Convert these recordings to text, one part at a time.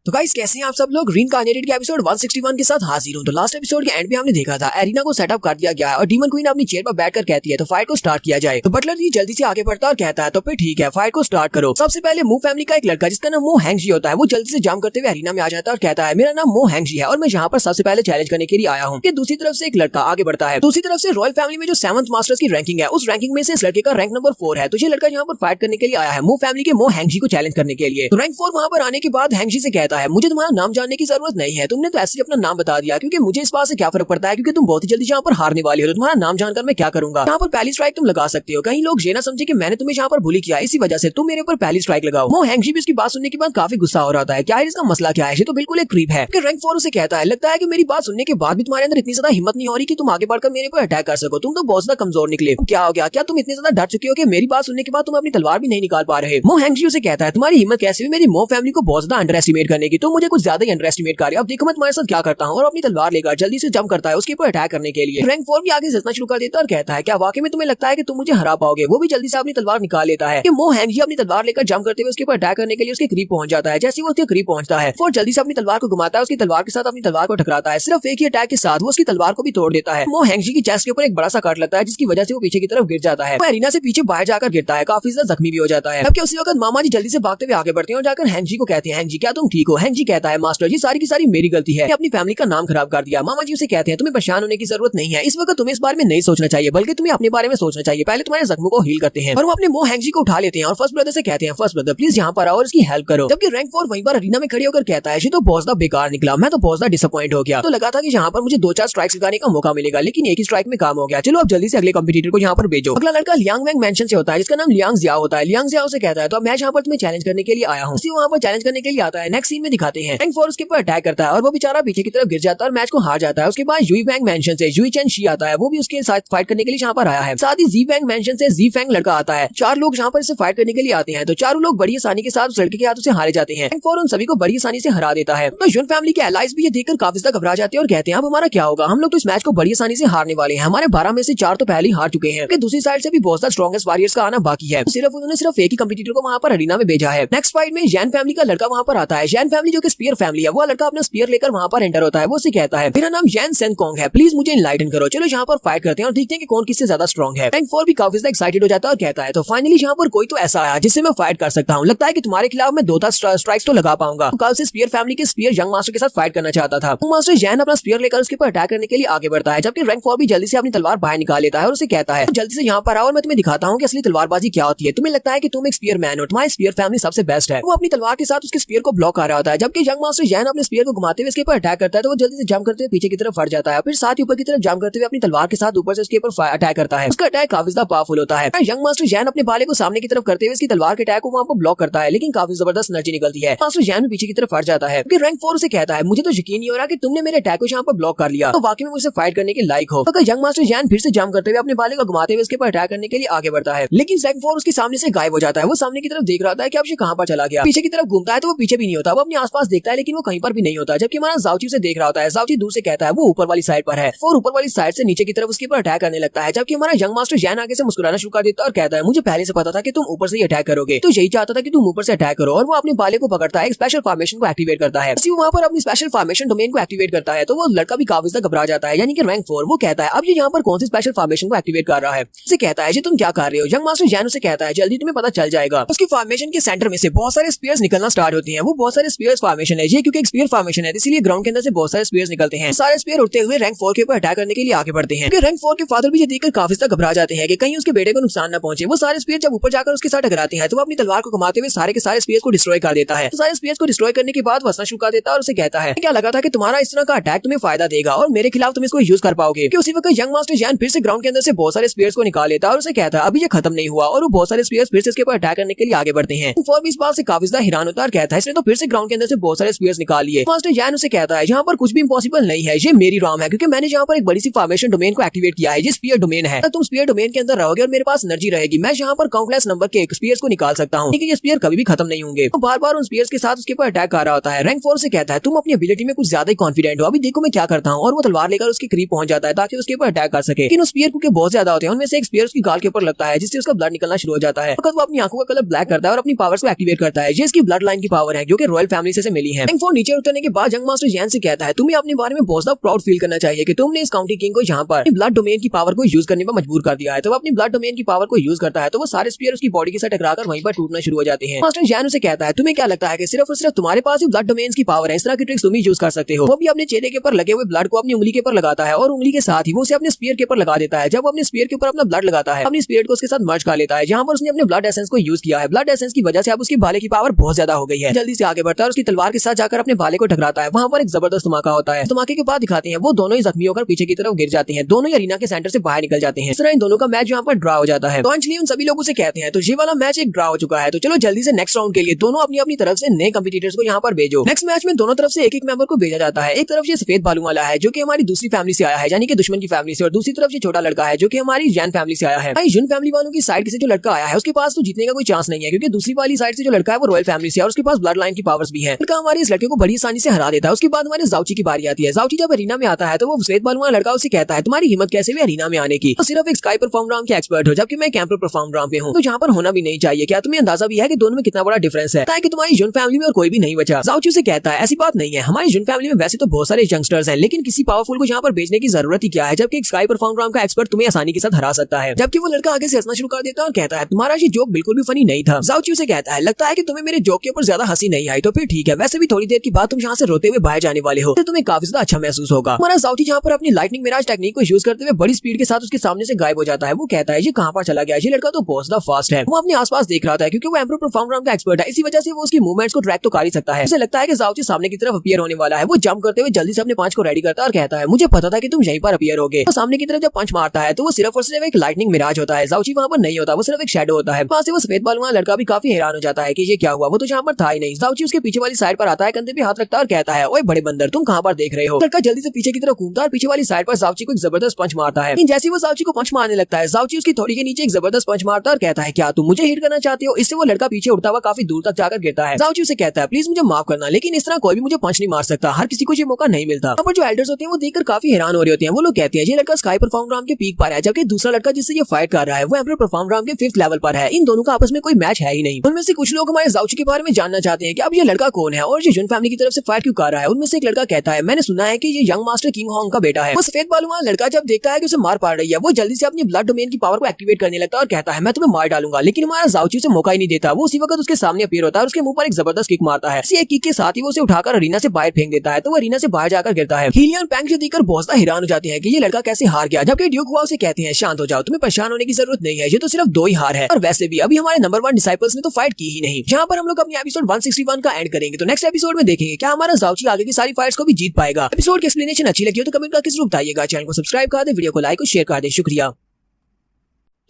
तो गाइस कैसे हैं आप सब लोग। रीइंकार्नेटेड के एपिसोड 161 के साथ हाजिर हूं। तो लास्ट एपिसोड के एंड पे हमने देखा था एरिना को सेटअप कर दिया गया है और डीमन क्वीन अपनी चेयर पर बैठकर कहती है तो फाइट को स्टार्ट किया जाए। तो बटलर जी जल्दी से आगे बढ़ता है और कहता है तो फिर ठीक है फाइट को स्टार्ट करो। सबसे पहले मू फैमिली का एक लड़का जिसका नाम मो हैंगजी होता है वो जल्दी से जाम करते हुए एरिना में आ जाता है और कहता है मेरा नाम मो हैंगजी है और मैं यहाँ पर सबसे पहले चैलेंज करने के लिए आया हूँ। दूसरी तरफ से एक लड़का आगे बढ़ता है। दूसरी तरफ से रॉयल फैमिली में जो 7th मास्टर्स की रैंकिंग है उस रैंकिंग में से इस लड़के का रैंक नंबर 4 है। तो ये लड़का यहाँ पर फाइट करने के लिए आया है मो फैमिली के मो हैंगजी को चैलेंज करने के लिए। तो रैंक 4 वहाँ पर आने के बाद हैंगजी से कहता है मुझे तुम्हारा नाम जानने की जरूरत नहीं है, तुमने तो ऐसे ही अपना नाम बता दिया क्योंकि मुझे इस बात से क्या फर्क पड़ता है क्योंकि तुम बहुत ही जल्दी यहाँ पर हारने वाली हो। तो तुम्हारा नाम जानकर मैं क्या करूंगा। यहाँ पर पहली स्ट्राइक तुम लगा सकते हो। कहीं लोग ये ना समझे कि मैंने तुम्हें यहाँ पर बुली किया इसी वजह से तुम मेरे ऊपर पहली स्ट्राइक लगाओ। मो हैंगजी भी इसकी बात सुनने के बाद काफी गुस्सा हो रहा है। क्या इसका मसला क्या है। ये तो बिल्कुल एक क्रीप है। रैंक 4 उसे कहता है लगता है कि मेरी बात सुनने के बाद भी तुम्हारे अंदर इतनी ज्यादा हिम्मत नहीं हो रही कि तुम आगे बढ़कर मेरे ऊपर अटैक कर सको। तुम तो बहुत ज्यादा कमजोर निकले। क्या हो गया, क्या तुम इतने ज्यादा डर चुके हो कि मेरी बात सुनने के बाद तुम अपनी तलवार भी नहीं निकाल पा रहे। मो हैंगजी उसे कहता है तुम्हारी हिम्मत कैसे हुई मेरी मो फैमिली को बहुत ज्यादा अंडर एस्टिमेट करने की। तुम मुझे कुछ ज्यादा ही अंडर एस्टिमेट कर रहे हो। अब देखो मैं तुम्हारे साथ क्या करता हूँ। और अपनी तलवार लेकर जल्दी से जंप करता है उसके ऊपर अटैक करने के लिए। रैंक 4 भी आगे जितना शुरू कर देता है और कहता है क्या वाकई में तुम्हें लगता है कि तुम मुझे हरा पाओगे। वो भी जल्दी से अपनी तलवार निकाल लेता है कि मो हैंगजी अपनी तलवार लेकर जंप करते हुए उसके ऊपर अटैक करने के लिए उसके करीब पहुंच जाता है। जैसे वो उसके करीब पहुंचता है फोर जल्दी से अपनी तलवार को घुमाता है उसकी तलवार के साथ अपनी तलवार को टकराता है। सिर्फ एक ही अटैक के साथ वो उसकी तलवार को भी तोड़ देता है। मो हैंगजी की चेस्ट के ऊपर एक बड़ा सा कट लगता है जिसकी वजह से वो पीछे की तरफ गिर जाता है। वो एरिना से पीछे बाहर जाकर गिरता है, काफी ज्यादा जख्मी भी हो जाता है। जबकि उसी वक्त मामा जी जल्दी से भागते हुए आगे बढ़ते हैं और जाकर हैंगजी को कहते हैं हैंगजी क्या तुम ठीक हो। हैंगजी कहता है मास्टर जी सारी की सारी मेरी गलती है, अपनी फैमिली का नाम खराब कर दिया। मामा जी उसे कहते हैं तुम्हें परेशान होने की जरूरत नहीं है। इस वक्त तुम्हें इस बारे में नहीं सोचना चाहिए बल्कि तुम्हें अपने बारे में सोचना चाहिए। पहले तुम्हारे जख्मों को हील करते हैं। और वो अपने मो हैंगजी को उठा लेते हैं और फर्स्ट ब्रदर से कहते हैं फर्स्ट ब्रदर प्लीज यहाँ पर आओ और इसकी हेल्प करो। जबकि रैंक 4 वहीं पर अरीना में खड़े होकर कहता है ये तो बहुत ज्यादा बेकार निकला, मैं तो बहुत ज्यादा डिसअपॉइंट हो गया। तो लगा था कि यहाँ पर मुझे 2-4 स्ट्राइक्स लगाने का मौका मिलेगा लेकिन एक ही स्ट्राइक में काम हो गया। चलो अब जल्दी से अगले कंपटीटर को यहाँ पर भेजो। अगला लड़का लियांग वैंग मेंशन से होता है जिसका नाम लियांग जियाओ होता है। लियांग जियाओ से कहता है तो अब मैं यहाँ पर तुम्हें चैलेंज करने के लिए आया हूँ। वहाँ पर चैलेंज करने के लिए आता है। नेक्स्ट सीन में दिखाते हैं रैंक 4 उसके ऊपर अटैक करता है और वो बेचारा पीछे की तरफ गिर जाता है और मैच को हार जाता है। उसके बाद युई वैंग मेंशन से युई चेन शी आता है, वो भी उसके साथ फाइट करने के लिए यहाँ पर आया है। साथ ही जी वैंग मेंशन से जी फैंग लड़का आता है। 4 लोग यहाँ पर इसे फाइट करने के लिए आते हैं। तो चारों लोग बड़ी आसानी के साथ उस लड़के के हाथों से हारे जाते हैं। रैंक 4 उन सभी को बड़ी आसानी से हरा देता है। तो युन फैमिली के एलाइज भी ये देखकर काफी ज्यादा घबरा जाते हैं और कहते हैं अब हमारा क्या होगा, हम लोग तो इस मैच को बड़ी आसानी से हारने वाले हैं। हमारे 12 में से 4 तो पहले ही हार चुके हैं। दूसरी साइड से भी बहुत ज्यादा स्ट्रॉन्गेस्ट वॉरियर्स का आना बाकी है। सिर्फ उन्होंने सिर्फ एक ही कंपटीटर को वहाँ पर अरीना में भेजा है। नेक्स्ट फाइट में जैन फैमिली का लड़का वहाँ पर आता है। जैन फैमिली जो कि स्पीयर फैमिली है वो लड़का अपना स्पीयर लेकर वहाँ पर एंटर होता है। वो उसे कहता है मेरा नाम जैन सेनकोंग है, प्लीज मुझे इनलाइटन करो। चलो यहाँ पर फाइट करते हैं और देखते हैं कि कौन किससे ज्यादा स्ट्रॉन्ग है। रैंक 4 भी काफी ज्यादा एक्साइटेड हो जाता है और कहता है तो फाइनली यहाँ पर कोई तो ऐसा आया जिससे मैं फाइट कर सकता हूँ। लगता है कि तुम्हारे खिलाफ मैं 2 स्ट्राइक्स तो लगा पाऊंगा। कल से स्पीयर फैमिली के स्पीयर यंग मास्टर के साथ फाइट करना चाहता था। यंग मास्टर जैन अपना स्पीयर लेकर उसके ऊपर अटैक करने के लिए आगे बढ़ता है। जबकि रैंक 4 भी जल्दी से अपनी तलवार बाहर निकाल लेता है और उसे कहता है जल्दी से यहाँ पर आओ और मैं तुम्हें दिखाता हूँ कि असली तलवारबाजी क्या होती है। तुम्हें लगता है कि तुम एक स्पीयर मैन हो, तुम्हारी स्पीयर फैमिली सबसे बेस्ट है। वो अपनी तलवार के साथ उसके स्पीयर को ब्लॉक कर रहा होता है। जबकि यंग मास्टर जैन अपने स्पीयर को घुमाते हुए इसके ऊपर अटैक करता है तो वो जल्दी से जंप करते हुए पीछे की तरफ फट जाता है। फिर साथ ही ऊपर की तरफ जंप करते हुए अपनी तलवार के साथ ऊपर से उसके ऊपर अटैक करता है। उसका अटैक काफी ज्यादा पावरफुल होता है। यंग मास्टर जैन अपने भाले को सामने की तरफ करते हुए इसकी तलवार के अटैक को वहाँ पर ब्लॉक करता है लेकिन काफी जबरदस्त एनर्जी निकलती है। मास्टर जैन भी पीछे की तरफ फट जाता है। रैंक 4 से कहता है मुझे तो यकीन नहीं हो रहा कि तुमने मेरे अटैक को यहाँ पर ब्लॉक कर लिया, तो वाकई में मुझसे फाइट करने के लायक हो। तो यंग मास्टर जैन फिर से जंप करते हुए अपने भाले को घुमाते हुए इसके ऊपर अटैक करने के लिए आगे बढ़ता है लेकिन रैंक 4 उसके सामने से गायब हो जाता है। वो सामने की तरफ देख रहा होता है कि अब ये कहाँ पर चला गया। पीछे की तरफ घूमता है तो वो पीछे भी नहीं होता। वो अपने आसपास देखता है लेकिन वो कहीं पर भी नहीं होता। जबकि हमारा जाउची उसे देख रहा होता है। जाउची दूर से कहता है वो ऊपर वाली साइड पर है और ऊपर वाली साइड से नीचे की तरफ उसके ऊपर अटैक करने लगता है। जबकि हमारा यंग मास्टर जैन आगे से मुस्कुराना शुरू कर देता है और कहता है मुझे पहले से पता था कि तुम ऊपर से ही अटैक करोगे, तो यही चाहता था कि तुम ऊपर से अटैक करो। और वो अपने भाले को पकड़ता है, एक स्पेशल फॉर्मेशन को एक्टिवेट करता है। वहाँ पर अपनी स्पेशल फॉर्मेशन डोमेन को एक्टिवेट करता है तो वो लड़का भी काफी ज्यादा घबरा जाता है। यानी कि रैंक 4 वो कहता है अब ये यहाँ पर कौन सी स्पेशल फॉर्मेशन को एक्टिवेट कर रहा है। उसे कहता है जी तुम क्या कर रहे हो। यंग मास्टर जैन उसे कहता है जल्दी तुम्हें पता चल जाएगा। उसकी फॉर्मेशन के सेंटर में से बहुत सारे स्पीयर्स निकलना स्टार्ट होती हैं। वो बहुत सारे स्पीयर्स फॉर्मेशन है ये क्योंकि एक स्पीयर फॉर्मेशन है इसीलिए ग्राउंड के अंदर से बहुत सारे स्पीयर्स निकलते हैं। सारे स्पीयर उड़ते हुए रैंक 4 के ऊपर अटैक करने के लिए आगे बढ़ते हैं। रैंक 4 के फादर भी ये देखकर काफी ज्यादा घबरा जाते हैं कि कहीं उसके बेटे को नुकसान न पहुंचे। वो सारे स्पीयर जब ऊपर जाकर उसके साथ टकराते हैं तो वो अपनी तलवार को घुमाते हुए सारे के सारे स्पीयर्स को डिस्ट्रॉय कर देता है। तो सारे स्पीयर्स को डिस्ट्रॉय करने के बाद हंसना शुरू कर देता है और उसे कहता है क्या लगा था कि तुम्हारा इस तरह का अटैक तुम्हें फायदा देगा और मेरे खिलाफ तुम इसको यूज कर पाओगे। कि उसी वक्त यंग मास्टर जैन फिर से ग्राउंड के अंदर से बहुत सारे स्पीयर्स को निकाल लेता है और उसे कहता है अभी ये खत्म नहीं हुआ। और वो बहुत सारे स्पीयर्स फिर से इसके ऊपर अटैक करने के लिए आगे बढ़ते हैं। फॉर भी इस बात से काफी ज्यादा हैरान होता है और कहता है इसने तो फिर से ग्राउंड के अंदर से बहुत सारे स्पीयर्स निकाल लिए। मास्टर जैन उसे कहता है यहाँ पर कुछ भी इम्पॉसिबल नहीं है, ये मेरी राम है क्योंकि मैंने यहाँ पर एक बड़ी सी फॉर्मेशन डोमेन को एक्टिवेट किया है। ये स्पीयर डोमेन है, तुम स्पीयर डोमेन के अंदर रहोगे और मेरे पास एनर्जी रहेगी। मैं यहाँ पर काउंटलेस नंबर के स्पीयर्स को निकाल सकता हूँ लेकिन ये स्पीयर कभी भी खत्म नहीं होंगे। तो बार बार उन स्पीयर्स के साथ उसके ऊपर अटैक कर रहा होता है। रैंक 4 से कहता है तुम अपनी एबिलिटी में कुछ ज्यादा ही कॉन्फिडेंट हो, अभी देखो मैं क्या करता हूँ। और वो तलवार लेकर उसके करीब पहुंच जाता है ताकि उसके ऊपर अटैक कर सके। लेकिन उस स्पीयर क्योंकि बहुत ज्यादा होते हैं उनमें से एक स्पीयर उसकी गाल के ऊपर लगता है जिससे उसका ब्लड निकलना शुरू हो जाता है। वो अपनी आंखों का कलर ब्लैक करता है और अपनी पावर्स को एक्टिवेट करता है। ये इसकी ब्लड लाइन की पावर है जो कि रॉयल फैमिली से मिली है। रैंक 4 नीचे उतरने के बाद यंग मास्टर जैन से कहता है तुम्हें अपने बारे में बहुत ज्यादा प्राउड फील करना चाहिए कि तुमने इस काउंटी किंग को यहाँ पर ब्लड डोमेन की पावर को यूज करने पर मजबूर कर दिया है। तो वो अपनी ब्लड डोमेन की पावर को यूज करता है तो वो सारे स्पीयर उसकी बॉडी के साथ टकराकर वहीं पर टूटना शुरू हो जाते हैं। मास्टर जैन उसे कहता है तुम्हें क्या लगता है कि सिर्फ और सिर्फ तुम्हारे पास ही ब्लड डोमेन की पावर है, इस तरह की ट्रिक्स तुम ही यूज कर सकते हो। वो भी अपने चेहरे के ऊपर लगे हुए ब्लड को अपनी उंगली के ऊपर लगाता है और उंगली के साथ ही वो उसे अपने स्पीयर के ऊपर लगा देता है। जब वो अपने स्पीयर के ऊपर अपना ब्लड लगाता है अपनी स्पीयर को उसके साथ मर्ज कर लेता है जहाँ पर उसने अपने ब्लड एसेंस को यूज किया है। ब्लड एसेंस की वजह से अब उसकी भाले की पावर बहुत ज्यादा हो गई है। जल्दी से आगे बढ़ता है और उसकी तलवार के साथ जाकर अपने भाले को टकराता है। वहाँ पर एक जबरदस्त धमाका होता है। धमाके के बाद दिखाते हैं वो दोनों ही जख्मी होकर पीछे की तरफ गिर जाते हैं। दोनों ही अरीना के सेंटर से बाहर निकल जाते हैं। इस तरह इन दोनों का मैच यहाँ पर ड्रा हो जाता है। तो अंजलि उन सभी लोगों से कहते हैं तो ये वाला मैच एक ड्रा हो चुका है, तो चलो जल्दी से नेक्स्ट राउंड के लिए दोनों अपनी अपनी तरफ से नए कंपटीटर्स को यहाँ पर भेजो। नेक्स्ट मैच में दोनों तरफ से एक मेंबर को भेजा जाता है। एक तरफ ये सफेद बालू वाला है जो कि हमारी दूसरी फैमिली से आया है, यानी कि दुश्मन की फैमिली से, और दूसरी तरफ ये छोटा लड़का है जो कि हमारी जैन फैमिली से आया है। जैन फैमिली वालों की साइड से जो लड़का आया है उसके पास तो जीतने का कोई चांस नहीं है, क्योंकि दूसरी वाली साइड से जो लड़का है वो रॉयल फैमिली से और उसके पास ब्लड लाइन की पावर्स भी है। लड़का हमारे इस लड़के को बड़ी आसानी से हरा देता है। उसके बाद हमारे जाउची की बारी आती है। जाउची जब अरीना में आता है तो वो सफेद बालू वाला लड़का उसे कहता है तुम्हारी हिम्मत कैसे हुई अरीना में आने की, तो सिर्फ एक स्काई परफॉर्म राउंड के एक्सपर्ट हो जबकि मैं कैंपर परफॉर्म राउंड पे हूँ, तो जहाँ पर होना भी नहीं चाहिए। क्या तुम्हें अंदाजा भी है कि दोनों में कितना बड़ा डिफरेंस है कि तुम्हारी जून फैमिली में और कोई भी नहीं बचा। जाउची से कहता है ऐसी बात नहीं है, हमारी जून फैमिली में वैसे तो बहुत सारे यंगस्टर्स हैं लेकिन किसी पावरफुल को यहाँ पर भेजने की जरूरत ही क्या है, जबकि एक स्काई परफॉर्म राउंड का एक्सपर्ट तुम्हें आसानी के साथ हरा सकता है। जबकि वो लड़का आगे से हंसना शुरू कर देता है और कहता है तुम्हारा ये जोक बिल्कुल भी फनी नहीं था। जाउची से कहता है लगता है कि तुम्हें मेरे जोक के ऊपर ज्यादा हंसी नहीं आई, तो फिर ठीक है, वैसे भी थोड़ी देर के बाद तुम यहाँ से रोते हुए बाहर जाने वाले हो तो तुम्हें काफी ज्यादा अच्छा महसूस होगा। हमारा जाउची यहाँ पर अपनी लाइटनिंग मिराज टेक्निक को यूज करते हुए बड़ी स्पीड के साथ उसके सामने से गायब हो जाता है। वो कहता है ये कहाँ पर चला गया, ये लड़का तो बहुत ज्यादा फास्ट है। वो अपने आसपास देख रहा था क्योंकि वो एम्परर परफॉर्म राउंड का एक्सपर्ट है, इसी वजह से वो उसकी मूवमेंट्स को ट्रैक तो कर ही सकता है। उसे लगता है कि जाउची सामने की तरफ अपीयर होने वाला है। वो जंप करते हुए जल्दी से अपने पंच को रेडी करता है और कहता है मुझे पता था कि तुम यहीं पर अपीयर होगे। तो सामने की तरफ जब पंच मारता है तो वो सिर्फ और सिर्फ एक लाइटनिंग मिराज होता है। जाउची वहाँ पर नहीं होता, वो सिर्फ एक शैडो होता है। वहाँ से वो सफेद बाल वाला लड़का भी काफी हैरान हो जाता है कि ये क्या हुआ, वो तो यहाँ पर था ही नहीं। जाउची उसके पीछे वाली साइड पर आता है, कंधे पे हाथ रखता है और कहता है ओए बड़े बंदर तुम कहाँ पर देख रहे हो। लड़का जल्दी से पीछे की तरफ घूमता है और पीछे वाली साइड पर जाउची को एक जबरदस्त पंच मारता है। जैसे वो जाउची को पंच मारने लगता है जाउची उसकी थोड़ी के नीचे एक जबरदस्त पंच मारता है और कहता है क्या तुम मुझे हिट करना चाहते हो। इससे वो लड़का पीछे उड़ता हुआ काफी दूर तक जाकर गिरता है। जाउची उसे कहता है प्लीज मुझे माफ करना, लेकिन इस तरह कोई भी मुझे पंच नहीं मार सकता, हर किसी को ये मौका नहीं मिलता। यहाँ पर जो एल्डर्स होते हैं वो देखकर काफी हैरान हो रहे होते हैं। वो लोग कहते हैं ये लड़का स्काई परफॉर्म राउंड के पीक पर है, जबकि दूसरा लड़का जिससे ये फाइट कर रहा है वो एम्परर परफॉर्म राउंड के 5th लेवल पर है। इन दोनों का आपस में कोई मैच है ही नहीं। उनमें से कुछ लोग हमारे जाउची के बारे में जानना चाहते हैं कि अब ये लड़का कौन है और ये जुन फैमिली की तरफ से फाइट क्यों कर रहा है। उनमें से एक लड़का कहता है मैंने सुना है कि ये यंग मास्टर किंग होंग का बेटा है। वो सफेद बालू वाला लड़का जब देखता है कि उसे मार पा रही है वो जल्दी से अपनी ब्लड डोमेन की पावर को एक्टिवेट करने लगता है और कहता है मैं तुम्हें मार डालूंगा, लेकिन हमारा जाउची उसे मौका ही नहीं देता। वो उसी वक्त उसके सामने अपीयर होता है और उसके मुंह पर एक जबरदस्त किक मारता है। इसी एक किक के साथ ही वो उसे उठाकर अरीना से बाहर फेंक देता है, तो वो अरीना से बाहर जाकर गिरता है। हीलियन पैंग से देखकर बहुत ज्यादा हैरान हो जाते हैं कि ये लड़का कैसे हार गया, जबकि ड्यूक हुआ उसे कहते हैं शांत हो जाओ, तुम्हें परेशान होने की जरूरत नहीं है, ये तो सिर्फ 2 ही हार है और वैसे भी अभी हमारे नंबर 1 डिसाइपल्स ने तो फाइट की ही नहीं। यहाँ पर हम लोग अपनी एपिसोड 161 का एंड करेंगे। तो नेक्स्ट एपिसोड में देखेंगे क्या हमारा जाउची आगे की सारी फाइट्स को भी जीत पाएगा। एपिसोड की एक्सप्लेनेशन अच्छी लगी हो तो कमेंट करके जरूर बताइएगा। चैनल को सब्सक्राइब कर दे, वीडियो को लाइक और शेयर कर दे। शुक्रिया।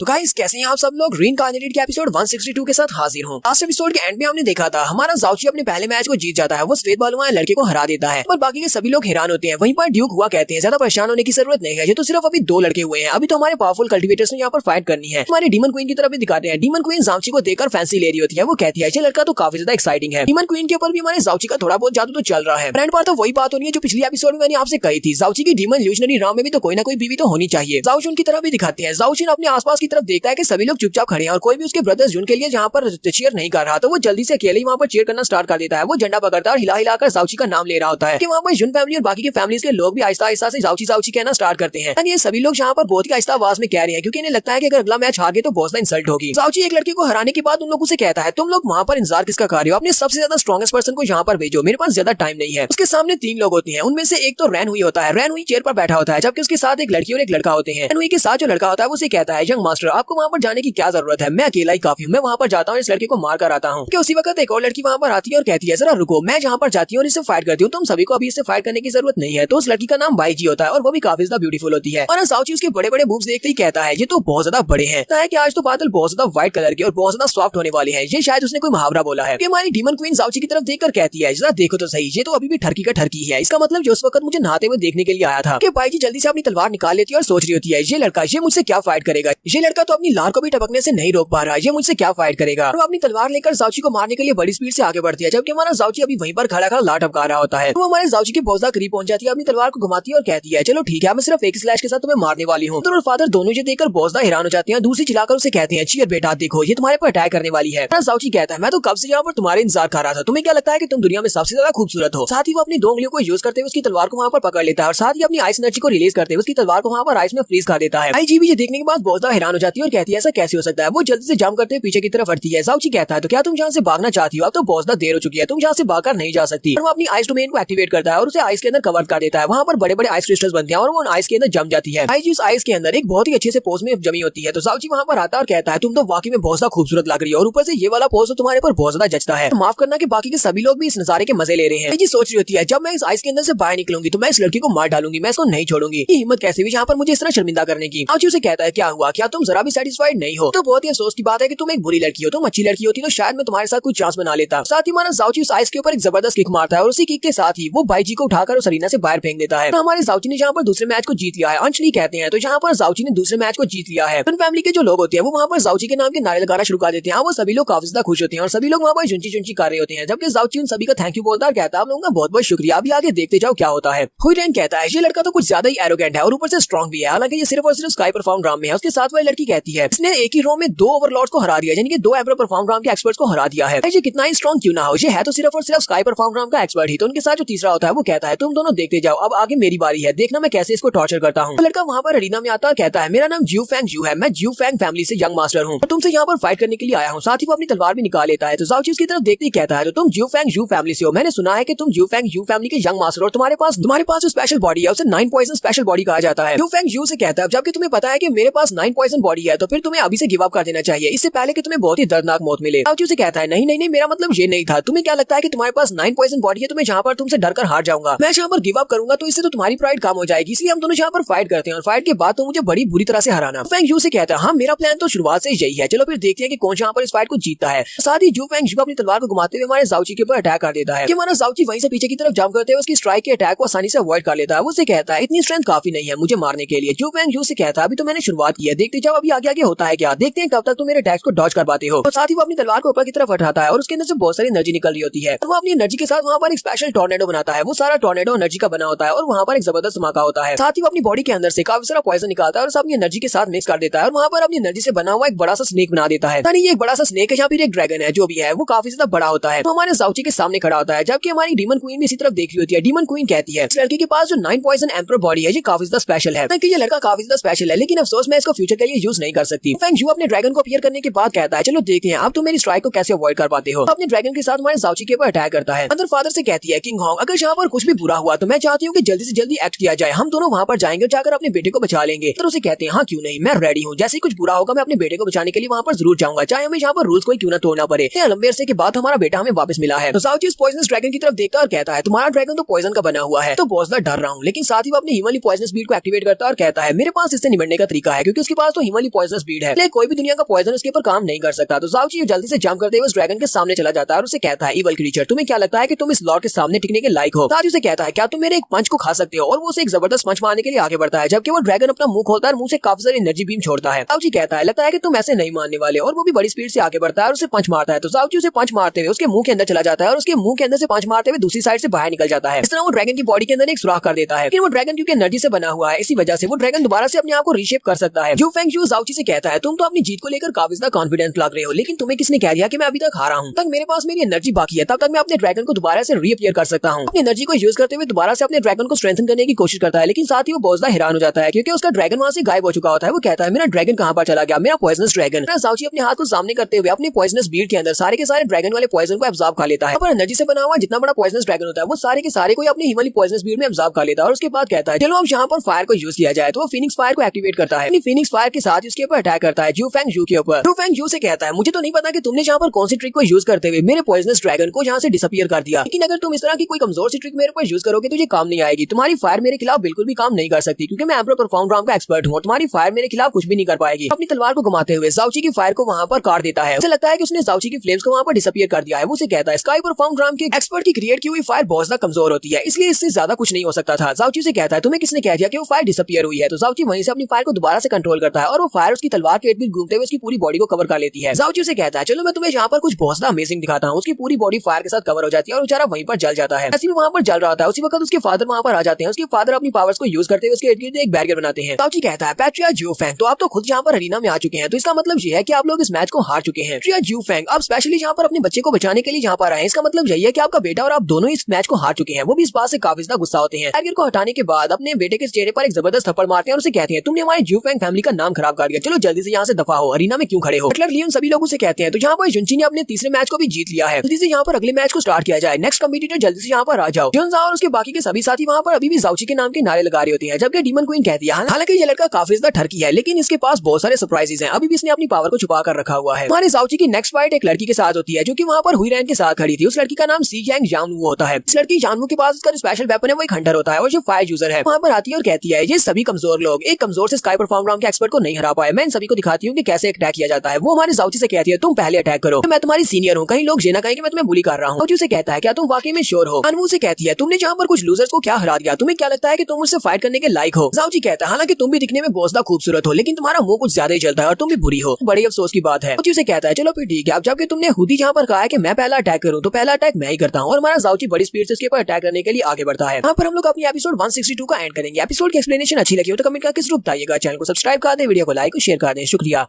तो गाइस कैसे हैं आप सब लोग, रीइंकार्नेटेड के एपिसोड 162 के साथ हाजिर हूं। लास्ट एपिसोड के एंड में हमने देखा था हमारा जाउची अपने पहले मैच को जीत जाता है, वो सफेद बालू वाले लड़के को हरा देता है, पर बाकी के सभी लोग हैरान होते हैं। वहीं पर ड्यूक हुआ कहते हैं ज्यादा परेशान होने की जरूरत नहीं है, ये तो सिर्फ अभी 2 लड़के हुए हैं, अभी तो हमारे पावरफुल कल्टिवेटर्स ने यहाँ पर फाइट करनी है। हमारे डीमन क्वीन की तरफ भी दिखाते हैं। डीमन क्वीन जाउची को देखकर फैंसी ले रही होती है। वो कहती है ये लड़का तो काफी ज्यादा एक्साइटिंग है। डीमन क्वीन के ऊपर भी हमारे जाउची का थोड़ा बहुत जादू तो चल रहा है। फ्रेंड पर तो वही बात होनी है जो पिछली एपिसोड में मैंने आपसे कही थी, जाउची की डीमन ल्यूशनरी राम में भी तो कोई ना कोई बीवी तो होनी चाहिए। जाउची उनकी तरफ भी दिखाते हैं। जाउची अपने आसपास की तरफ देखता है कि सभी लोग चुपचाप खड़े हैं और कोई भी उसके ब्रदर्स जुन के लिए जहाँ पर चीयर नहीं कर रहा, तो वो जल्दी से अकेले ही वहाँ पर चीयर करना स्टार्ट कर देता है। वो झंडा पकड़ता है और हिला हिलाकर जाउची का नाम ले रहा होता है कि वहाँ पर जुन फैमिली और बाकी के फैमिलीज के लोग भी आहिस्ता आहिस्ता से जाउची जाउची कहना स्टार्ट करते हैं। ये सभी लोग यहाँ पर बहुत ही आहिस्ता आवाज में कह रहे हैं क्योंकि इन्हें लगता है कि अगर अगला मैच हार गए तो बहुत ज्यादा इंसल्ट होगी। जाउची एक लड़के को हराने के बाद उन लोगों से कहता है तुम लोग वहाँ पर इंतजार किसका कर रहे हो, अपने सबसे ज्यादा स्ट्रॉन्गेस्ट पर्सन को यहाँ पर भेजो, मेरे पास ज्यादा टाइम नहीं है। उसके सामने 3 लोग होते हैं, उनमें से एक तो रैन हुई होता है। रैन हुई चेयर पर बैठा होता है जबकि उसके साथ एक लड़की और एक लड़का होते हैं। रैन हुई के साथ जो लड़का होता है वो उसे कहता है यंग मास्टर आपको वहाँ पर जाने की क्या जरूरत है, मैं अकेला ही काफी हूँ, मैं वहाँ पर जाता हूँ, इस लड़के को मार कर आता हूँ। उसी वक्त एक और लड़की वहाँ पर आती है और कहती है जरा रुको, मैं जहाँ पर जाती हूँ और इससे फाइट करती हूँ, तुम सभी को अभी इससे फाइट करने की जरूरत नहीं है। तो उस लड़की का नाम वाईजी होता है और वो भी काफी ज्यादा ब्यूटीफुल होती है। और जाउची उसके बड़े बड़े बूब्स देखते ही कहता है ये तो बहुत ज्यादा बड़े हैं, कि आज तो बादल बहुत ज्यादा व्हाइट कलर के और बहुत ज्यादा सॉफ्ट होने वाले हैं। ये शायद उसने कोई मुहावरा बोला है कि हमारी डीमन क्वीन जाउची की तरफ देखकर कहती है जरा देखो तो सही, ये तो अभी भी ठरकी का ठरकी है। इसका मतलब जो उस वक्त मुझे नहाते हुए देखने के लिए आया था। कि वाईजी जल्दी से अपनी तलवार निकाल लेती है और सोच रही होती है ये लड़का ये मुझसे क्या फाइट करेगा। ये लड़का तो अपनी लार को भी टपकने से नहीं रोक पा रहा, ये मुझसे क्या फाइट करेगा। और वो अपनी तलवार लेकर जाउची को मारने के लिए बड़ी स्पीड से आगे बढ़ती है, जबकि हमारा जाउची अभी वहीं पर खड़ा खड़ा लार टपका रहा होता है। तो हमारे जाउची की बहुत करीब पहुंच जाती है, अपनी तलवार को घुमाती है और कहती है चलो ठीक है, मैं सिर्फ एक स्लैश के साथ तुम्हें मारने वाली हूँ। तो फादर दोनों ये देखकर बहुत हैरान हो जाते हैं, दूसरी चिल्लाकर उसे कहते हैं चियर बेटा देखो ये तुम्हारे पर अटैक करने वाली है। जाउची कहता है मैं तो कब से यहाँ पर तुम्हारे इंतजार कर रहा था, तुम्हें क्या लगता है कि तुम दुनिया में सबसे ज्यादा खूबसूरत हो। साथ ही वो अपनी दो उंगलियों को यूज करते हुए उसकी तलवार को वहाँ पर पकड़ लेता है और साथ ही अपनी आइस एनर्जी को रिलीज करते हुए उसकी तलवार को वहाँ पर आइस में फ्रीज कर देता है। आईजीबी ये देखने के बाद बहुत हैरान हो जाती है और कहती है ऐसा कैसे हो सकता है। वो जल्दी से जंप करते हुए पीछे की तरफ हटती है। जाउची कहता है तो क्या तुम यहाँ से भागना चाहती हो, अब तो बहुत देर हो चुकी है, तुम यहाँ से भागकर नहीं जा सकती। और वो अपनी आइस डोमेन को एक्टिवेट करता है और उसे आइस के अंदर कवर कर देता है। वहाँ पर बड़े बड़े आइस क्रिस्टल्स बनते हैं और वो आइस के अंदर जम जाती है। आईजी उस आइस के अंदर एक बहुत ही अच्छे से पोज में जमी होती है। तो जाउची वहाँ पर आता है और कहता है तुम तो वाकई में बहुत ज्यादा खूबसूरत लग रही है और ऊपर से ये वाला पोज तो तुम्हारे पर बहुत ज्यादा जचता है। तो माफ करना कि बाकी के सभी लोग भी इस नजारे के मजे ले रहे हैं। आईजी सोच रही होती है जब मैं इस आइस के अंदर से बाहर निकलूंगी तो मैं इस लड़की को मार डालूंगी, मैं इसको नहीं छोड़ूंगी। ये हिम्मत कैसे भी यहाँ पर मुझे इस तरह शर्मिंदा करने की। जाउची उसे कहता है क्या हुआ, क्या तुम जरा भी सेटिस्फाइड नहीं हो। तो बहुत ही अफसोस की बात है कि तुम एक बुरी लड़की हो, तुम अच्छी लड़की होती तो शायद मैं तुम्हारे साथ कुछ चांस बना लेता। साथ ही हमारा जाउची उस आइस के ऊपर एक जबरदस्त किक मारता है और उसी किक के साथ ही वो बाईजी को उठाकर उस अरीना से बाहर फेंक देता है। तो हमारे जाउची ने यहाँ पर दूसरे मैच को जीत लिया है, अंशली कहते हैं। तो यहाँ पर जाउची ने दूसरे मैच को जीत लिया है। फैमिली के जो लोग होते हैं वो वहाँ पर जाउची के नाम के नारे लगाना शुरू कर देते हैं। वो सभी लोग काफी ज्यादा खुश होते हैं और सभी लोग वहाँ पर झुंची झुंची कर रहे होते हैं, जबकि जाउची उन सभी का थैंक यू बोलता है, कहता है आप लोगों का बहुत बहुत शुक्रिया, अभी आगे देखते जाओ क्या होता है। हुईरेन कहता है ये लड़का तो कुछ ज्यादा ही एरोगेंट है और ऊपर से स्ट्रॉन्ग भी है, हालांकि ये सिर्फ और सिर्फ स्काई परफॉर्म राम में है। उसके साथ वाली लड़की कहती है इसने एक ही रो में दो ओवरलॉर्ड्स को हरा दिया, यानी कि दो एम्परर परफॉर्म राम के एक्सपर्ट्स को हरा दिया है। ये कितना ही स्ट्रॉन्ग क्यों ना हो, ये है तो सिर्फ और सिर्फ स्काई परफॉर्म राम का एक्सपर्ट ही। तो उनके साथ जो तीसरा होता है वो कहता है तुम दोनों देखते जाओ, अब आगे मेरी बारी है, देखना मैं कैसे इसको टॉर्चर करता हूँ। तो लड़का वहाँ पर अरीना में आता है, कहता है मेरा नाम ज्यू फैंग ज्यू है, मैं ज्यू फैंग फैमिली से यंग मास्टर हूँ और तुमसे यहाँ पर फाइट करने के लिए आया हूँ। साथ ही वो अपनी तलवार भी निकाल लेता है। तो जाउची उसकी तरफ देखते ही कहता है तो तुम ज्यू फैंग ज्यू फैमिली से हो, मैंने सुना है कि तुम ज्यू फैंग ज्यू फैमिली के यंग मास्टर और तुम्हारे पास जो स्पेशल बॉडी है उसे 9 पॉइजन स्पेशल बॉडी कहा जाता है। ज्यू फैंग ज्यू से कहता है जबकि तुम्हें पता है कि मेरे पास 9 पॉइजन बॉडी है तो फिर तुम्हें अभी से गिव अप कर देना चाहिए, इससे पहले कि तुम्हें बहुत ही दर्दनाक मौत मिले। जाउची से कहता है नहीं नहीं नहीं, मेरा मतलब ये नहीं था, तुम्हें क्या लगता है कि तुम्हारे पास 9 पॉइजन बॉडी है, तुम्हें जहाँ पर तुमसे डर कर हार जाऊंगा, मैं जहाँ पर गिव अप करूंगा तो इससे तो तुम्हारी प्राइड कम हो जाएगी, इसलिए हम दोनों यहाँ पर फाइट करते हैं और फाइट के बाद तो मुझे बड़ी बुरी तरह से हराना। फैंग ज्यू से कहता है हाँ मेरा प्लान तो शुरुआत से यही है, चलो फिर देखते हैं कि कौन यहाँ पर इस फाइट को जीतता है। साथ ही ज्यू फैंग ज्यू अपनी तलवार को घुमाते हुए हमारे जाउची के ऊपर अटैक कर देता है कि हमारा जाउची वहीं से पीछे की तरफ जंप करते हुए उसकी स्ट्राइक के अटैक को आसानी से अवॉइड कर लेता है। वो से कहता है इतनी स्ट्रेंथ काफी नहीं है मुझे मारने के लिए। ज्यू फैंग ज्यू से कहता है अभी तो मैंने शुरुआत की है, देखते जाओ अभी आगे आगे होता है क्या, देखते हैं कब तक तुम मेरे अटैक्स को डॉज कर पाते हो। और साथ ही वो अपनी तलवार को ऊपर की तरफ उठाता है और उसके अंदर से बहुत सारी एनर्जी निकल रही होती है। तो वो अपनी एनर्जी के साथ वहाँ पर एक स्पेशल टॉर्नेडो बनाता है, वो सारा टॉर्नेडो एनर्जी का बना होता है और वहाँ पर एक जबरदस्त धमाका होता है। साथ ही वो अपनी बॉडी के अंदर से काफी सारा पॉइजन निकालता है और अपनी एनर्जी के साथ मिक्स कर देता है और वहाँ पर अपनी एनर्जी से बना हुआ एक बड़ा सा स्नेक बना देता है। यानी ये एक बड़ा सा स्नेक है या फिर एक ड्रैगन है, जो भी है वो काफी ज्यादा बड़ा होता है। तो हमारे जाउची के सामने खड़ा होता है, जबकि हमारी डीमन क्वीन भी इसी तरफ देख रही होती है। डीमन क्वीन कहती है इस लड़के के पास जो 9 पॉइजन एम्परर बॉडी है ये काफी ज्यादा स्पेशल है, ये लड़का काफी ज्यादा स्पेशल है, लेकिन अफसोस मैं इसको फ्यूचर के लिए यूज नहीं कर सकती। फैंग ज्यू अपने ड्रैगन को अपीयर करने के बाद कहता है चलो देखते हैं आप तो मेरी स्ट्राइक को कैसे अवॉइड कर पाते हो। अपने ड्रैगन के साथ हमारे जाउची के ऊपर अटैक करता है। अंदर फादर से कहती है किंग होंग अगर यहाँ पर कुछ भी बुरा हुआ तो मैं चाहती हूँ कि जल्दी से जल्दी एक्ट किया जाए, हम दोनों वहाँ पर जाएंगे और जाकर अपने बेटे को बचा लेंगे। तो उसे कहते हैं हाँ क्यों नहीं, मैं रेडी हूँ, जैसे ही कुछ बुरा होगा मैं अपने बेटे को बचाने के लिए वहाँ पर जरूर जाऊंगा, चाहे हमें यहाँ पर रूल्स कोई क्यों ना तोड़ना पड़े। लंबे अरसे के बाद हमारा बेटा हमें वापस मिला है। तो जाउची इस पॉइजनस ड्रैगन की तरफ देखता है और कहता है तुम्हारा ड्रैगन तो पॉइजन का बना हुआ है, तो बहुत ज्यादा डर रहा हूँ। लेकिन साथ ही वो अपनी हिमली पॉइजनस बीड को एक्टिवेट करता है और कहता है मेरे पास इससे निपटने का तरीका है, क्योंकि उसके पास तो हिमली पॉइजनस बीड है, कोई भी दुनिया का पॉइजन उसके ऊपर काम नहीं कर सकता। तो जाउची जल्दी से जंप करते हुए उस ड्रैगन के सामने चला जाता है और उसे कहता है इवल क्रीचर तुम्हें क्या लगता है कि तुम इस लॉर्ड के सामने टिकने के लायक हो। साथ ही उसे कहता है क्या तुम मेरे एक पंच को खा सकते हो, और वो उसे एक जबरदस्त पंच मारने के लिए आगे बढ़ता है, जबकि वो ड्रैगन अपना मुंह खोलता है और मुंह से काफी सारी एनर्जी बीम छोड़ता है। जाउची कहता है लगता है कि तुम ऐसे नहीं मारने वाले, और वो भी बड़ी स्पीड से आगे बढ़ता है और उसे पंच मारता है। तो जाउची उसे पंच मारते हुए उसके मुंह के अंदर चला जाता है और उसके मुंह के अंदर से पंच मारते हुए दूसरी साइड से बाहर निकल जाता है। इस तरह वो ड्रैगन की बॉडी के अंदर एक सुराख कर देता है, लेकिन वो ड्रैगन क्योंकि एनर्जी से बना हुआ है इसी वजह से वो ड्रैगन दोबारा से अपने आप को रीशेप कर सकता है। ज्यू फैंग ज्यू जाउची से कहता है तुम तो अपनी जीत को लेकर काफी ज्यादा कॉन्फिडेंट लग रहे हो, लेकिन तुम्हें किसने कह दिया कि मैं अभी तक हारा हूँ, तक मेरे पास मेरी एनर्जी बाकी है, तब तक मैं अपने ड्रैगन को दोबारा से रीअपीयर कर सकता हूँ। अपनी एनर्जी को यूज करते हुए दोबारा से अपने ड्रैगन को स्ट्रेंथन करने की कोशिश करता है, लेकिन साथ ही वो बहुत ज्यादा हैरान हो जाता है क्योंकि उसका ड्रैगन वहाँ से गायब हो चुका होता है। वो कहता है मेरा ड्रैगन कहाँ पर चला गया, मेरा पॉइजनस ड्रैगन। जाउची अपने हाथ को सामने करते हुए अपने पॉइजनस बीड के अंदर सारे के सारे ड्रैगन वाले पॉइजन को एब्जॉर्ब कर लेता है। पर एनर्जी से बना हुआ जितना बड़ा पॉइजनस ड्रैगन होता है वो सारे के सारे को अपने हिमालय पॉइजनस बीड में एब्जॉर्ब कर लेता है और उसके बाद कहता है चलो अब यहाँ पर फायर को यूज किया जाए। तो वो फिनिक्स फायर को एक्टिवेट करता है, अपनी फिनिक्स फायर के साथ उसके ऊपर अटैक करता है ज्यू फैंग ज्यू के ऊपर। ज्यू फैंग ज्यू से कहता है मुझे तो नहीं पता कि तुमने यहाँ पर कौन सी ट्रिक को यूज करते हुए मेरे पॉइजनस ड्रैगन को यहाँ से डिसअपीयर कर दिया, लेकिन अगर तुम इस तरह की कोई कमजोर सी ट्रिक मेरे ऊपर यूज करोगे तो ये काम नहीं आएगी। तुम्हारी फायर मेरे खिलाफ बिल्कुल भी काम नहीं कर सकती क्योंकि मैं एम्परर परफॉर्म राम का एक्सपर्ट हूँ, तुम्हारी फायर मेरे खिलाफ कुछ भी नहीं कर पाएगी। अपनी तलवार को घुमाते हुए जाउची की फायर को वहाँ पर काट देता है। उसे लगता है कि उसने जाउची की फ्लेम्स को वहाँ पर डिसअपीयर कर दिया है। वो उसे कहता है स्काई परफॉर्म राम के एक्सपर्ट की क्रिएट की हुई फायर बहुत ज्यादा कमजोर होती है, इसलिए इससे ज्यादा कुछ नहीं हो सकता था। जाउची से कहता है तुम्हें किसने कह दिया कि वो फायर डिसअपीयर हुई है। तो जाउची वहीं से अपनी फायर को दोबारा से कंट्रोल करता है और वो फायर उसकी तलवार के इर्द-गिर्द घूमते हुए उसकी पूरी बॉडी को कवर कर लेती है। जाओची उसे कहता है चलो मैं तुम्हें यहाँ पर कुछ बहुत ज्यादा अमेजिंग दिखाता हूँ। उसकी पूरी बॉडी फायर के साथ कवर हो जाती है और बेचारा वहीं पर जल जाता है। ऐसे भी वहाँ पर जल रहा था उसी वक्त उसके फादर वहाँ पर आ जाते हैं। उसके फादर अपनी पावर्स को यूज करते हुए उसके इर्द-गिर्द एक बैरियर बनाते हैं। जाओची कहता है पैट्रिया ज्यू फेंग तो आप तो खुद यहाँ पर अरीना में आ चुके हैं, तो इसका मतलब ये है कि आप लोग इस मैच को हार चुके हैं। पैट्रिया ज्यू फेंग आप स्पेशली यहाँ पर अपने बच्चे को बचाने के लिए यहाँ पर आए, इसका मतलब यही है कि आपका बेटा और आप दोनों इस मैच को हार चुके हैं। वो भी इस बात से काफी ज्यादा गुस्सा होते हैं। बैरियर को हटाने के बाद अपने बेटे के चेहरे पर एक जबरदस्त थप्पड़ मारते हैं और उसे कहते हैं तुमने हमारे ज्यू फेंग फैमिली का नाम खराब कर दिया, चलो जल्दी से यहाँ से दफा हो, अरीना में क्यों खड़े हो। बटलर लियोन सभी लोगों से कहते हैं तो यहाँ पर जुनची ने अपने तीसरे मैच को भी जीत लिया है, जल्दी से यहाँ पर अगले मैच को स्टार्ट किया जाए, नेक्स्ट कम्पिटिटर जल्दी से यहाँ पर आ जाओ। जुनजा और उसके बाकी के सभी साथी वहाँ पर अभी भी जाओची के नाम के नारे लगा रही होती है, जबकि डीमन क्वीन कहती है हालांकि ये लड़का काफी ज्यादा ठरकी है लेकिन इसके पास बहुत सारे सरप्राइजेस हैं, अभी भी इसने अपनी पावर को छुपा कर रखा हुआ है। हमारे जाओची की नेक्स्ट फाइट एक लड़की के साथ होती है जो कि वहाँ पर हुई रैन के साथ खड़ी थी। उस लड़की का नाम सी जैंग जानवू होता है। इस लड़की जानवू के पास उसका स्पेशल वेपन है वो एक हंटर होता है और जो फायर यूजर है वहाँ पर आती है और कहती है ये सभी कमजोर लोग एक कमजोर से स्काई परफॉर्म राउंड के एक्सपर्ट को नहीं हरा पाए, मैं इन सभी को दिखाती हूँ कि कैसे अटैक किया जाता है। वो हमारे जाओची से कहती है तुम पहले अटैक करो, मैं तुम्हारी सीनियर हूँ, कहीं लोग ये ना कहें कि मैं तुम्हें बुली कर रहा हूँ। जाओची से कहता है क्या तुम वाकई में श्योर हो। जानवू से कहती है तुमने जहाँ पर कुछ लूजर्स को क्या हरा दिया, तुम्हें क्या लगता है कि तुम मुझसे फाइट करने के लायक हो। जाओची कहता है हालांकि तुम भी दिखने में बहुत ज्यादा खूबसूरत हो लेकिन तुम्हारा मुंह कुछ ज्यादा ही जलता है और तुम भी बुरी हो, बड़ी अफसोस की बात है। जाओची से कहता है चलो फिर ठीक है, अब जबकि तुमने खुद ही जहाँ पर कहा है कि मैं पहला अटैक करूँ तो पहला अटैक मैं ही करता हूँ और हमारा जाओची बड़ी स्पीड से उसके ऊपर अटैक करने के लिए आगे बढ़ता है। यहाँ पर हम लोग अपनी एपिसोड 162 का एंड करेंगे। एपिसोड की एक्सप्लेनेशन अच्छी लगी हो तो कमेंट करके जरूर बताइएगा, चैनल को सब्सक्राइब कर दें, वीडियो को लाइक और शेयर कर दें, शुक्रिया।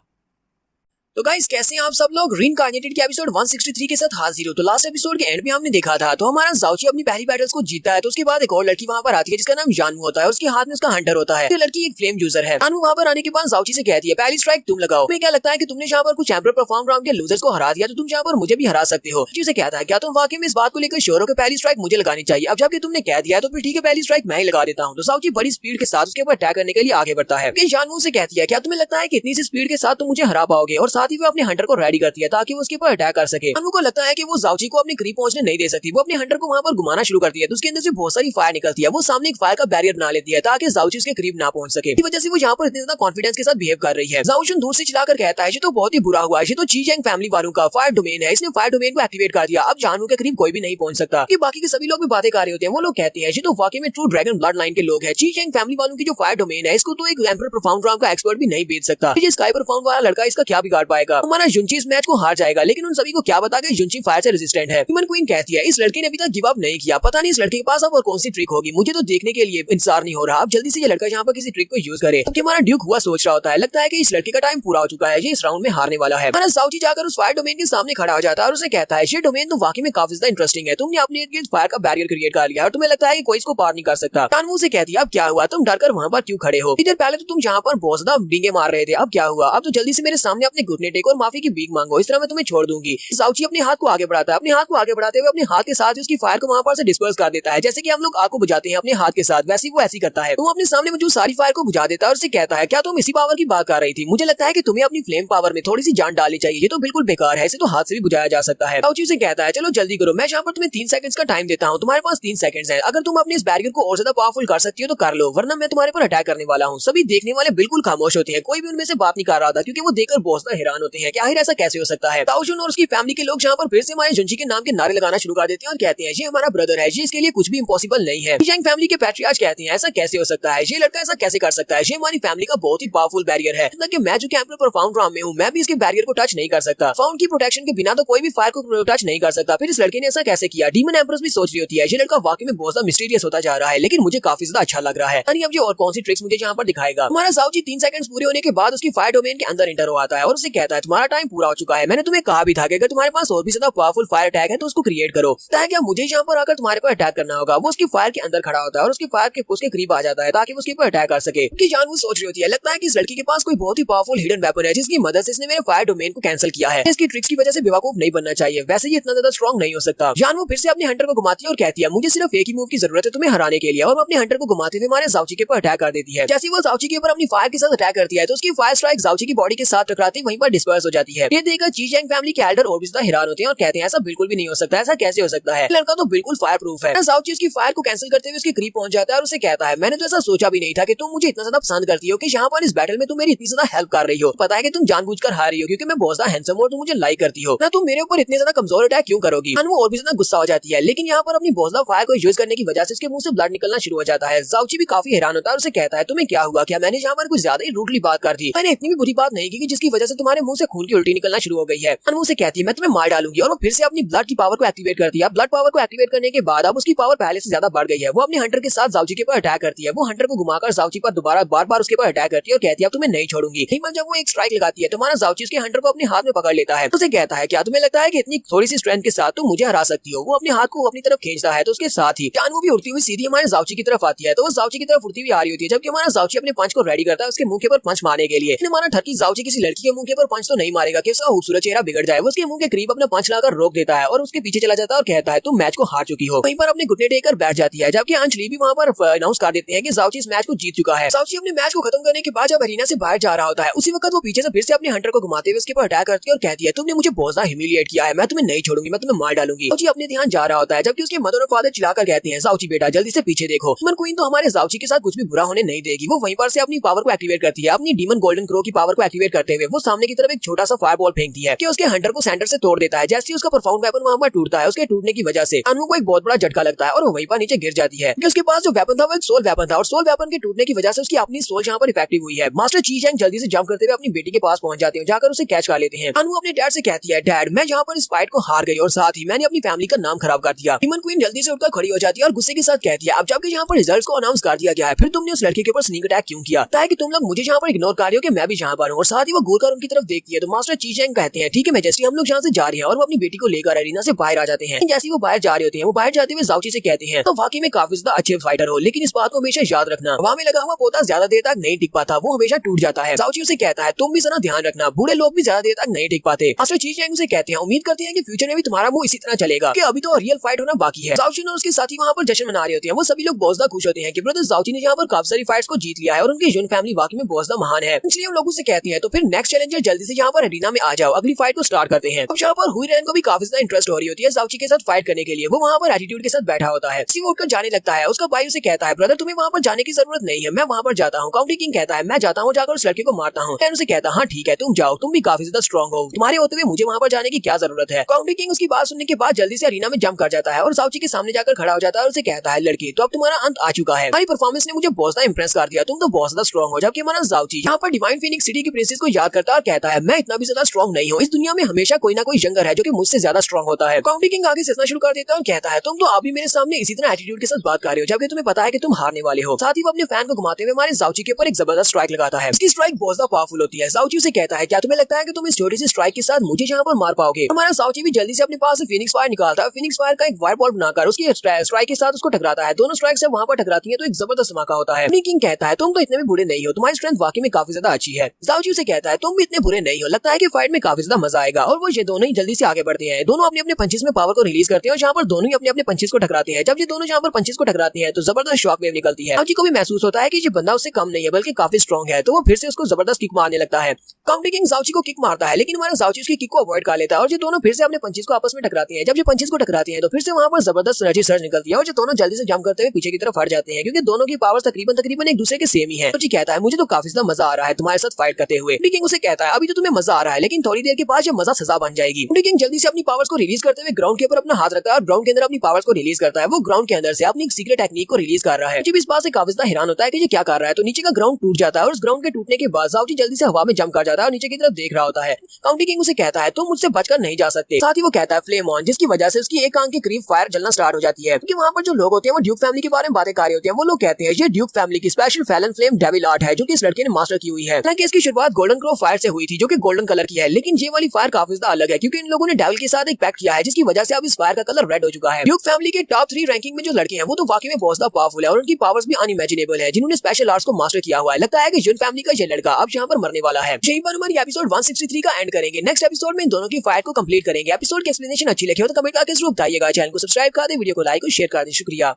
तो गाइस कैसे हैं आप सब लोग। रीइंकार्नेटेड के एपिसोड 163 के साथ हाजिर हो। तो लास्ट एपिसोड के एंड में हमने देखा था तो हमारा जाओची अपनी पहली बैटल्स को जीता है, तो उसके बाद एक और लड़की वहां पर आती है जिसका नाम जानवू होता है, उसके हाथ में उसका हंटर होता है। ये लड़की एक फ्लेम यूजर है। जानवू वहां पर आने के बाद जाओची से कहती है पहली स्ट्राइक तुम लगाओ। तुम्हें क्या लगता है कि तुमने जहाँ पर कुछ एम्परर परफॉर्म राउंड के लूजर्स को हरा दिया तो तुम जहाँ पर मुझे भी हरा सकते हो। से कहता है क्या तुम वाकई में इस बात को लेकर श्योर हो कि पहली स्ट्राइक मुझे लगानी चाहिए। अब जबकि तुमने कह दिया है तो फिर ठीक है पहली स्ट्राइक मैं ही लगा देता हूँ। तो जाओची बड़ी स्पीड के साथ उसके ऊपर अटैक करने के लिए आगे बढ़ता है। जानवू से कहती है क्या तुम्हें लगता है कि इतनी सी स्पीड के साथ तुम मुझे हरा पाओगे, और साथ ही वो अपने हंटर को रेडी करती है ताकि वो उसके ऊपर अटैक कर सके। जानवू को लगता है कि वो जाओची को अपने करीब पहुंचने नहीं दे सकती, वो अपने हंटर को वहां पर घुमाना शुरू करती है तो उसके अंदर से बहुत सारी फायर निकलती है। वो सामने एक फायर का बैरियर बना लेती है ताकि जाओची उसके करीब ना पहुंच सके। इस वजह से वो यहाँ पर इतने ज्यादा कॉन्फिडेंस के साथ बिहेव कर रही है। जाओची दूर से चिल्लाकर कहता है ये तो बहुत ही बुरा हुआ है, ये तो ची जैंग फैमिली वालों का फायर डोमेन है, इसने फायर डोमेन को एक्टिवेट कर दिया, अब जानवू के करीब कोई भी नहीं पहुंच सकता। बाकी के सभी लोग भी बातें कर रहे होते हैं, वो लोग कहते हैं ये तो वाकई में ट्रू ड्रैगन ब्लड लाइन के लोग हैं। ची जैंग फैमिली वालों की जो फायर डोमेन है इसको तो एक एम्परर प्रोफाउंड राउंड का एक्सपर्ट भी नहीं बेच सकता। ये स्काई परफॉर्म वाला लड़का इसका क्या बिगाड़ पाएगा। हमारा जुनची इस मैच को हार जाएगा लेकिन उन सभी को क्या बता के जुनची फायर से रेजिस्टेंट है। डीमन क्वीन कहती है इस लड़के ने अभी तक गिव अप नहीं किया, पता नहीं इस लड़के के पास अब और कौन सी ट्रिक होगी, मुझे तो देखने के लिए इंतजार नहीं हो रहा। अब जल्दी से ये लड़का यहाँ पर किसी ट्रिक को यूज करे। अब हमारा ड्यूक हुआ सोच रहा होता है, लगता है कि इस लड़के का टाइम पूरा हो चुका है, ये इस राउंड में हारने वाला है। हमारा जाओची जाकर उस फायर डोमेन के सामने खड़ा हो जाता है और उसे कहता है ये डोमेन तो वाकई में काफी ज्यादा इंटरेस्टिंग है, तुमने अपने इर्द-गिर्द फायर का बैरियर क्रिएट कर लिया और तुम्हें लगता है कि कोई इसको पार नहीं कर सकता। जानवू से कहती है अब क्या हुआ, तुम डरकर वहाँ पर क्यों खड़े हो, इधर पहले तो तुम जहाँ पर बहुत ज्यादा डींगे मार रहे थे, अब क्या हुआ, अब तो जल्दी से मेरे सामने अपने घुटने टेको और माफी की भीख मांगो, इस तरह मैं तुम्हें छोड़ दूंगी। जाओची अपने हाथ को आगे बढ़ाता है, अपने हाथ को आगे बढ़ाते हुए अपने हाथ के साथ उसकी फायर को वहां पर से डिस्पर्स कर देता है, जैसे कि हम लोग आग को बुझाते हैं अपने हाथ के साथ, वैसे ही वो ऐसी करता है। वो अपने सामने मौजूद सारी फायर को बुझा देता है और उससे कहता है क्या तुम इसी पावर की बात कर रही थी, मुझे लगता है कि तुम्हें अपनी फ्लेम पावर में थोड़ी सी जान डालनी चाहिए, ये तो बिल्कुल बेकार है, इसे तो हाथ से भी बुझाया जा सकता है। जाओची से कहता है चलो जल्दी करो, मैं यहाँ पर तुम्हें 3 सेकंड्स का टाइम देता हूँ, तुम्हारे पास 3 सेकंड्स है, अगर तुम अपने इस बैरियर को और ज्यादा पावरफुल कर सकती हो तो कर लो, वरना मैं तुम्हारे पर अटैक करने वाला हूँ। सभी देखने वाले बिल्कुल खामोश होते हैं, कोई भी उनमें से बात नहीं कर रहा था क्योंकि वो देखकर बहुत ज्यादा हैरान होते हैं कि आखिर ऐसा कैसे हो सकता है। ताओजुन और उसकी फैमिली के लोग यहाँ पर फिर से हमारे जुनची के नाम के नारे लगाना शुरू कर देते हैं और कहते हैं ये हमारा ब्रदर है, ये इसके लिए कुछ भी इम्पॉसिबल नहीं है। जैंग फैमिली के पैट्रियार्च कहते हैं ऐसा कैसे हो सकता है, ये लड़का ऐसा कैसे कर सकता है, ये हमारी फैमिली का बहुत ही पावरफुल बैरियर है, कि मैं जो एम्परर परफॉर्म राउंड में हूँ मैं भी इसके बैरियर को टच नहीं कर सकता, फाउंड की प्रोटेक्शन के बिना तो कोई भी फायर को टच नहीं कर सकता, फिर इस लड़के ने ऐसा कैसे किया। डीमन एम्प्रेस भी सोच रही होती है ये लड़का वाकई में बहुत ज्यादा मिस्टीरियस होता जा रहा है, लेकिन मुझे काफी ज्यादा अच्छा लग रहा है, यानी अब ये और कौन सी ट्रिक्स मुझे यहाँ पर दिखाएगा। हमारा जाओची 3 सेकंड्स पूरे होने के बाद उसकी फायर डोमेन के अंदर एंटर हो आता है और उसे कहता है तुम्हारा टाइम पूरा हो चुका है, मैंने तुम्हें कहा भी था कि अगर तुम्हारे पास और भी ज्यादा पावरफुल फायर अटैक है तो उसको क्रिएट करो, क्या मुझे यहाँ पर आकर तुम्हारे पर अटैक करना होगा। वो उसकी फायर के अंदर खड़ा होता है और उसकी फायर के उसके करीब आ जाता है ताकि वो उसके ऊपर अटैक कर सके। जानवू सोच रही होती है लगता है कि इस लड़की के पास कोई बहुत ही पावरफुल हिडन वेपन है जिसकी मदद से इसने मेरे फायर डोमेन को कैंसिल किया है, इसकी ट्रिक्स की वजह से बेवकूफ नहीं बनना चाहिए, वैसे ये इतना ज्यादा स्ट्रॉन्ग नहीं हो सकता। जानवू फिर से अपने हंटर को घुमाती है और कहती है मुझे सिर्फ एक ही मूव की जरूरत है तुम्हें हराने के लिए, और वो अपने हंटर को घुमाते हुए हमारे जाओची के ऊपर अटैक कर देती है। जैसे वो जाओची के ऊपर अपनी फायर के साथ अटैक करती है तो उसकी फायर स्ट्राइक जाओची की बॉडी के साथ टकराती वहीं पर डिस्पर्स हो जाती है। ये देखकर ची चैंग फैमिली के एल्डर और भी ज्यादा हैरान होते हैं और कहते हैं ऐसा बिल्कुल भी नहीं हो सकता, ऐसा कैसे हो सकता है, लड़का तो बिल्कुल फायर प्रूफ है। जाओ ची उसकी फायर को कैंसिल करते हुए उसके करीब पहुंच जाता है और उसे कहता है मैंने तो ऐसा सोचा भी नहीं था कि तुम मुझे इतना ज्यादा पसंद करती हो कि यहाँ पर इस बैटल में तुम मेरी इतनी ज्यादा हेल्प कर रही हो। पता है कि तुम जानबूझकर हार रही हो क्योंकि मैं बहुत ज्यादा हैंडसम और तुम मुझे लाइक करती हो ना, तुम मेरे ऊपर इतने ज्यादा कमजोर अटैक क्यों करोगी। वो और भी ज्यादा गुस्सा हो जाती है, लेकिन यहाँ पर अपनी बहुत ज्यादा फायर को यूज करने की वजह से उसके मुंह से ब्लड निकलना शुरू हो जाता है। जाओची भी काफी हैरान होता है और उसे कहता है तुम्हें क्या हुआ, क्या मैंने यहाँ पर कुछ ज्यादा ही रूडली बात कर दी, मैंने इतनी भी बुरी बात नहीं की जिसकी वजह से तुम्हारे मुंह से खून की उल्टी निकलना शुरू हो गई है। अनु से कहती है मैं तुम्हें मार डालूंगी और वो फिर से अपनी ब्लड की पावर को एक्टिवेट करती है। ब्लड पावर को एक्टिवेट करने के बाद अब उसकी पावर पहले से ज्यादा बढ़ गई है। वो अपने हंटर के साथ जाओची के ऊपर अटैक करती है। वो हंटर को घुमाकर जाओची पर दोबारा बार बार उसके ऊपर अटैक करती है और कहती है अब तुम्हें नहीं छोड़ूंगी। हिमन जब वो एक स्ट्राइक लगाती है तो हमारा जाओची उसके हंटर को अपने हाथ में पकड़ लेता है। तो उसे कहता है क्या तुम्हें लगता है कि इतनी थोड़ी सी स्ट्रेंथ के साथ तुम मुझे हरा सकती हो। वो अपने हाथ को अपनी तरफ खींचता है तो उसके साथ ही जानवू भी उड़ती हुई सीधी हमारे जाओची की तरफ आती है। तो वो जाओची की तरफ उड़ती हुई आ रही होती है जबकि हमारा जाओची अपने पंच को रेडी करता है उसके मुंह के ऊपर पंच मारने के लिए। हमारा ठरकी जाओची किसी लड़की के मुंह के ऊपर पंच तो नहीं मारेगा कि उसका खूबसूरत चेहरा बिगड़ जाए। वो उसके मुंह के करीब अपना पंच लाकर रोक देता है और उसके पीछे चला जाता है और कहता है तुम मैच को हार चुकी हो। वहीं पर अपने घुटने टेक कर बैठ जाती है जबकि अंजलि भी वहाँ पर अनाउंस कर देते हैं कि जाओची इस मैच को जीत चुका है। जाओची अपने मैच को खत्म करने के बाद जब अरीना से बाहर जा रहा होता है उसी वक्त वो पीछे से फिर से अपने हंटर को घुमाते हुए उसके ऊपर अटैक करती है और कहती है तुमने मुझे बहुत ज्यादा ह्यूमिलिएट किया है, मैं तुम्हें नहीं छोड़ूंगी, मैं तुम्हें मार डालूंगी। जाओची अपने ध्यान जा रहा होता है जबकि उसके मदर और फादर चिल्लाकर कहते हैं जाओची बेटा जल्दी से पीछे देखो। हिमन क्वीन तो हमारे जाओची के साथ कुछ भी बुरा होने नहीं देगी। वो वहीं पर से अपनी पावर को एक्टिवेट करती है। अपनी डीमन गोल्डन क्रो की पावर को एक्टिवेट करते हुए वो सामने की तरफ एक छोटा सा फायरबॉल फेंकती है कि उसके हंटर को सेंटर से तोड़ देता है। जैसे ही उसका परफॉर्म वेपन वहां पर टूटता है उसके टूटने की वजह से अनु को एक बहुत बड़ा झटका लगता है और वो वहीं पर नीचे गिर जाती है। उसके पास जो वेपन था वो एक सोल वेपन था और सोल वेपन के टूटने की वजह से उसकी अपनी सोल यहाँ पर इफेक्टिव हुई है। मास्टर ची चैंग जल्दी से जंप करते हुए अपनी बेटी के पास पहुंच जाते हैं, जाकर उसे कैच कर लेते हैं। अनु अपने डैड से कहती है डैड मैं यहाँ पर इस फाइट को हार गई और साथ ही मैंने अपनी फैमिली का नाम खराब कर दिया। हिमन क्वीन जल्दी से उठकर खड़ी हो जाती है और गुस्से के साथ कहती है अब जबकि यहाँ पर रिजल्ट्स को अनाउंस कर दिया गया है फिर तुमने उस लड़के के ऊपर स्नीक अटैक क्यों किया, ताकि तुम लोग मुझे यहाँ पर इग्नोर कर रही हो कि मैं भी यहाँ पर हूँ। और साथ ही वो घूरकर उनकी तरफ देखती है तो मास्टर ची चैंग कहते हैं ठीक है मैजेस्टी हम लोग यहाँ से जा रहे हैं और वो अपनी बेटी को लेकर अरीना से बाहर आ जाते हैं। जैसे वो बाहर जा रहे होते हैं वो बाहर जाते हुए जाओची से कहते हैं तो वाकई में काफी ज्यादा अच्छे फाइटर हो, लेकिन इस बात को हमेशा याद रखना वहाँ में लगा हुआ पौधा ज्यादा देर तक नहीं टिक पाता, वो हमेशा टूट जाता है। जाओची उसे कहता है तुम भी जरा ध्यान रखना, बूढ़े लोग भी ज्यादा देर तक नहीं टिक पाते। मास्टर ची चैंग उसे कहते हैं उम्मीद करते हैं कि फ्यूचर में भी तुम्हारा मुंह इसी तरह चलेगा कि अभी तो रियल फाइट होना बाकी है। जाओची और उसके साथी वहाँ पर जश्न मना रहे होते हैं। वो सभी लोग बहुत ज्यादा खुश होते हैं कि ब्रदर जाओची ने यहाँ पर काफी सारी फाइट्स को जीत लिया है और उनकी यून फैमिली वाकई में बहुत ज्यादा महान है। इसलिए हम लोगों से कहते हैं तो फिर नेक्स्ट चैलेंजर जल्दी से यहाँ पर अरीना में आ जाओ, अगली फाइट को स्टार्ट करते हैं। अब यहाँ पर हुई रैन को भी काफी ज्यादा इंटरेस्ट हो रही होती है जाओची के साथ फाइट करने के लिए। वो वहाँ पर एटीट्यूड के साथ बैठा होता है। वो उठकर जाने लगता है। उसका भाई उसे कहता है ब्रदर तुम्हें वहाँ पर जाने की जरूरत नहीं है, मैं वहाँ पर जाता हूँ। काउंटी किंग कहता है मैं जाता हूँ, जाकर उस लड़के को मारता हूँ। उसे कहता है हाँ ठीक है तुम जाओ, तुम भी काफी ज्यादा स्ट्रॉन्ग हो, तुम्हारे होते हुए मुझे वहाँ पर जाने की क्या जरूरत है। काउंटी किंग उसकी बात सुनने के बाद जल्दी से अरीना में जंप कर जाता है और जाओची के सामने जाकर खड़ा हो जाता है और उसे कहता है लड़की तो अब तुम्हारा अंत आ चुका है, हमारी परफॉर्मेंस ने मुझे बहुत ज्यादा इंप्रेस कर दिया, तुम तो बहुत ज्यादा स्ट्रॉन्ग हो। जबकि हमारा जाओची यहाँ पर डिवाइन फीनिक्स सिटी की प्रिंसेस को याद करता है और कहता है मैं इतना भी ज्यादा स्ट्रॉन्ग नहीं हूँ, इस दुनिया में हमेशा कोई ना कोई जंगर है जो कि मुझसे ज्यादा स्ट्रॉन्ग होता है। काउंटी किंग आगे से शुरू कर देता है और कहता है तुम तो अभी मेरे सामने इसी तरह एटीट्यूड के साथ बात कर रहे हो जबकि तुम्हें पता है कि तुम हारने वाले हो। साथ ही वो अपने फैन को घुमाते हुए हमारे जाओची के ऊपर एक जबरदस्त स्ट्राइक लगाता है। इसकी स्ट्राइक बहुत ज्यादा पावरफुल होती है। जाओची उसे कहता है क्या तुम्हें लगता है कि तुम इस छोटी सी स्ट्राइक के साथ मुझे यहाँ पर मार पाओगे। हमारा जाओची भी जल्दी से अपने पास से फिनिक्स फायर निकालता है। फिनिक्स फायर का एक वायर बॉल बनाकर उसकी स्ट्राइक के साथ उसको टकराता है। दोनों स्ट्राइक जब वहाँ पर टकराती है तो एक जबरदस्त धमाका होता है। किंग कहता है तुम तो इतने भी बुरे नहीं हो, तुम्हारी स्ट्रेंथ वाकई में काफी ज्यादा अच्छी है। जाओची उसे कहता है तुम भी इतने बुरे नहीं हो, लगता है कि फाइट में काफी ज्यादा मजा आएगा। और वो ये दोनों ही जल्दी से आगे बढ़ते हैं। दोनों अपने अपने पंचेस में पावर को रिलीज करते हैं और जहाँ पर दोनों ही अपने अपने पंचेस को टकराते हैं। जब ये दोनों जहाँ पर पंचेस को टकराते हैं तो जबरदस्त शॉक वेव निकलती है। जाओची को भी महसूस होता है कि ये बंदा उससे कम नहीं है बल्कि काफी स्ट्रॉन्ग है, तो वो फिर से उसको जबरदस्त किक मारने लगता है। काउंटी किंग जाओची को किक मारता है लेकिन हमारा जाओची उसकी किक को अवॉइड कर लेता है और ये दोनों फिर से अपने पंचेस को आपस में टकराते हैं। जब ये पंचेस को टकराते हैं तो फिर से वहाँ पर जबरदस्त एनर्जी सर्ज निकलती है और ये दोनों जल्दी से जंप करते हुए पीछे की तरफ हट जाते हैं क्योंकि दोनों की पावर्स तकरीबन एक दूसरे के सेम ही है। तो जी कहता है मुझे तो काफी ज्यादा मजा आ रहा है तुम्हारे साथ फाइट करते हुए। किंग उसे कहता है अभी तो तुम्हें मजा आ रहा है लेकिन थोड़ी देर के बाद ये मजा सजा बन जाएगी। किंग जल्दी से अपनी पावर्स को रिलीज करते हुए ग्राउंड के ऊपर अपना हाथ रखता है और ग्राउंड के अंदर अपनी पावर्स को रिलीज करता है। वो ग्राउंड के अंदर से अपनी एक सीक्रेट टेक्निक को रिलीज कर रहा है। जब इस बात से काफी ज्यादा हैरान होता है कि ये क्या कर रहा है तो नीचे का ग्राउंड टूट जाता है और उस ग्राउंड के टूटने के बाद जाओची जल्दी से हवा में जंप कर जाता है और नीचे की तरफ देख रहा होता है। काउंटी किंग उसे कहता है तुम मुझसे बचकर नहीं जा सकते। साथ ही वो कहता है फ्लेम ऑन, जिसकी वजह से उसकी एक आंख के करीब फायर जलना स्टार्ट हो जाती है। क्योंकि वहाँ पर जो लोग होते हैं वो ड्यूक फैमिली के बारे में बातें कर रहे होते हैं। वो लोग कहते हैं ये ड्यूक फैमिली की special Fallon flame devil art है जो कि इस लड़के ने मास्टर की हुई है। हालांकि इसकी शुरुआत गोल्डन क्रो फायर से हुई थी जो कि गोल्डन कलर की है, लेकिन ये वाली फायर काफी ज्यादा अलग है क्योंकि इन लोगों ने डेविल के साथ एक पैक्ट किया है जिसकी वजह से अब इस फायर का कलर रेड हो चुका है। ड्यूक फैमिली के टॉप 3 रैंकिंग में जो लड़के हैं वो तो वाकई में बहुत ज्यादा पावरफुल है और उनकी पावर्स भी अनइमेजिनेबल है जिन्होंने स्पेशल आर्ट्स को मास्टर किया हुआ है। लगता है कि यून फैमिली का ये लड़का अब यहाँ पर मरने वाला है। यहीं पर हमारी एपिसोड 163 का एंड करेंगे। नेक्स्ट एपिसोड में इन दोनों की फाइट को कंप्लीट करेंगे। एपिसोड की एक्सप्लेनेशन अच्छी लगी हो तो कमेंट करके जरूर बताइएगा। चैनल को सब्सक्राइब कर दे, वीडियो को लाइक और शेयर कर दे। शुक्रिया।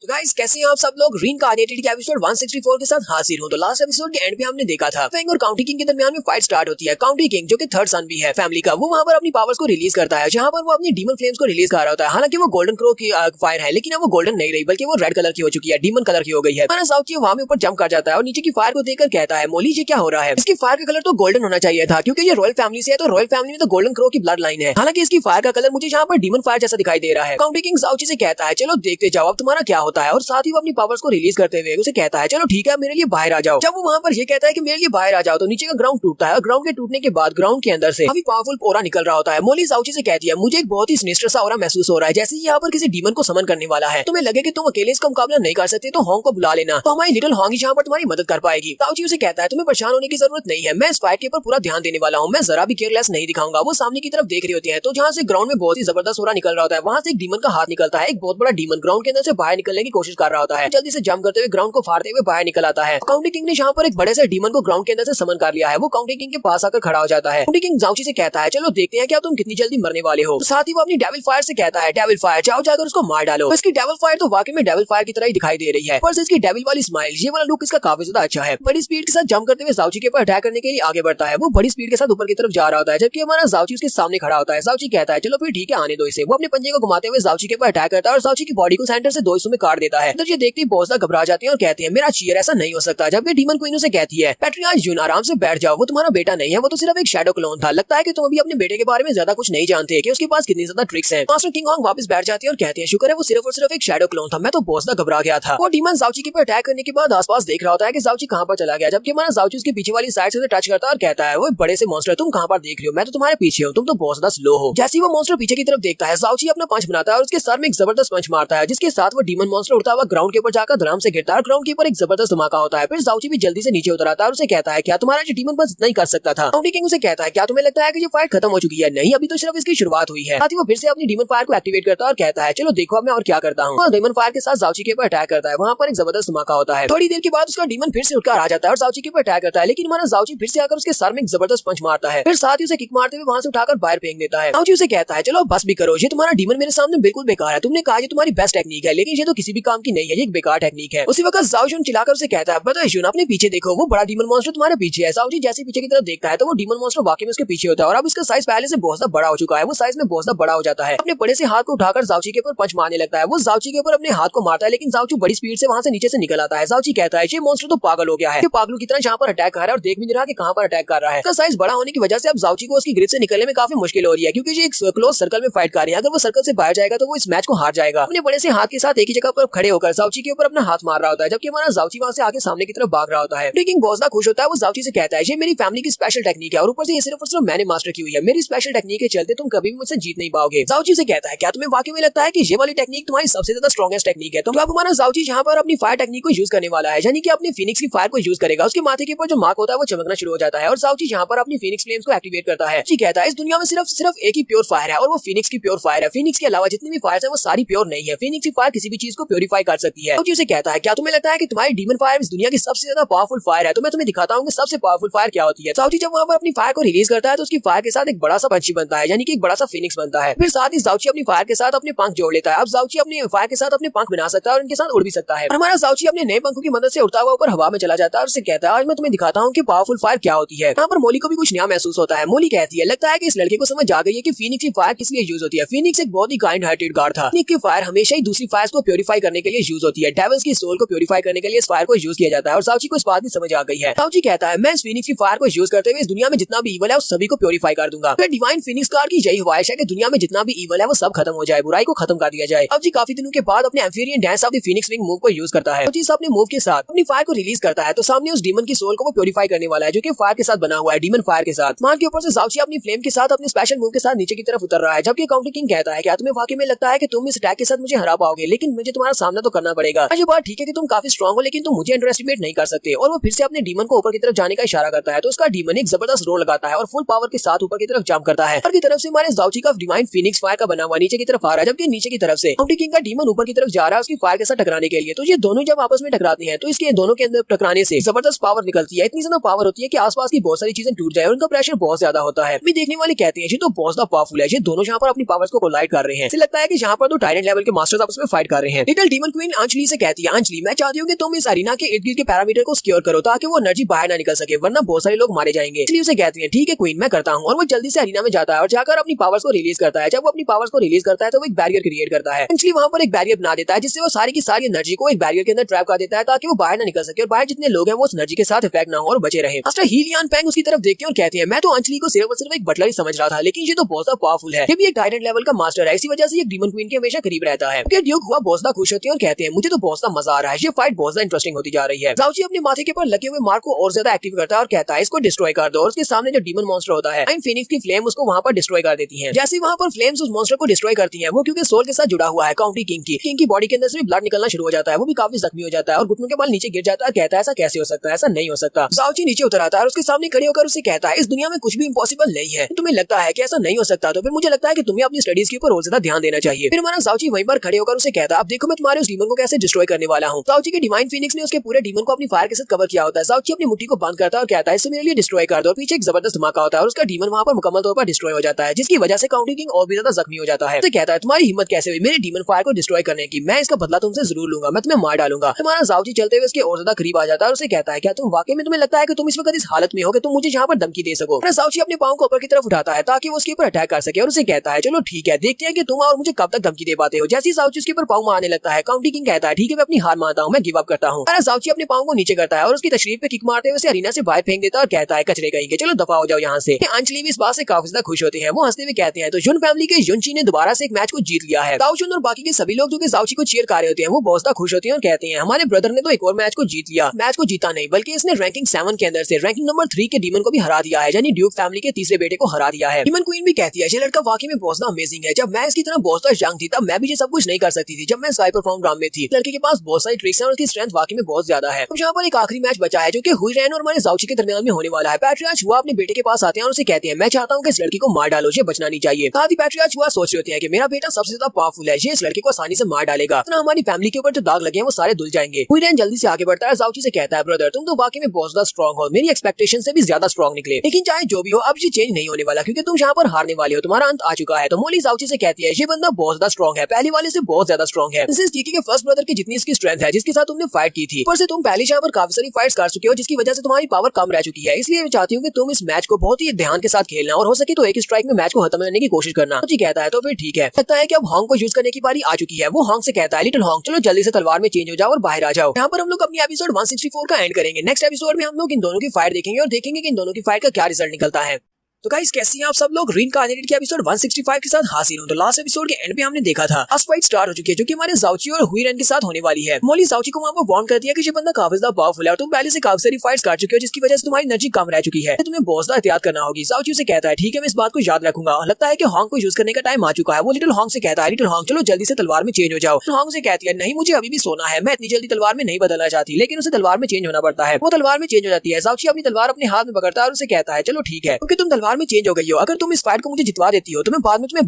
तो गाइस कैसे हैं आप सब लोग। रीइंकार्नेटेड के एपिसोड 164 के साथ हाजिर हूं। तो लास्ट एपिसोड के एंड पे हमने देखा था फेंग और काउंटी किंग के दरमियान में फाइट स्टार्ट होती है। काउंटी किंग जो कि थर्ड सन भी है फैमिली का, वो वहां पर अपनी पावर्स को रिलीज करता है, जहां पर वो अपनी डीमन फ्लेम्स को रिलीज कर रहा होता है। हालांकि वो गोल्डन क्रो की फायर है, लेकिन अब वो गोल्डन नहीं रही बल्कि वो रेड कलर की हो चुकी है, डीमन कलर की हो गई है। हमारा साउची वहां में ऊपर जंप कर जाता है और नीचे की फायर को देखकर कहता है, मोली ये क्या हो रहा है? इसकी फायर का कलर तो गोल्डन होना चाहिए था, क्योंकि ये रॉयल फैमिली से है, तो रॉयल फैमिली में तो गोल्डन क्रो की ब्लड लाइन है। हालांकि इसकी फायर का कलर मुझे यहाँ पर डीमन फायर जैसा दिखाई दे रहा है। काउंटी किंग साउची से कहता है, चलो देखते जाओ अब तुम्हारा क्या होता है, और साथ ही वो अपनी पावर्स को रिलीज करते हुए उसे कहता है, चलो ठीक है मेरे लिए बाहर आ जाओ। जब वो वहां पर ये कहता है कि मेरे लिए बाहर आ जाओ, तो नीचे का ग्राउंड टूटता है और ग्राउंड के टूटने के बाद ग्राउंड के अंदर से काफी पावरफुल ओरा निकल रहा होता है। मोली साउची से कहती है, मुझे एक बहुत ही सिनिस्टर सा ओरा महसूस हो रहा है, जैसे यहाँ पर किसी डीमन को समन करने वाला है। तुम्हें लगे कि तुम अकेले इसका मुकाबला नहीं कर सकते तो हॉन्ग को बुला लेना, तो हमारी लिटिल हॉन्ग यहाँ पर तुम्हारी मदद कर पाएगी। साउची उसे कहता है, तुम्हें परेशान होने की जरूरत नहीं है, मैं इस फाइट के ऊपर पूरा ध्यान देने वाला हूँ, मैं जरा भी केयरलेस नहीं दिखाऊंगा। वो सामने की तरफ देख रही होती है, तो जहाँ से ग्राउंड में बहुत ही जबरदस्त ओरा निकल रहा होता है, वहाँ से एक डीमन का हाथ निकलता है। एक बहुत बड़ा डीमन ग्राउंड के अंदर से बाहर निकलने की कोशिश कर रहा होता है, जल्दी से जंप करते हुए ग्राउंड को फाड़ते हुए बाहर निकल आता है। काउंटी किंग ने यहाँ पर एक बड़े से डीमन को ग्राउंड के अंदर से समन कर लिया है। वो काउंटी किंग के पास आकर खड़ा हो जाता है। काउंटी किंग साउची से कहता है, चलो देखते हैं क्या तुम कितनी जल्दी मरने वाले हो। तो साथ ही वो अपनी डेविल फायर से कहता है, डेविल फायर जाओ जाकर उसको मार डालो। इसकी डेविल फायर तो वाकई में डेविल फायर की तरह ही दिखाई दे रही है, पर इसकी डेविल वाली स्माइल, ये वाला लुक इसका काफी ज्यादा अच्छा है। बड़ी स्पीड के साथ जंप करते हुए साउची के ऊपर अटैक करने के लिए आगे बढ़ता है। वो बड़ी स्पीड के साथ ऊपर की तरफ जा रहा होता है, जबकि हमारा साउची उसके सामने खड़ा होता है। साउची कहता है, चलो फिर ठीक है आने दो इसे। वो अपने पंजे को घुमाते हुए साउची के ऊपर अटैक करता है और साउची की बॉडी को सेंटर से दो हिस्सों में काट देता है। ये देखते ही बहुत ज्यादा घबरा जाते हैं और कहते हैं, मेरा चीयर ऐसा नहीं हो सकता। जब ये डीमन क्वीन उसे कहती है, पैट्रिया जून आराम से बैठ जाओ, वो तुम्हारा बेटा नहीं है, वो तो सिर्फ एक शैडो क्लोन था। लगता है कि तुम अभी अपने बेटे के बारे में ज्यादा कुछ नहीं जानते कि उसके पास कितनी ज्यादा ट्रिक्स हैं। मास्टर किंग हॉन्ग वापस बैठ जाती है और कहते हैं, शुक्र है वो सिर्फ और सिर्फ एक शैडो क्लोन था, मैं तो बहुत ज्यादा घबरा गया था। वो डीमन साउची के ऊपर अटैक करने के बाद आसपास देख रहा होता है कि साउची कहां पर चला गया, जबकि हमारा साउची उसके पीछे वाली साइड से टच करता है और कहता है, वो बड़े से मॉन्स्टर तुम कहां पर देख रहे हो, मैं तो तुम्हारे पीछे हूं, तुम तो बहुत ज्यादा स्लो हो। जैसे ही वो मॉन्स्टर पीछे की तरफ देखता है, साउची अपना पंच बनाता है और उसके सर में एक जबरदस्त पंच मारता है, जिसके साथ वो डीमन मॉन्स्टर उड़ता हुआ ग्राउंड के ऊपर जाकर धड़ाम से गिरता है। ग्राउंड के ऊपर एक जबरदस्त धमाका होता है। फिर साउची भी जल्दी से नीचे उतर आता है और उसे कहता है, क्या तुम्हारा जो डीमन बस नहीं कर सकता था? काउंटी किंग उसे कहता है, क्या तुम्हें लगता है कि ये फाइट खत्म हो चुकी है? नहीं, अभी तो सिर्फ इसकी शुरुआत हुई है। साथ ही वो फिर से अपनी डीमन फायर को एक्टिवेट करता है और कहता है, चलो देखो अब मैं और क्या करता हूँ। डीमन फायर के साथ साउची के ऊपर अटैक करता है। वहाँ पर एक जबरदस्त धमाका होता है। थोड़ी देर के बाद उसका डीमन फिर से उठकर आ जाता है और साउची के ऊपर अटैक करता है, लेकिन हमारा साउची फिर से आकर उसके सर में एक जबरदस्त पंच मारता है। फिर साथ ही उसे किक मारते हुए वहाँ से उठाकर बाहर फेंक देता है। साउची उसे कहता है, चलो बस भी करो, ये तुम्हारा डीमन मेरे सामने बिल्कुल बेकार है। तुमने कहा ये तुम्हारी बेस्ट टेक्निक है, लेकिन ये तो किसी भी काम की नहीं है, ये एक बेकार टेक्निक है। उसी वक्त साउची चिल्लाकर उसे कहता है, पता है जून, अपने पीछे देखो, वो बड़ा डीमन मॉन्स्टर तुम्हारे पीछे है। साउची जैसे पीछे की तरफ देखता है तो वो डीमन मॉन्स्टर वाकई में उसके पीछे होता है और अब उसका साइज पहले से बहुत ज्यादा बड़ा हो चुका है। वो साइज में बहुत ज्यादा बड़ा हो जाता है। अपने बड़े से हाथ को उठाकर साउची के ऊपर पंच मारने लगता है। वो साउची के ऊपर अपने हाथ को मारता है, लेकिन साउची बड़ी स्पीड से वहां से नीचे से निकल आता है। साउची कहता है, ये मॉन्स्टर तो पागल हो गया है, पागलों की तरह यहाँ पर अटैक कर रहा है और देख भी नहीं रहा कि कहां पर अटैक कर रहा है। उसका साइज बड़ा होने की वजह से अब साउची को उसकी ग्रिप से निकलने में काफी मुश्किल हो रही है, क्योंकि ये एक क्लोज सर्कल में फाइट कर रही है। अगर वो सर्कल से बाहर जाएगा तो वो इस मैच को हार जाएगा। अपने बड़े से हाथ के साथ एक ही जगह पर खड़े होकर साउची के ऊपर अपना हाथ मार रहा होता है, जबकि हमारा साउची वहां से आगे सामने की तरफ भाग रहा होता है। किंग बहुत ज्यादा खुश होता है। वो साउची से कहता है, ये मेरी फैमिली की स्पेशल टेक्निक है और ऊपर से ये सिर्फ और सिर्फ मैंने मास्टर की हुई है। मेरी स्पेशल टेक्निक के चलते तुम कभी भी मुझसे जीत नहीं पाओगे। साउची से कहता है, क्या तुम्हें वाकई में लगता है कि ये वाली टेक्निक तुम्हारी सबसे ज्यादा स्ट्रॉन्गेस्ट टेक्निक है? तो अब हमारा साउची यहाँ पर अपनी फायर टेक्निक को यूज करने वाला है, यानी कि अपनी फिनिक्स की फायर को यूज करेगा। उसके माथे के ऊपर जो मार्क होता है वो चमकना शुरू हो जाता है और साउची यहाँ पर अपनी फिनिक्स फ्लेम्स को एक्टिवेट करता है। जी कहता है, इस दुनिया में सिर्फ एक ही प्योर फायर है और वो फिनिक्स की प्योर फायर है। फिनिक्स के अलावा जितनी भी फायर है वो सारी प्योर नहीं है। फिनिक्स की फायर किसी भी चीज को प्योरीफाई कर सकती है। साउची उसे कहता है, क्या तुम्हें लगता है कि तुम्हारी डीमन फायर इस दुनिया की सबसे ज्यादा पावरफुल फायर है? तो मैं तुम्हें दिखाता हूँ कि सबसे पावरफुल फायर क्या होती है। साउची जब वहाँ पर अपनी फायर को रिलीज करता है तो उसकी फायर के साथ एक बड़ा सा पंछी बनता है, यानी कि एक बड़ा सा फिनिक्स बनता है। फिर साथ ही साउची अपनी फायर के साथ अपने पंख जोड़ लेता है। अब साउची अपनी फायर के साथ अपने पंख बना सकता है और इनके साथ उड़ भी सकता है। हमारा साउची अपने नए पंखों की मदद से उड़ता हुआ ऊपर हवा में चला जाता है और उससे कहता है, आज मैं तुम्हें दिखाता हूँ कि पावरफुल फायर क्या होती है। यहाँ पर मोली को भी कुछ नया महसूस होता है। मोली कहती है, लगता है कि इस लड़के को समझ आ गई है कि फिनिक्स की फायर किस लिए यूज होती है। फिनिक्स एक बहुत ही काइंड हार्टेड गॉड था। फिनिक्स की फायर हमेशा ही दूसरी फायर को प्योरीफाई करने के लिए यूज होती है। डेविल्स की सोल को प्योरीफाई करने के लिए इस फायर को यूज किया जाता है और साउची को इस बात की समझ आ गई है। साउची कहता है, मैं इस फिनिक्स की फायर को यूज करते हुए इस दुनिया में जितना भी ईवल है उस सभी को प्योरीफाई कर दूंगा। फिर डिवाइन फिनिक्स गॉड की यही ख्वाहिश है कि दुनिया में जितना भी ईवल है वो सब खत्म हो जाए, बुराई को खत्म कर दिया जाए। अब जी काफी दिनों के बाद अपने Empyrean dance of the phoenix wing move को यूज करता है। जिस अपने मूव के साथ अपनी फायर को रिलीज करता है तो सामने उस डीमन की सोल को वो प्योरीफाई करने वाला है, जो कि फायर के साथ बना हुआ है, डीमन फायर के साथ। मान के ऊपर से साउची अपनी फ्लेम के साथ अपने स्पेशल मूव के साथ नीचे की तरफ उतर रहा है, जबकि काउंटी किंग कहता है, क्या तुम्हें वाकई में लगता है कि तुम इस अटैक के साथ मुझे हरा पाओगे? लेकिन मुझे तुम्हारा सामना तो करना पड़ेगा। ये बात ठीक है कि तुम काफी स्ट्रॉन्ग हो, लेकिन तुम मुझे अंडर एस्टिमेट नहीं कर सकते। और वो फिर से अपने डीमन को ऊपर की तरफ जाने का इशारा करता है तो उसका डीमन एक जबरदस्त रोल लगाता है और फुल पावर के साथ ऊपर की तरफ जंप करता है। ऊपर की तरफ से हमारे साउची का डिवाइन फिनिक्स फायर का बना हुआ नीचे की तरफ आ रहा है, जबकि नीचे की तरफ से काउंटी किंग का डीमन ऊपर की तरफ जा रहा है उसकी फायर के साथ टकराने के लिए। तो ये दोनों जब आपस में टकराते हैं तो इसके दोनों के अंदर टकराने से जबरदस्त पावर निकलती है। इतनी ज्यादा पावर होती है कि आसपास की बहुत सारी चीजें टूट जाए और उनका प्रेशर बहुत ज्यादा होता है। देखने वाले कहते हैं ये तो बहुत ज्यादा पावरफुल है, ये दोनों यहाँ पर अपनी पावर्स को कोलाइड कर रहे हैं। ऐसा लगता है कि यहाँ पर दो टायरेंट लेवल के मास्टर्स आपस में फाइट कर रहे हैं। लिटिल डीमन क्वीन अंजलि से कहती है, अंजलि मैं चाहती हूँ कि तुम इस अरीना के इर्द गिर्द के पैरामीटर को सिक्योर करो ताकि वो एनर्जी बाहर ना निकल सके, वरना बहुत सारे लोग मारे जाएंगे। इसलिए उसे कहती है ठीक है क्वीन मैं करता हूँ, और वो जल्दी से अरीना में जाता है और जाकर अपनी पावर्स को रिलीज करता है। जब वो अपनी पावर्स को रिलीज करता है तो वो एक बैरियर क्रिएट करता है। अंजलि वहाँ पर एक बैरियर बना देता है जिससे वो सारी की सारी एनर्जी को एक बैरियर के अंदर ट्रैप कर देता है ताकि वो बाहर ना निकल सके और बाहर जितने लोग हैं वो उस एनर्जी के साथ इफेक्ट ना हो और बचे रहे। मास्टर हीलियन पैंग उसकी तरफ देखते हैं और कहती है मैं तो अंजलि को सिर्फ और सिर्फ एक बटलर ही समझ रहा था, लेकिन ये तो बहुत ज्यादा पावरफुल है, ये भी एक टाइटन लेवल का मास्टर है, इसी वजह से ये डीमन क्वीन के हमेशा करीब रहता है। क्योंकि ड्यूक हुआ बहुत ज्यादा खुश होती है और कहते हैं मुझे तो बहुत ज्यादा मजा आ रहा है, ये फाइट बहुत ज्यादा इंटरेस्टिंग होती जा रही है। जाओची अपने माथे के ऊपर लगे हुए मार्क को और ज्यादा एक्टिव करता है और कहता है इसको डिस्ट्रॉय कर दो, और उसके सामने जो डीमन मॉन्स्टर होता है एंड फिनिक्स की फ्लेम उसको वहाँ पर डिस्ट्रॉय कर देती है। जैसे वहाँ पर फ्लेम्स उस मॉन्स्टर को डिस्ट्रॉय करती है, वो क्योंकि सोल के साथ जुड़ा हुआ है काउंटी किंग की बॉडी के अंदर से भी ब्लड निकलना शुरू हो जाता है, वो भी काफी जख्मी हो जाता है और घुटनों के बल नीचे गिर जाता है। कहता है ऐसा कैसे हो सकता है, ऐसा नहीं हो सकता। जाओची नीचे उतर आता है और उसके सामने खड़े होकर उसे कहता है इस दुनिया में कुछ भी इम्पॉसिबल नहीं है, तुम्हें लगता है कि ऐसा नहीं हो सकता तो फिर मुझे लगता है कि तुम्हें अपनी स्टडीज के ऊपर और ज्यादा ध्यान देना चाहिए। फिर हमारा जाओची वहीं पर खड़े होकर उसे कहता है अब देखो मैं तुम्हारे उस डीमन को कैसे डिस्ट्रॉय करने वाला हूँ। जाओची के डिवाइन फिनिक्स ने उसके पूरे डीमन को अपनी फायर के साथ कवर किया होता है। जाओची अपनी मुट्ठी को बंद करता है और कहता है इसे मेरे लिए डिस्ट्रॉय कर दो, और पीछे एक जबरदस्त धमाका होता है और उसका डीमन वहाँ पर मुकम्मल तौर पर डिस्ट्रॉय हो जाता है, जिसकी वजह से काउंटी किंग और भी ज्यादा जख्मी हो जाता है। तो कहता है तुम्हारी हिम्मत कैसे हुई मेरे डीमन फायर को डिस्ट्रॉय करने की, मैं इसका बदला तुमसे जरूर लूंगा, मैं तुम्हें मार डालूंगा। हमारा जाओची चलते हुए उसके और ज्यादा करीब आ जाता है और उसे कहता है क्या तुम वाकई में तुम्हें लगता है कि तुम इस वक्त इस हालत में हो कि तुम मुझे यहाँ पर धमकी दे सको। जाओची अपने पाँव को ऊपर की तरफ उठाता है ताकि वो उसके ऊपर अटैक कर सके और उसे कहता है चलो ठीक है देखते हैं कि तुम और मुझे कब तक धमकी दे पाते हो। जैसे ही जाओची उसके ऊपर पाँव मारने लगता है काउंटी किंग कहता है ठीक है मैं अपनी हार मानता हूँ, मैं गिव अप करता हूँ। जाओची अपने पाँव को नीचे करता है और उसकी तशरीफ पे किक मारते हुए उसे अरीना से बाहर फेंक देता है और कहता है कचरे कहीं चलो दफा हो जाओ यहाँ से। अंजलि भी इस बात से काफी ज्यादा खुश होते हैं, वो हंसते हुए कहते हैं तो जुन फैमिली के युनची ने दोबारा से एक मैच को जीत लिया है। ताओचुन और बाकी के सभी लोग जो कि जाओची को चीयर कर रहे होते हैं वो बहुत ज्यादा खुश होते हैं और कहते हैं हमारे ब्रदर ने तो एक और मैच को जीत लिया। मैच को जीता नहीं बल्कि इसने रैंकिंग 7 के अंदर से रैंकिंग नंबर 3 के डीमन को भी हरा दिया है, यानी ड्यूक फैमिली के तीसरे बेटे को हरा दिया है। डीमन क्वीन भी कहती है ये लड़का वाकई में बहुत ज्यादा अमेजिंग है, जब मैं इसकी तरह बहुत ज्यादा यंग थी तब मैं भी ये सब कुछ नहीं कर सकती थी, जब मैं साइपर फॉर्म ड्राम में थी। लड़के के पास बहुत सारी ट्रिक्स हैं और उसकी स्ट्रेंथ वाकई में बहुत ज्यादा है। अब यहाँ पर एक आखिरी मैच बचा है जो कि हुईरेन और हमारे जाओची के दरमियान में होने वाला है। पैट्रियार्च हुआ अपने बेटे के पास आते हैं और उसे कहते हैं मैं चाहता हूँ कि इस लड़की को मार डालो, ये बचना नहीं चाहिए। साथ ही पैट्रियार्च हुआ सोच रहे होते हैं कि मेरा बेटा सबसे ज्यादा पावरफुल है, ये इस लड़के को आसानी से मार डालेगा, तो हमारी फैमिली के ऊपर जो दाग लगे हैं वो सारे धुल जाएंगे। हुईरेन जल्दी से आगे बढ़ता है, जाओची से कहता है ब्रदर तुम तो वाकई में बहुत ज्यादा स्ट्रॉन्ग हो, मेरी एक्सपेक्टेशन से भी ज्यादा स्ट्रॉन्ग निकले, लेकिन चाहे जो भी हो अब ये चेंज नहीं होने वाला क्योंकि तुम यहाँ पर हारने वाले हो, तुम्हारा अंत आ चुका है। तो मोली जाओची से कहती है ये बंदा बहुत ज्यादा स्ट्रॉन्ग है, पहले वाले से बहुत ज्यादा स्ट्रॉन्ग है, टीके के फर्स्ट ब्रदर की जितनी इसकी स्ट्रेंथ है जिसके साथ तुमने फाइट की थी, ऊपर से तुम पहले यहाँ पर काफी सारी फाइट्स कर चुके हो जिसकी वजह से तुम्हारी पावर कम रह चुकी है, इसलिए मैं चाहती हूँ कि तुम इस मैच को बहुत ही ध्यान के साथ खेलना और हो सके तो एक स्ट्राइक में मैच को खत्म करने की कोशिश करना। तो कहता है तो फिर ठीक है, लगता है कि अब हॉन्ग को यूज करने की बारी आ चुकी है। वो हॉन्ग से कहता है लिटिल हॉन्ग चलो जल्दी से तलवार में चेंज हो जाओ और बाहर आ जाओ। यहाँ पर हम लोग अपनी एपिसोड 164 का एंड करेंगे। नेक्स्ट एपिसोड में हम लोग इन दोनों की फाइट देखेंगे और देखेंगे कि इन दोनों की फाइट का क्या रिजल्ट निकलता है। तो गाइस कैसी हैं आप सब लोग, रीइंकार्नेटेड के एपिसोड 165 के साथ हाजिर हूं। तो लास्ट एपिसोड के एंड पे हमने देखा था फर्स्ट फाइट स्टार्ट हो चुकी है जो कि हमारे जाओची और हुईरेन के साथ होने वाली है। मोली जाओची को वहां पर वार्न करती है कि ये बंदा काफी ज्यादा पावरफुल है और तुम पहले से काफी सारी फाइट्स कर चुके हो जिसकी वजह से तुम्हारी एनर्जी कम रह चुकी है, तुम्हें बहुत ज्यादा एहतियात करना होगी। जाओची उसे कहता है ठीक है मैं इस बात को याद रखूंगा, लगता है कि हॉन्ग को यूज करने का टाइम आ चुका है। वो लिटिल हॉन्ग से कहता है लिटिल हॉन्ग चलो जल्दी से तलवार में चेंज हो जाओ। हॉन्ग से कहती है नहीं मुझे अभी भी सोना है, मैं इतनी जल्दी तलवार में नहीं बदलना चाहती, लेकिन उसे तलवार में चेंज होना पड़ता है। वो तलवार में चेंज हो जाती है। जाओची अपनी तलवार अपने हाथ में पकड़ता है और उसे कहता है चलो ठीक है क्योंकि तुम तलवार में चेंज हो गई हो, अगर तुम इस फाइट को मुझे जितवा देती हो तो मैं बाद में तुम्हें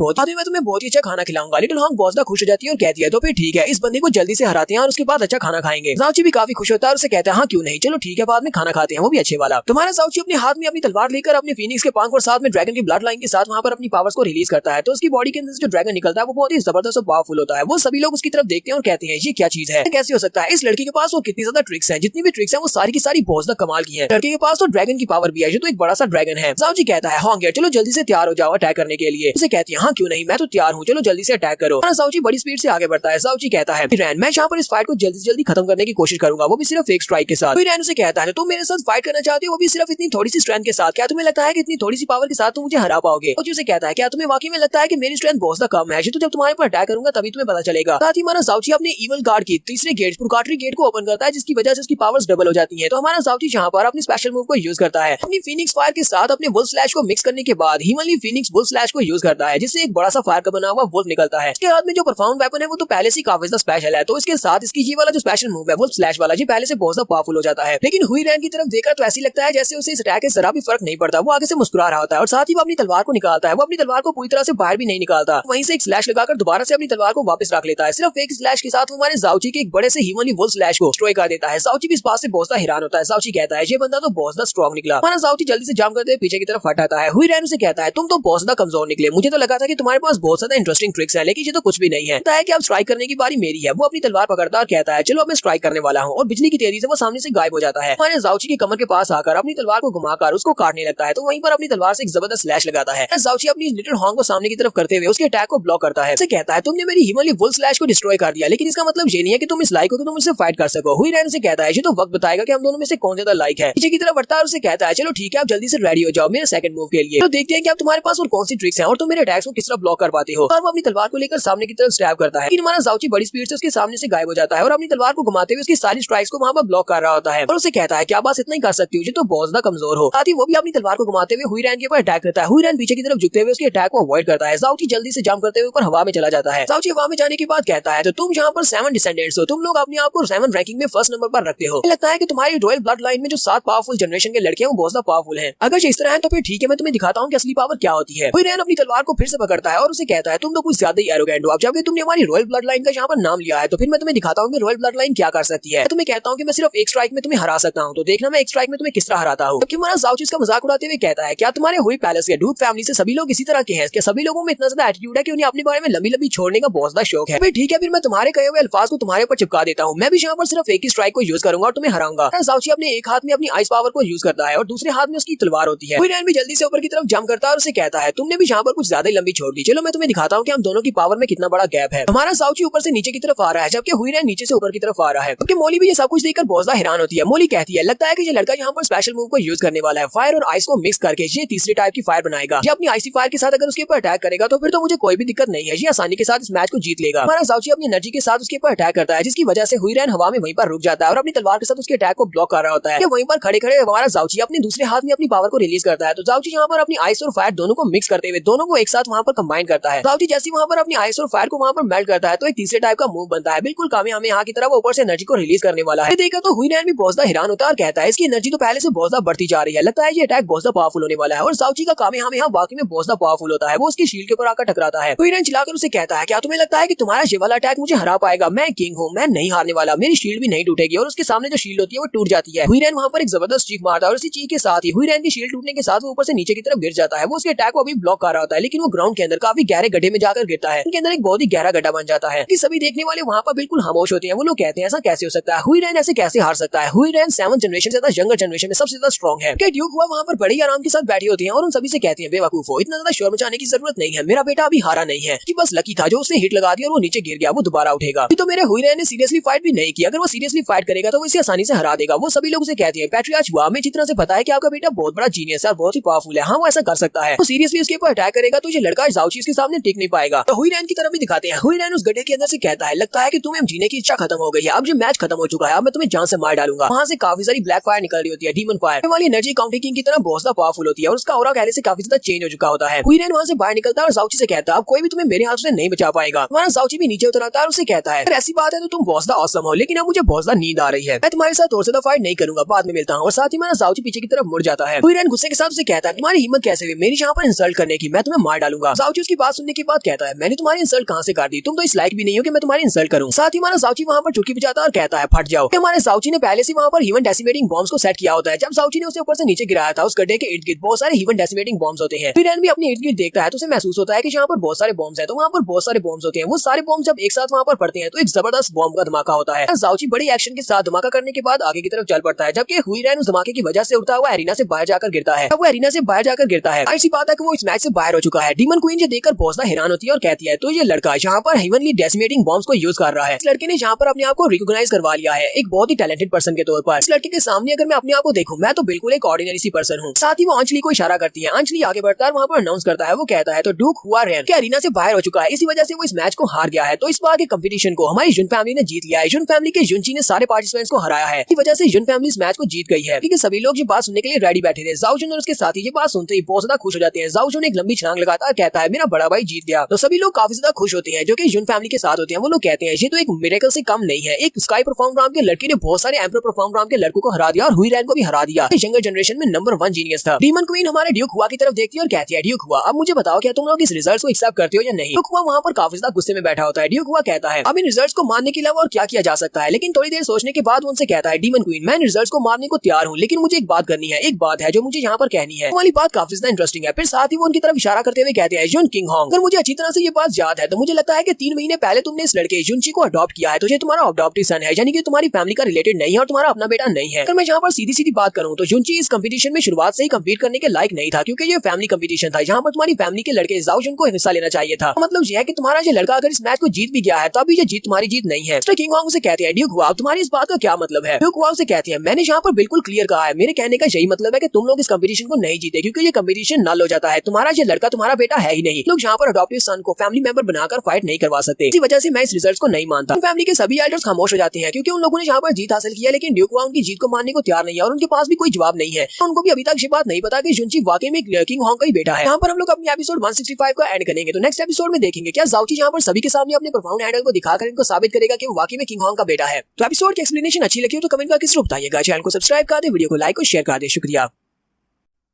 बहुत ही अच्छा खाना खिलाऊंगा। लिटिल हॉन्ग बहुत ज्यादा खुश हो जाती है और कहती है तो फिर ठीक है इस बंदे को जल्दी से हराते हैं और उसके बाद अच्छा खाना खाएंगे। जाओची भी काफी खुश होता है और उसे कहता है हाँ क्यों नहीं, चलो ठीक है बाद में खाना खाते हैं वो भी अच्छे वाला। तुम्हारा जाओची अपने हाथ में अपनी तलवार लेकर अपने फीनिक्स के पंख और साथ में ड्रैगन की ब्लड लाइन के साथ वहाँ पर अपनी पावर्स को रिलीज करता है। तो उसकी बॉडी के अंदर से जो ड्रैगन निकलता है वो बहुत ही जबरदस्त और पावरफुल होता है। वो सभी लोग उसकी तरफ देखते हैं और कहते हैं ये क्या चीज है, कैसे हो सकता है, इस लड़की के पास वो कितनी ज्यादा ट्रिक्स है, जितनी भी ट्रिक्स है वो सारी की सारी बहुत ज्यादा कमाल की है। लड़के के पास तो ड्रैगन की पावर भी है, ये तो एक बड़ा सा ड्रैगन है। जाओची कहता है हॉन्ग चलो जल्दी से तैयार हो जाओ अटैक करने के लिए। उसे कहती है हाँ क्यों नहीं मैं तो तैयार हूँ, चलो जल्दी से अटैक करो। जाओची बड़ी स्पीड से आगे बढ़ता है। जाओची कहता है रैन मैं यहाँ पर इस फाइट को जल्दी से जल्दी खत्म करने की कोशिश करूंगा, वो भी सिर्फ एक स्ट्राइक के साथ। रैन उसे कहता है तुम मेरे साथ फाइट करना चाहते हो वो भी सिर्फ इतनी थोड़ी सी स्ट्रेंथ के साथ, क्या तुम्हें लगता है कि इतनी थोड़ी सी पावर के साथ तुम मुझे हरा पाओगे? जाओची उसे कहता है क्या तुम्हें वाकई में लगता है कि मेरी स्ट्रेंथ बहुत ज्यादा कम है, तो जब तुम्हारे पर अटैक करूंगा तभी तुम्हें पता चलेगा। साथ ही हमारा जाओची अपने इवल गार्ड की तीसरे गेट पुरकाटरी गेट को ओपन करता है जिसकी वजह से उसकी पावर्स डबल हो जाती है। तो हमारा जाओची यहाँ पर अपनी स्पेशल मूव को यूज करता है, अपनी फीनिक्स फायर के साथ अपने वुल्फ स्लैश को मिक्स करने के बाद हिमनली फीनिक्स वुल्फ स्लैश को यूज करता है जिससे एक बड़ा सा फायर का बना हुआ वुल्फ निकलता है। इसके हाथ में जो परफॉर्म वेपन है वो तो पहले से काफी ज्यादा स्पेशल है, तो इसके साथ इसकी ये वाला जो स्पेशल मूव है वुल्फ स्लैश वाला ये पहले से बहुत ज्यादा पावरफुल हो जाता है। लेकिन हुईरेन की तरफ देखकर तो ऐसी लगता है जैसे उसे इस अटैक से जरा भी फर्क नहीं पड़ता, वो आगे से मुस्कुरा रहा होता है और साथ ही वो अपनी तलवार को निकालता है। वो अपनी तलवार को पूरी तरह से बाहर भी नहीं निकालता, वहीं से एक स्लैश लगाकर दोबारा से अपनी तलवार को वापस रख लेता है। सिर्फ एक स्लैश के साथ वो हमारे जाओची के एक बड़े से हिमनली वुल्फ स्लैश को डिस्ट्रॉय कर देता है। जाओची भी इस बात से बहुत ज्यादा हैरान होता है। जाओची कहता है ये बंदा तो बहुत ज्यादा स्ट्रॉन्ग निकला। हमारा जाओची जल्दी से जंप करते हुए पीछे की तरफ हटा जाता है। हुई रैन उसे कहता है तुम तो बहुत ज्यादा कमजोर निकले, मुझे तो लगा था कि तुम्हारे पास बहुत ज्यादा इंटरेस्टिंग ट्रिक्स है, लेकिन ये तो कुछ भी नहीं है। कि अब स्ट्राइक करने की बारी मेरी है। वो अपनी तलवार पकड़ता और कहता है चलो अब मैं स्ट्राइक करने वाला हूँ, और बिजली की तेजी से वो सामने से गायब हो जाता है। हमारे जाउची की कमर के पास आकर अपनी तलवार को घुमाकर उसको काटने लगता है, तो वहीं पर अपनी तलवार से एक जबरदस्त स्लैश लगाता है। जाउची अपनी लिटिल हॉन्ग को सामने की तरफ करते हुए उसके अटैक को ब्लॉक करता है। उसे कहता है तुमने मेरी हिमालय वुल स्लैश को डिस्ट्रॉय कर दिया, लेकिन इसका मतलब ये नहीं है कि तुम इस लाइक हो कि तुम मुझसे फाइट कर सको। हुई रैन से कहता है ये तो वक्त बताएगा कि हम दोनों में से कौन ज्यादा लाइक है। पीछे की तरफ बढ़ता है और उसे कहता है चलो ठीक है, आप जल्दी से रेडी हो जाओ मेरे सेकंड मूव के लिए, तो देखते हैं कि अब तुम्हारे पास और कौन सी ट्रिक्स हैं और तुम मेरे अटैक्स को किस तरह ब्लॉक कर पाते हो। और वो अपनी तलवार को लेकर सामने की तरफ स्टैब करता है, लेकिन हमारा जाउची बड़ी स्पीड से उसके सामने से गायब हो जाता है और अपनी तलवार को घुमाते हुए उसकी सारी स्ट्राइक्स को वहां पर ब्लॉक कर रहा होता है। और उसे कहता है क्या बस इतना ही कर सकती हो, जो तो बहुत ज्यादा कमजोर हो। साथ ही वो भी अपनी तलवार को घुमाते हुए हुई रैन के ऊपर अटैक करता है। हुई रैन पीछे की तरफ झुकते हुए उसके अटैक को अवॉइड करता है। जाउची जल्दी से जंप करते हुए ऊपर हवा में चला जाता है। जाउची हवा में जाने के बाद कहता है तो तुम यहाँ पर 7 डिसेंडेंट्स हो, तुम लोग अपने आप को 7 रैंकिंग में फर्स्ट नंबर पर रखते हो। लगता है कि तुम्हारी रॉयल ब्लड लाइन में जो 7 पावरफुल जनरेशन के लड़के हैं वो बहुत ज्यादा पावरफुल हैं। अगर इस तरह है तो फिर ठीक है, मैं तुम्हें दिखाता हूँ कि असली पावर क्या होती है। हुई रैन अपनी तलवार को फिर से पकड़ता है और उसे कहता है तुम तो कुछ ज्यादा ही एरोगेंट हो। अब जबकि तुमने हमारी रॉयल ब्लड लाइन का यहाँ पर नाम लिया है, तो फिर मैं तुम्हें दिखाता हूँ कि रॉयल ब्लड लाइन क्या कर सकती है। तुम्हें कहता हूँ कि मैं सिर्फ एक स्ट्राइक में तुम्हें हरा सकता हूँ, तो देखना मैं एक स्ट्राइक में तुम्हें किस तरह हराता हूँ। हमारा जाउची इसका मजाक उड़ाते हुए कहता है क्या तुम्हारे हुई पैलेस के डूक फैमिली से सभी लोग इसी तरह के हैं? क्या सभी लोगों में इतना ज्यादा एटीट्यूड है कि उन्हें अपने बारे में लंबी लंबी छोड़ने का बहुत ज्यादा शौक है? ठीक है, फिर मैं तुम्हारे कहे हुए अल्फाज को तुम्हारे ऊपर चिपका देता हूँ। मैं भी यहाँ पर सिर्फ एक ही स्ट्राइक को यूज करूंगा और तुम्हें हराऊंगा। जाउची अपने एक हाथ में अपनी आइस पावर को यूज करता है और दूसरे हाथ में उसकी तलवार होती है। हुई रैन भी जल्दी से ऊपर की तरफ जंप करता है और उसे कहता है तुमने भी यहाँ पर कुछ ज्यादा लंबी छोड़ दी, चलो मैं तुम्हें दिखाता हूँ कि हम दोनों की पावर में कितना बड़ा गैप है। हमारा जाउची ऊपर से नीचे की तरफ आ रहा है, जबकि हुई रैन नीचे से ऊपर की तरफ आ रहा है। क्योंकि मोली भी ये सब कुछ देखकर बहुत ज्यादा हैरान होती है। मोली कहती है लगता है कि ये लड़का यहाँ पर स्पेशल मूव को यूज करने वाला है, फायर और आइस को मिक्स करके ये तीसरे टाइप की फायर बनाएगा। ये अपनी आइसी फायर के साथ अगर उसके ऊपर अटैक करेगा तो फिर तो मुझे कोई भी दिक्कत नहीं है, ये आसानी के साथ इस मैच को जीत लेगा। हमारा जाउची अपनी एनर्जी के साथ उसके ऊपर अटैक करता है, जिसकी वजह से हुई रैन हवा में वहीं पर रुक जाता है और अपनी तलवार के साथ उसके अटैक को ब्लॉक कर रहा होता है। वहीं पर खड़े खड़े हमारा जाउची अपने दूसरे हाथ में अपनी पावर को रिलीज करता है। तो जाउची यहाँ पर अपनी आइस और फायर दोनों को मिक्स करते हुए दोनों को एक साथ वहाँ पर कंबाइन करता है। जाउची जैसे वहाँ पर अपनी आइस और फायर को वहाँ पर मेल्ट करता है तो एक तीसरे टाइप का मूव बनता है, बिल्कुल कामयाबी की तरफ ऊपर से एनर्जी को रिलीज करने वाला है। देखा तो हुई रैन भी बहुत ज्यादा हैरान होता है और कहता है इसकी एनर्जी तो पहले से बहुत ज्यादा बढ़ती जा रही है, लगता है ये अटैक बहुत ज्यादा पावरफुल होने वाला है। और जाउची का कामयाबी वाकई में बहुत ज्यादा पावरफुल होता है। वो उसकी शील्ड के ऊपर आकर टकराता है। हुई रैन चिल्लाकर उसे कहता है क्या तुम्हें लगता है कि तुम्हारा ये वाला अटैक मुझे हरा पाएगा? मैं किंग हूँ, मैं नहीं हारने वाला, मेरी शील्ड भी नहीं टूटेगी। और उसके सामने जो शील्ड होती है वो टूट जाती है। हुई रैन वहाँ पर एक जबरदस्त चीख मारता है और इसी चीख के साथ ही हुई रैन की शील्ड टूटने के साथ वो ऊपर से नीचे की तरफ गिर जाता है। वो उसके अटैक को अभी ब्लॉक कर रहा होता है, लेकिन वो ग्राउंड के अंदर काफी गहरे गड्ढे में जाकर गिरता है। उनके अंदर एक बहुत ही गहरा गड्ढा बन जाता है कि सभी देखने वाले वहाँ पर बिल्कुल खामोश होते हैं। वो लोग कहते हैं ऐसा कैसे हो सकता है, हुई रैन ऐसे कैसे हार सकता है? हुई रैन 7 जनरेशन से यंगर जनरेशन में सबसे ज्यादा स्ट्रॉन्ग है। ड्यूक हुआ वहाँ पर बड़े ही आराम के साथ बैठी होती है और उन सभी से कहती है बेवकूफ हो, इतना ज्यादा शोर मचाने की जरूरत नहीं है, मेरा बेटा अभी हारा नहीं है, कि बस लकी था जो उसने हिट लगा दिया और वो नीचे गिर गया, वो दोबारा उठेगा। तो मेरे हुई रैन ने सीरियसली फाइट भी नहीं किया, अगर वो सीरियसली फाइट करेगा तो वो इसे आसानी से हरा देगा। वो सभी लोग उसे कहती है पैट्रियार्च हुआ, हमें जितना से पता है कि आपका बेटा बहुत बड़ा जीनियस है और बहुत ही पावरफुल है, हाँ वो ऐसा कर सकता है। वो सीरियसली उसके ऊपर अटैक करेगा तो ये लड़का जाउची के सामने टिक नहीं पाएगा। तो हुई रैन की तरफ भी दिखाते हैं। हुई रैन उस गड्ढे के अंदर से कहता है लगता है कि तुम्हें जीने की इच्छा खत्म हो गई है, अब ये मैच खत्म हो चुका है, अब मैं तुम्हें जान से मार डालूंगा। वहाँ से काफी सारी ब्लैक फायर निकल रही होती है, डीमन फायर वाली एनर्जी काउंटी किंग की तरह बहुत ज्यादा पावरफुल होती है और उसका ऑरा पहले से काफी ज्यादा चेंज हो चुका होता है। हुई रैन वहाँ से बाहर निकलता है और जाउची से कहता है अब कोई भी तुम्हें मेरे हाथ से नहीं बचा पाएगा। हमारा जाउची भी नीचे उतर आता है और उसे कहता है ऐसी बात है तो तुम बहुत ज्यादा ऑसम हो, लेकिन अब मुझे बहुत ज्यादा नींद आ रही है, मैं तुम्हारे साथ और ज्यादा फाइट नहीं करूंगा, बाद में मिलता हूँ। और साथ ही हमारा जाउची पीछे की तरफ मुड़ जाता है। हुई रैन गुस्से के साथ उसे कहता है तुम्हारी हिम्मत कैसे हुई मेरी यहाँ पर इंसल्ट करने की, मैं तुम्हें मार डालूंगा। जाउची उसकी बात सुनने के बाद कहता है मैंने तुम्हारी इंसल्ट कहाँ से कर दी, तुम तो इस लायक भी नहीं हो कि मैं तुम्हारी इंसल्ट करूँ। साथ ही हमारा जाउची वहाँ पर चुटकी बजाता है और कहता है फट जाओ। हमारे जाउची ने पहले से वहाँ पर ह्यूमन डेसिमेटिंग बॉम्ब्स को सेट किया होता है। जब जाउची ने उसे ऊपर से नीचे गिराया था उस गड्ढे के इर्द गिर्द बहुत सारे ह्यूमन डेसिमेटिंग बॉम्ब्स होते हैं। हुई रैन भी अपने इर्द गिर्द देखता है तो उसे महसूस होता है कि यहाँ पर बहुत सारे बॉम्ब्स हैं, तो वहाँ पर बहुत सारे बॉम्ब्स होते हैं। वो सारे बॉम्ब जब एक साथ वहाँ पर पड़ते हैं तो एक जबरदस्त बॉम्ब का धमाका होता है। जाउची बड़ी एक्शन के साथ धमाका करने के बाद आगे की तरफ चल पड़ता है, जबकि हुई रैन उस धमाके की वजह से उड़ता हुआ एरिना से बाहर जाकर गिरता है। अब वो एरिना से बाहर जाकर गिरता है, ऐसी बात है कि वो इस मैच से बाहर हो चुका है। डीमन क्वीन ये देखकर बहुत ज्यादा हैरान होती है और कहती है तो ये लड़का यहाँ पर हेवनली डेसिमेटिंग बॉम्ब्स को यूज कर रहा है। इस लड़के ने यहाँ पर अपने आप को रिकॉग्नाइज करवा लिया है एक बहुत ही टैलेंटेड पर्सन के तौर पर। इस लड़के के सामने अगर मैं अपने आप को देखूं मैं तो बिल्कुल एक ऑर्डिनरी सी पर्सन हूँ। साथ ही वो अंजलि को इशारा करती है, अंजलि आगे बढ़ता है वहाँ पर अनाउंस करता है, वो कहता है तो ड्यूक हुआ रैन के एरिना से बाहर हो चुका है, इसी वजह से वो इस मैच को हार गया है। तो इस बार के कंपटीशन को हमारी जुन फैमिली ने जीत लिया है। जुन फैमिली के जुनची ने सारे पार्टिसिपेंट्स को हराया है, इस वजह से जुन फैमिली इस मैच को जीत गई है। क्योंकि सभी लोग ये बात सुनने के लिए रेडी बैठे थे। जाओ जुन और उसके साथी ये बात सुनते ही बहुत ज्यादा खुश हो जाते हैं। जाओ जुन एक लंबी छलांग लगाता है, कहता है मेरा बड़ा भाई जीत गया। तो सभी लोग काफी ज्यादा खुश होते हैं जो कि जुन फैमिली के साथ होते हैं। वो लोग कहते हैं ये तो एक मिरेकल से कम नहीं है, एक स्काई परफॉर्म राम के लड़के ने बहुत सारे एम्परर परफॉर्म राम के लड़कों को हरा दिया और हुई रैन को भी हरा दिया। यंगर जनरेशन में नंबर 1 जीनियस था। डीमन क्वीन हमारे ड्यूक हुआ की तरफ देखती है और कहती है ड्यूक हुआ अब मुझे बताओ क्या तुम लोग इस रिजल्ट को एक्सेप्ट करते हो या नहीं। ड्यूक हुआ वहाँ पर काफी ज्यादा गुस्से में बैठा होता है। ड्यूक हुआ कहता है अब इन रिजल्ट्स को मानने के अलावा और क्या किया जा सकता है, लेकिन थोड़ी देर सोचने के बाद उनसे कहता है डीमन क्वीन मैं इन रिजल्ट्स को मानने को तैयार हूँ, लेकिन मुझे एक बात करनी है, एक बात है जो मुझे यहाँ पर कहनी है। वाली बात काफी ज्यादा इंटरेस्टिंग है। फिर साथ ही वो उनकी तरफ इशारा करते हुए कहते हैं युन किंग होंग, अगर मुझे अच्छी तरह से ये बात याद है तो मुझे लगता है कि 3 महीने पहले तुमने इस लड़के युनची को अडॉप्ट किया है, तो ये तुम्हारा अडॉप्टिव सन है, यानी कि तुम्हारी फैमिली का रिलेटेड नहीं है और तुम्हारा अपना बेटा नहीं है। अगर मैं यहाँ पर सीधी सीधी बात करूँ तो युनची इस कंपटीशन में शुरुआत से ही कम्पीट करने के लायक नहीं था, क्योंकि ये फैमिली कंपटीशन था जहाँ पर तुम्हारी फैमिली के लड़के जाओजुन को हिस्सा लेना चाहिए था। मतलब यह है कि तुम्हारा ये लड़का अगर इस मैच को जीत भी गया है तो अभी ये जीत तुम्हारी जीत नहीं है। मिस्टर किंग होंग से कहते हैं ड्यूक हुआ तुम्हारी इस बात का क्या मतलब है। ड्यूक हुआ से कहते हैं मैंने यहाँ पर बिल्कुल क्लियर कहा है, मेरे कहने का यही मतलब है कि तुम लोग इस कंपटीशन को नहीं जीते, क्योंकि ये कंपटीशन नल हो जाता है। तुम्हारा ये लड़का तुम्हारा बेटा है ही नहीं। लोग यहाँ पर अडॉप्टिव सन को फैमिली मेंबर बनाकर फाइट नहीं करवा सकते। इसी वजह से मैं इस रिजल्ट को नहीं मानता। फैमिली के सभी एल्डर्स खामोश हो जाते हैं क्योंकि उन लोगों ने यहाँ पर जीत हासिल किया, लेकिन ड्यूक हुआ उनकी जीत को मानने को तैयार नहीं है और उनके पास भी कोई जवाब नहीं है। उनको भी अभी तक ये बात नहीं पता कि युनची वाकई में किंग होंग का ही बेटा है। यहाँ पर हम लोग अपनी एपिसोड 165 को एंड करेंगे। तो नेक्स्ट एपिसोड में देखेंगे क्या जाओची यहाँ पर सभी के सामने अपने प्रोफाउंड हैंडल को दिखाकर इनको साबित करेगा कि वो वाकई में किंग होंग का बेटा है। तो एपिसोड की एक्सप्लेनेशन अच्छी लगी हो तो कमेंट करके जरूर बताइएगा। चैनल को सब्सक्राइब कर दे, वीडियो को लाइक और शेयर कर दे। शुक्रिया।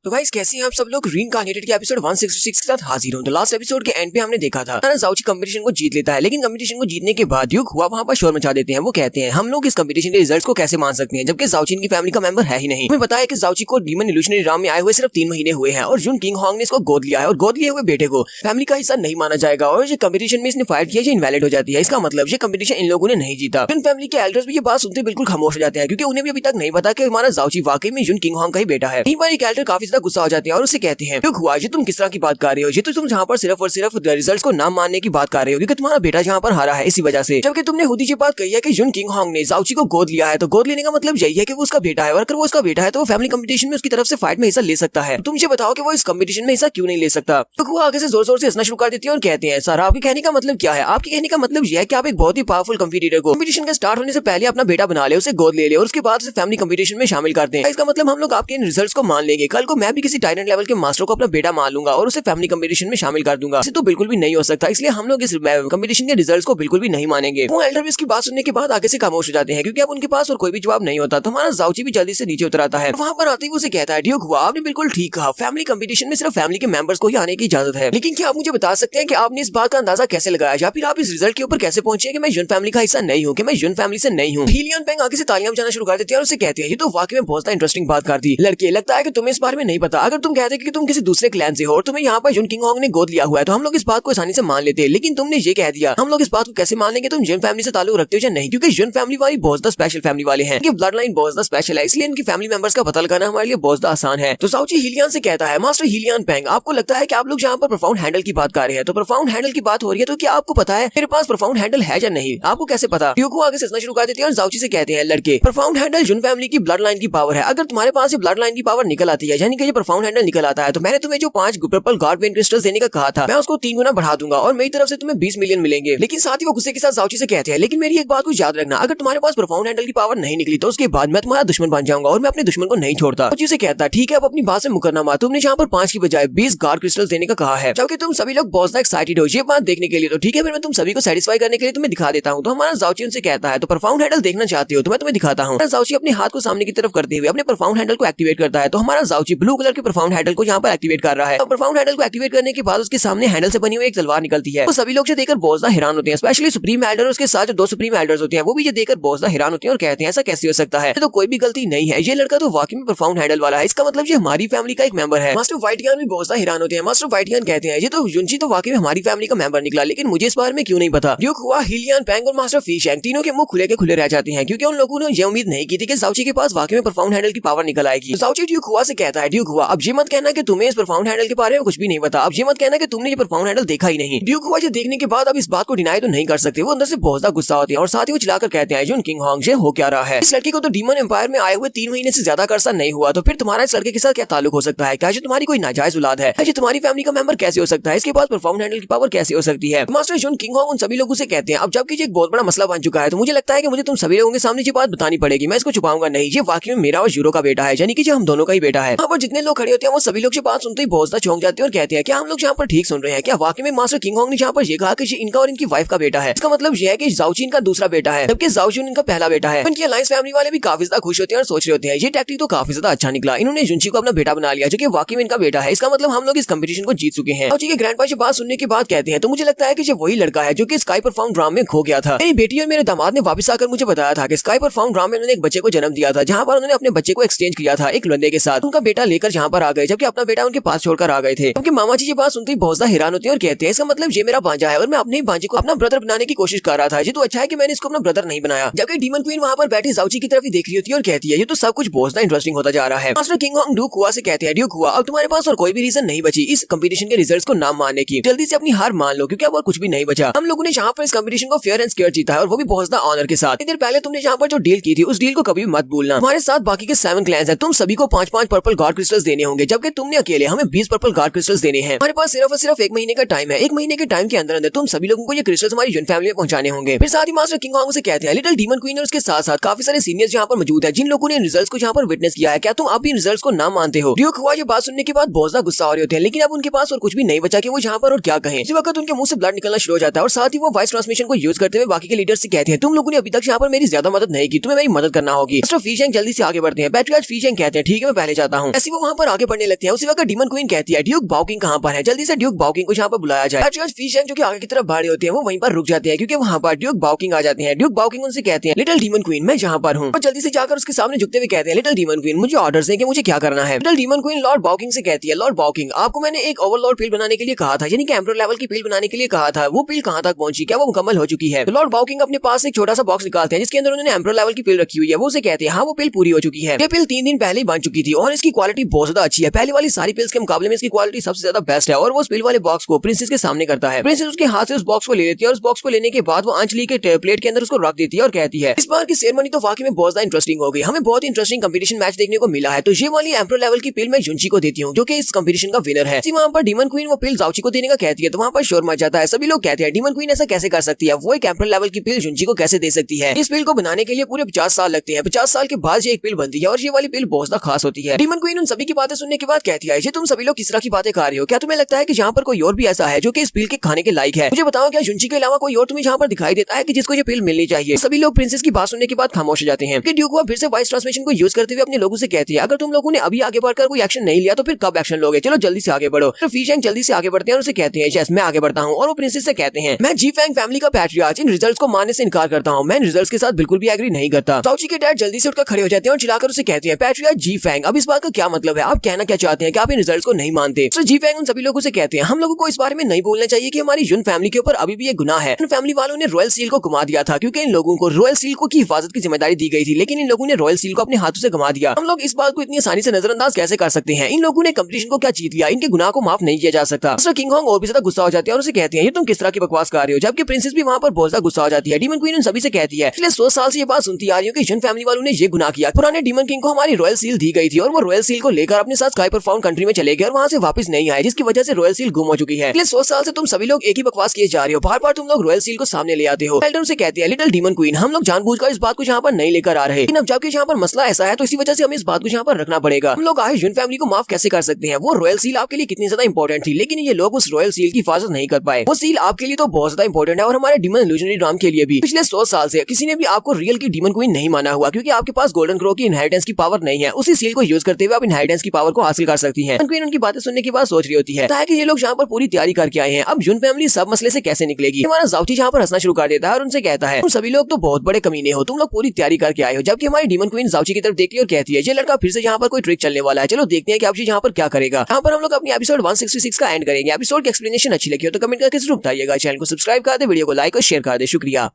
तो गाइस कैसे हैं आप सब लोग। रीइंकार्नेटेड के एपिसोड 166 के साथ हाजिर हूं। तो लास्ट एपिसोड के एंड पे हमने देखा था जाओची कंपटीशन को जीत लेता है, लेकिन कंपटीशन को जीतने के बाद ड्यूक हुआ वहां पर शोर मचा देते हैं। वो कहते हैं हम लोग इस कंपटीशन के रिजल्ट्स को कैसे मान सकते हैं जबकि जाओची की फैमिली का मेंबर है ही नहीं। हमें पता है कि जाओची को डीमन इल्यूशनरी राम में आए हुए सिर्फ 3 महीने हुए हैं और युन किंग होंग ने इसको गोद लिया है और गोद लिए हुए बेटे को फैमिली का हिस्सा नहीं माना जाएगा और जो कंपटीशन में इसने फाइट किया ये इनवैलिड हो जाती है। इसका मतलब ये कंपटीशन इन लोगों ने नहीं जीता। युन फैमिली के एल्डर्स भी ये बात सुनते बिल्कुल खामोश हो जाते हैं क्योंकि उन्हें भी अभी तक नहीं पता कि हमारा जाओची वाकई में युन किंग होंग का ही बेटा है। यहीं पर एक एल्डर काफी ज्यादा गुस्सा हो जाते हैं और कहते हैं क्यों हुआ, ये तुम किस तरह की बात कर रहे हो, ये तो तुम जहाँ पर सिर्फ और सिर्फ रिजल्ट्स को ना मानने की बात कर रहे हो क्योंकि तुम्हारा बेटा जहाँ पर हारा है इसी वजह से। जबकि तुमने खुद ही ये बात कही है कि युन किंग होंग ने जाओची को गोद लिया है, तो गोद लेने का मतलब यही है कि वो उसका बेटा है और अगर वो उसका बेटा है तो वो फैमिली कंपटीशन में उसकी तरफ से फाइट में हिस्सा ले सकता है। तुम मुझे बताओ कि वो इस कंपटीशन में हिस्सा क्यों नहीं ले सकता। तो वो आगे से जोर जोर से हंसना शुरू कर देती है और कहते हैं सर आपके कहने का मतलब क्या है। आपके कहने का मतलब यह है कि आप एक बहुत ही पावरफुल कंपटीटर को कंपटीशन के स्टार्ट होने से पहले अपना बेटा बना ले, उसे गोद ले ले और उसके बाद उसे फैमिली कंपटीशन में शामिल करते हैं। इसका मतलब हम लोग आपके इन रिजल्ट्स को मान लेंगे। कल को मैं भी किसी टाइटन लेवल के मास्टर को अपना बेटा मान लूंगा और उसे फैमिली कंपटीशन में शामिल कर दूंगा। इसे तो बिल्कुल भी नहीं हो सकता, इसलिए हम लोग इस कंपटीशन के रिजल्ट्स को बिल्कुल भी नहीं मानेंगे। वो एल्डर भी इसकी बात सुनने के बाद आगे से खामोश हो जाते हैं क्योंकि अब उनके पास और कोई भी जवाब नहीं होता। तो हमारा जाओची भी जल्दी से नीचे उतर आता है। वहां पर आते ही उसे कहता है ड्यूक हुआ आपने बिल्कुल ठीक कहा, फैमिली कंपटीशन में सिर्फ फैमिली के मेंबर्स को ही आने की इजाजत है, लेकिन क्या आप मुझे बता सकते हैं कि आपने इस बात का अंदाजा कैसे लगाया या फिर आप इस रिजल्ट के ऊपर कैसे पहुंचे कि मैं युन फैमिली का हिस्सा नहीं हूँ, कि मैं युन फैमिली से नहीं हूँ। हीलियन पेंग आगे से तालियां बजाना शुरू कर देती है और उसे कहते हैं ये तो वाकई में बहुत इंटरेस्टिंग बात कर दी लड़के, लगता है कि तुम्हें इस बारे में नहीं पता। अगर तुम कहते कि तुम किसी दूसरे क्लैन से हो और तुम्हें यहाँ पर युन किंग होंग ने गोद लिया हुआ है तो हम लोग इस बात को आसानी से मान लेते हैं, लेकिन तुमने ये कह दिया हम लोग इस बात को कैसे मान लेंगे तुम युन फैमिली से ताल्लुक रखते हो या नहीं, क्योंकि युन फैमिली वाली बहुत ज्यादा स्पेशल फैमिली वाले हैं, ब्लड लाइन बहुत ज्यादा स्पेशल है, इसलिए इनकी फैमिली मेंबर्स का पता लगाना हमारे लिए बहुत ज्यादा आसान है। तो जाओची हीलियन से कहता है मास्टर हीलियन पेंग आपको लगता है कि आप लोग यहाँ पर प्रोफाउंड हैंडल की बात कर रहे हैं, तो प्रोफाउंड हैंडल की बात हो रही है तो क्या आपको पता है मेरे पास प्रोफाउंड हैंडल है या नहीं, आपको कैसे पता। ड्यूक आगे से हंसना शुरू कर देते हैं और जाओची से कहते हैं लड़के प्रोफाउंड हैंडल युन फैमिली की ब्लड लाइन की पावर है, अगर तुम्हारे पास ये ब्लड लाइन की पावर निकल आती है यानी कि ये प्रोफाउंड हैंडल निकल आता है तो मैंने तुम्हें जो 5 पर्पल गॉड पेन क्रिस्टल्स देने का कहा था मैं उसको 3 गुना बढ़ा दूंगा और मेरी तरफ से तुम्हें 20 मिलियन मिलेंगे। लेकिन साथ ही वो गुस्से के साथ जाओची से कहते हैं लेकिन मेरी एक बात को याद रखना, अगर तुम्हारे पास प्रोफाउंड हैंडल की पावर नहीं निकली तो उसके बाद मैं तुम्हारा दुश्मन बन जाऊंगा और मैं अपने दुश्मन को नहीं छोड़ता। जाओची से कहता है ठीक है अब अपनी बात से मुकरना मत, तुमने यहाँ पर 5 की बजाय 20 गॉड क्रिस्टल्स देने का कहा है, जबकि तुम सभी लोग बहुत एक्साइटेड हो ये बात देखने के लिए, तो ठीक है फिर मैं तुम सभी को सेटिस्फाई करने के लिए तुम्हें दिखा देता हूँ। तो हमारा जाओची उनसे कहता है तो प्रोफाउंड हैंडल देखना चाहते हो तो मैं तुम्हें दिखाता हूँ। जाओची अपने हाथ को सामने की तरफ करते हुए अपने प्रोफाउंड हैंडल को एक्टिवेट करता है, तो हमारा जाओची ब्लू कलर के प्रोफाउंड हैंडल को यहाँ पर एक्टिवेट कर रहा है। प्रोफाउंड हैंडल को एक्टिवेट करने के बाद उसके सामने हैंडल से बनी हुई एक तलवार निकलती है। तो सभी लोग ये देखकर बहुत ज्यादा हैरान होते हैं, स्पेशली सुप्रीम एल्डर उसके साथ जो 2 सुप्रीम एल्डर्स होते हैं वो भी ये देखकर बहुत ज्यादा हैरान होते हैं और कहते हैं ऐसा कैसे हो सकता है, तो कोई भी गलती नहीं है, ये लड़का तो वाकई में प्रोफाउंड हैंडल वाला है, इसका मतलब ये हमारी फैमिली का एक मेंबर है। मास्टर वाइटियन भी बहुत ज्यादा हैरान होते हैं। मास्टर वाइटियन कहते हैं ये तो युनची तो वाकई में हमारी फैमिली का मेंबर निकला, लेकिन मुझे इस बारे में क्यों नहीं पता। ड्यूक हुआ हीलियन पेंग और मास्टर फिशेंग तीनों के मुंह खुले के खुले रह जाते हैं क्योंकि उन लोगों ने ये उम्मीद नहीं की थी कि जाओची के पास वाकई में प्रोफाउंड हैंडल की पावर निकल आएगी। जाओची ड्यूक हुआ से कहता है ड्यूक हुआ अब ये मत कहना कि तुम्हें इस प्रोफाउंड हैंडल के बारे में कुछ भी नहीं पता, अब ये मत कहना कि तुमने ये प्रोफाउंड हैंडल देखा ही नहीं। ड्यूक हुआ ये देखने के बाद अब इस बात को डिनाई तो नहीं कर सकते, वो अंदर से बहुत ज्यादा गुस्सा होते हैं और साथ ही वो चिल्लाकर कहते हैं युन किंग होंग ये हो क्या रहा है, इस लड़के को तो डीमन एम्पायर में आए हुए 3 महीने से ज्यादा का अरसा नहीं हुआ, तो फिर तुम्हारा इस लड़के के साथ क्या ताल्लुक हो सकता है, क्या ये तुम्हारी कोई नाजायज औलाद है, ये तुम्हारी फैमिली का मेंबर कैसे हो सकता है, इसके पास प्रोफाउंड हैंडल की पावर कैसे हो सकती है। मास्टर युन किंग होंग उन सभी लोगों से कहते हैं अब जबकि ये एक बहुत बड़ा मसला बन चुका है तो मुझे लगता है कि मुझे तुम सभी लोगों के सामने ये बात बतानी पड़ेगी, मैं इसको छुपाऊंगा नहीं, ये वाकई में मेरा और यूरो का बेटा है, यानी कि हम दोनों का ही बेटा है। पर जितने लोग खड़े होते हैं वो सभी लोग ये बात सुनते ही बहुत ज्यादा चौंक जाते हैं और कहते हैं क्या हम लोग यहाँ पर ठीक सुन रहे हैं, क्या वाकई में मास्टर किंग होंग ने यहाँ पर ये कहा कि इनका और इनकी वाइफ का बेटा है, इसका मतलब यह है कि जाओची इनका दूसरा बेटा है जबकि जाओची इनका पहला बेटा है। इनकी अलायंस फैमिली वाले भी काफी ज्यादा खुश होते हैं और सोच रहे होते हैं ये टैक्टिक तो काफी ज्यादा अच्छा निकला, इन्होंने युनची को अपना बेटा बना लिया जो कि वाकई में इनका बेटा है, इसका मतलब हम लोग इस कंपटीशन को जीत चुके हैं। जाओची के ग्रैंडपा ये बात सुनने के बाद कहते हैं तो मुझे लगता है कि ये वही लड़का है जो कि स्काई पर फाउंड ड्राम में खो गया था। मेरी बेटी और मेरे दामाद ने वापस आकर मुझे बताया था कि स्काई पर फाउंड ड्राम में उन्होंने एक बच्चे को जन्म दिया था जहाँ पर उन्होंने अपने बच्चे को एक्सचेंज किया था एक लंदे के साथ, उनका बेटा लेकर जहाँ पर आ गए, जबकि अपना बेटा उनके पास छोड़कर आ गए थे। उनके मामा जी ये बात सुनते ही बहुत ज्यादा हैरान होते हैं और कहते हैं इसका मतलब ये मेरा भांजा है और मैं अपने ही भांजे को अपना ब्रदर बनाने की कोशिश कर रहा था। ये तो अच्छा है कि मैंने इसको अपना ब्रदर नहीं बनाया। जबकि डीमन क्वीन वहाँ पर बैठी जाओची की तरफ ही देख रही होती है और कहती है ये तो सब कुछ बहुत ज्यादा इंटरेस्टिंग होता जा रहा है। मास्टर किंग होंग ड्यूक हुआ से कहते हैं ड्यूक हुआ, अब तुम्हारे पास और कोई भी रीजन नहीं बची इस कंपटीशन के रिजल्ट्स को नाम मानने की। जल्दी से अपनी हार मान लो क्योंकि अब और कुछ भी नहीं बचा। हम लोगों ने यहाँ पर इस कंपटीशन को फेयर एंड स्क्वेयर जीता है और वो भी बहुत ज्यादा ऑनर के साथ। इधर पहले तुमने यहाँ पर जो डील की थी उस डील को कभी मत भूलना। हमारे साथ बाकी के 7 क्लैंस हैं, तुम सभी को 5-5 पर्पल गॉड क्रिस्टल्स देने होंगे, जबकि तुमने अकेले हमें 20 पर्पल गॉड क्रिस्टल्स देने हैं। हमारे पास सिर्फ और सिर्फ 1 महीने का टाइम है। 1 महीने के टाइम के अंदर अंदर तुम सभी लोगों को ये क्रिस्टल्स हमारी यून फैमिली में पहुंचाने होंगे। फिर साथ ही मास्टर किंग होंग से कहते हैं लिटिल डीमन क्वीन और उसके साथ साथ काफी सारे सीनियर्स यहाँ पर मौजूद है जिन लोगों ने रिजल्ट्स को यहाँ पर विटनेस किया है। क्या तुम अब इन रिजल्ट्स को ना मानते हो? ड्यूक हुआ ये बात सुनने के बाद बहुत ज्यादा गुस्सा हो रहे होते हैं, लेकिन अब उनके पास और कुछ भी नहीं बचा कि वो यहाँ पर और क्या कहें। इसी वक्त उनके मुंह से ब्लड निकलना शुरू हो जाता है और साथ ही वो वॉइस ट्रांसमिशन को यूज करते हुए बाकी के लीडर्स से कहते हैं तुम लोगों ने अभी तक यहाँ पर मेरी ज्यादा मदद नहीं की, तुम्हें मेरी मदद करना होगी। मास्टर फीशेंग जल्दी से आगे बढ़ते हैं। पैट्रियार्च फीशेंग कहते हैं ठीक है मैं पहले जाता हूँ। ऐसे वो वहाँ पर आगे बढ़ने लगते हैं। उसी वक्त डीमन क्वीन कहती है ड्यूक बाउकिंग कहाँ पर है, जल्दी से ड्यूक बाउकिंग को यहाँ पर बुलाया जाए। पैट्रियार्च फीशेंग जो कि आगे की तरफ बढ़ रहे होते हैं वो वहीं पर रुक जाते हैं क्योंकि वहाँ पर ड्यूक बाउकिंग आ जाते हैं। ड्यूक बाउकिंग उनसे कहते हैं लिटिल डीमन क्वीन मैं यहाँ पर हूँ और जल्दी से जाकर उसके सामने झुकते हुए कहते हैं लिटिल डीमन क्वीन मुझे ऑर्डर्स दें कि मुझे क्या करना है। लिटिल डीमन क्वीन लॉर्ड बाउकिंग से कहती है लॉर्ड बाउकिंग आपको मैंने एक ओवरलॉर्ड फील्ड बनाने के लिए कहा था, यानी कि एम्परर लेवल की फील्ड बनाने के लिए कहा था, वो फील्ड कहाँ तक पहुंची, क्या वो मुकम्मल हो चुकी है? तो लॉर्ड बाउकिंग अपने पास एक छोटा सा बॉक्स निकालते हैं जिसके अंदर उन्होंने एम्परर लेवल की फील्ड रखी हुई है। वो उसे कहते हैं हाँ वो पिल पूरी हो चुकी है। ये पिल 3 दिन पहले ही बन चुकी थी और इसकी क्वालिटी बहुत ज्यादा अच्छी है। पहले वाली सारी पिल्स के मुकाबले में इसकी क्वालिटी सबसे ज्यादा बेस्ट है। और वो उस पिल वाले बॉक्स को प्रिंसेस के सामने करता है। प्रिंसेस उसके हाथ से उस बॉक्स को ले लेती है और उस बॉक्स को लेने के बाद वो अंजलि के प्लेट के अंदर उसको रख देती है और कहती है इस बार की सेरेमनी तो वाकई में बहुत ज्यादा इंटरेस्टिंग हो गई, हमें बहुत इंटरेस्टिंग कंपटीशन मैच देखने को मिला है। तो ये वाली एम्परर लेवल की पिल मैं युनची को देती हूँ जो कि इस कंपटीशन का विनर है। वहाँ पर डीमन क्वीन वो पिल जाओची को देने का कहती है तो वहाँ पर शोर मच जाता है। सभी लोग कहते हैं डीमन क्वीन ऐसा कैसे कर सकती है, वो एक एम्परर लेवल की पिल युनची को कैसे दे सकती है? इस पिल को बनाने के लिए पूरे 50 साल लगते हैं। 50 साल के बाद ये एक पिल बनती है और ये वाली पिल बहुत ज्यादा खास होती है। डीमन क्वीन उन सभी की बातें सुनने के बाद कहती है ये तुम सभी लोग किस तरह की बातें कर रहे हो, क्या तुम्हें लगता है कि यहाँ पर कोई और भी ऐसा है जो कि इस पिल के खाने के लायक है? मुझे बताओ क्या युनची के अलावा कोई और तुम्हें यहाँ पर दिखाई देता है कि जिसको ये पिल मिलनी चाहिए? सभी लोग प्रिंसेस की बात सुनने के बाद खामोश हो जाते हैं। ड्यूक फिर से वॉइस ट्रांसमिशन को यूज करते हुए अपने लोगों से कहती है अगर तुम लोगों ने अभी आगे बढ़कर कोई एक्शन नहीं लिया तो फिर कब एक्शन लोगे, चलो जल्दी से आगे बढ़ो। तो फीशेंग जल्दी से आगे बढ़ते हैं और उसे कहते हैं यस मैं आगे बढ़ता हूँ। और वो प्रिंसेस से कहते हैं मैं जी फैंग फैमिली का पैट्रियार्च इन रिजल्ट्स को मानने से इनकार करता हूँ, मैं इन रिजल्ट्स के साथ बिल्कुल भी एग्री नहीं करता। जाओची के डैड जल्दी से उठकर खड़े हो जाते हैं और चिल्लाकर उसे कहते हैं पैट्रियार्च जी फैंग अब इस बात का क्या मतलब है, आप कहना क्या चाहते हैं कि आप इन रिजल्ट्स को नहीं मानते? तो जी फैंग उन सभी लोगों से कहते हैं हम लोगों को इस बारे में नहीं बोलना चाहिए कि हमारी युन फैमिली के ऊपर अभी भी एक गुनाह है। इन फैमिली वालों ने रॉयल सील को घुमा दिया था क्योंकि इन लोगों को रॉयल सील को की हिफाजत की जिम्मेदारी दी गई थी, लेकिन इन लोगों ने रॉयल सील को अपने हाथों से घुमा दिया। हम लोग इस बात को इतनी आसानी से नजरअंदाज कैसे कर सकते हैं? इन लोगों ने कंपटीशन को क्या जीत लिया, इनके गुनाह को माफ नहीं किया जा सकता। मास्टर किंग होंग और भी ज्यादा गुस्सा हो जाते हैं और उसे कहते हैं ये तुम किस तरह की बकवास कर रहे हो, जबकि प्रिंसेस भी वहाँ पर बहुत ज्यादा गुस्सा हो जाती है। डीमन क्वीन उन सभी से कहती है पिछले 100 साल से ये बात सुनती आ रही हूँ कि युन फैमिली वालों ने ये गुनाह किया। पुराने डीमन किंग को हमारी रॉयल सील दी गई थी और वो रॉयल सील को लेकर अपने साथ स्काई पर फाउंड कंट्री में चले गए और वहाँ से वापस नहीं आए, जिसकी वजह से रॉयल सील गुम हो चुकी है। पिछले 100 साल से तुम सभी लोग एक ही बकवास किए जा रहे हो, बार बार तुम लोग रॉयल सील को सामने ले आते हो। एल्डर से कहते हैं लिटिल डीमन क्वीन हम लोग जानबूझकर इस बात को यहाँ पर नहीं लेकर आ रहे, लेकिन अब जबकि यहाँ पर मसला ऐसा है तो इसी वजह से हमें इस बात को यहाँ पर रखना पड़ेगा। हम लोग आए युन फैमिली को माफ कैसे कर सकते हैं? वो रॉयल सील आपके लिए कितनी ज्यादा इंपॉर्टेंट थी, लेकिन ये लोग उस रॉयल सील की हिफाजत नहीं कर पाए। वो सील आपके लिए तो बहुत ज्यादा इंपॉर्टेंट है और हमारे डीमन इल्यूजनरी ड्राम के लिए भी। पिछले 100 साल से किसी ने भी आपको रियल की डीमन क्वीन नहीं माना हुआ क्योंकि आपके पास गोल्डन क्रो की इनहेरिटेंस की पावर नहीं है। उसी सील को यूज करते हुए आप इनहेरिटेंस की पावर को हासिल कर सकती है। क्वीन उनकी बातें सुनने के बाद सोच रही होती है कि ये लोग यहाँ पर पूरी तैयारी करके आए हैं, अब युन फैमिली सब मसले से कैसे निकलेगी? हमारा जाओची यहाँ पर हंसना शुरू कर देता है और उनसे कहता है तुम सभी लोग तो बहुत बड़े कमीने हो, तुम लोग पूरी तैयारी करके आए हो। जबकि हमारी डीमन क्वीन जाओची की तरफ देखती है और कहती है ये लड़का फिर से यहाँ पर कोई ट्रिक चलने वाला है, चलो देखते हैं कि आप यहाँ पर क्या करेगा। यहाँ पर हम लोग अपनी एपिसोड 166 का एंड करेंगे। एपिसोड की एक्सप्लेनेशन अच्छी लगी हो तो कमेंट करके जरूर बताइएगा। चैनल को सब्सक्राइब कर दे, वीडियो को लाइक और शेयर कर दे। शुक्रिया।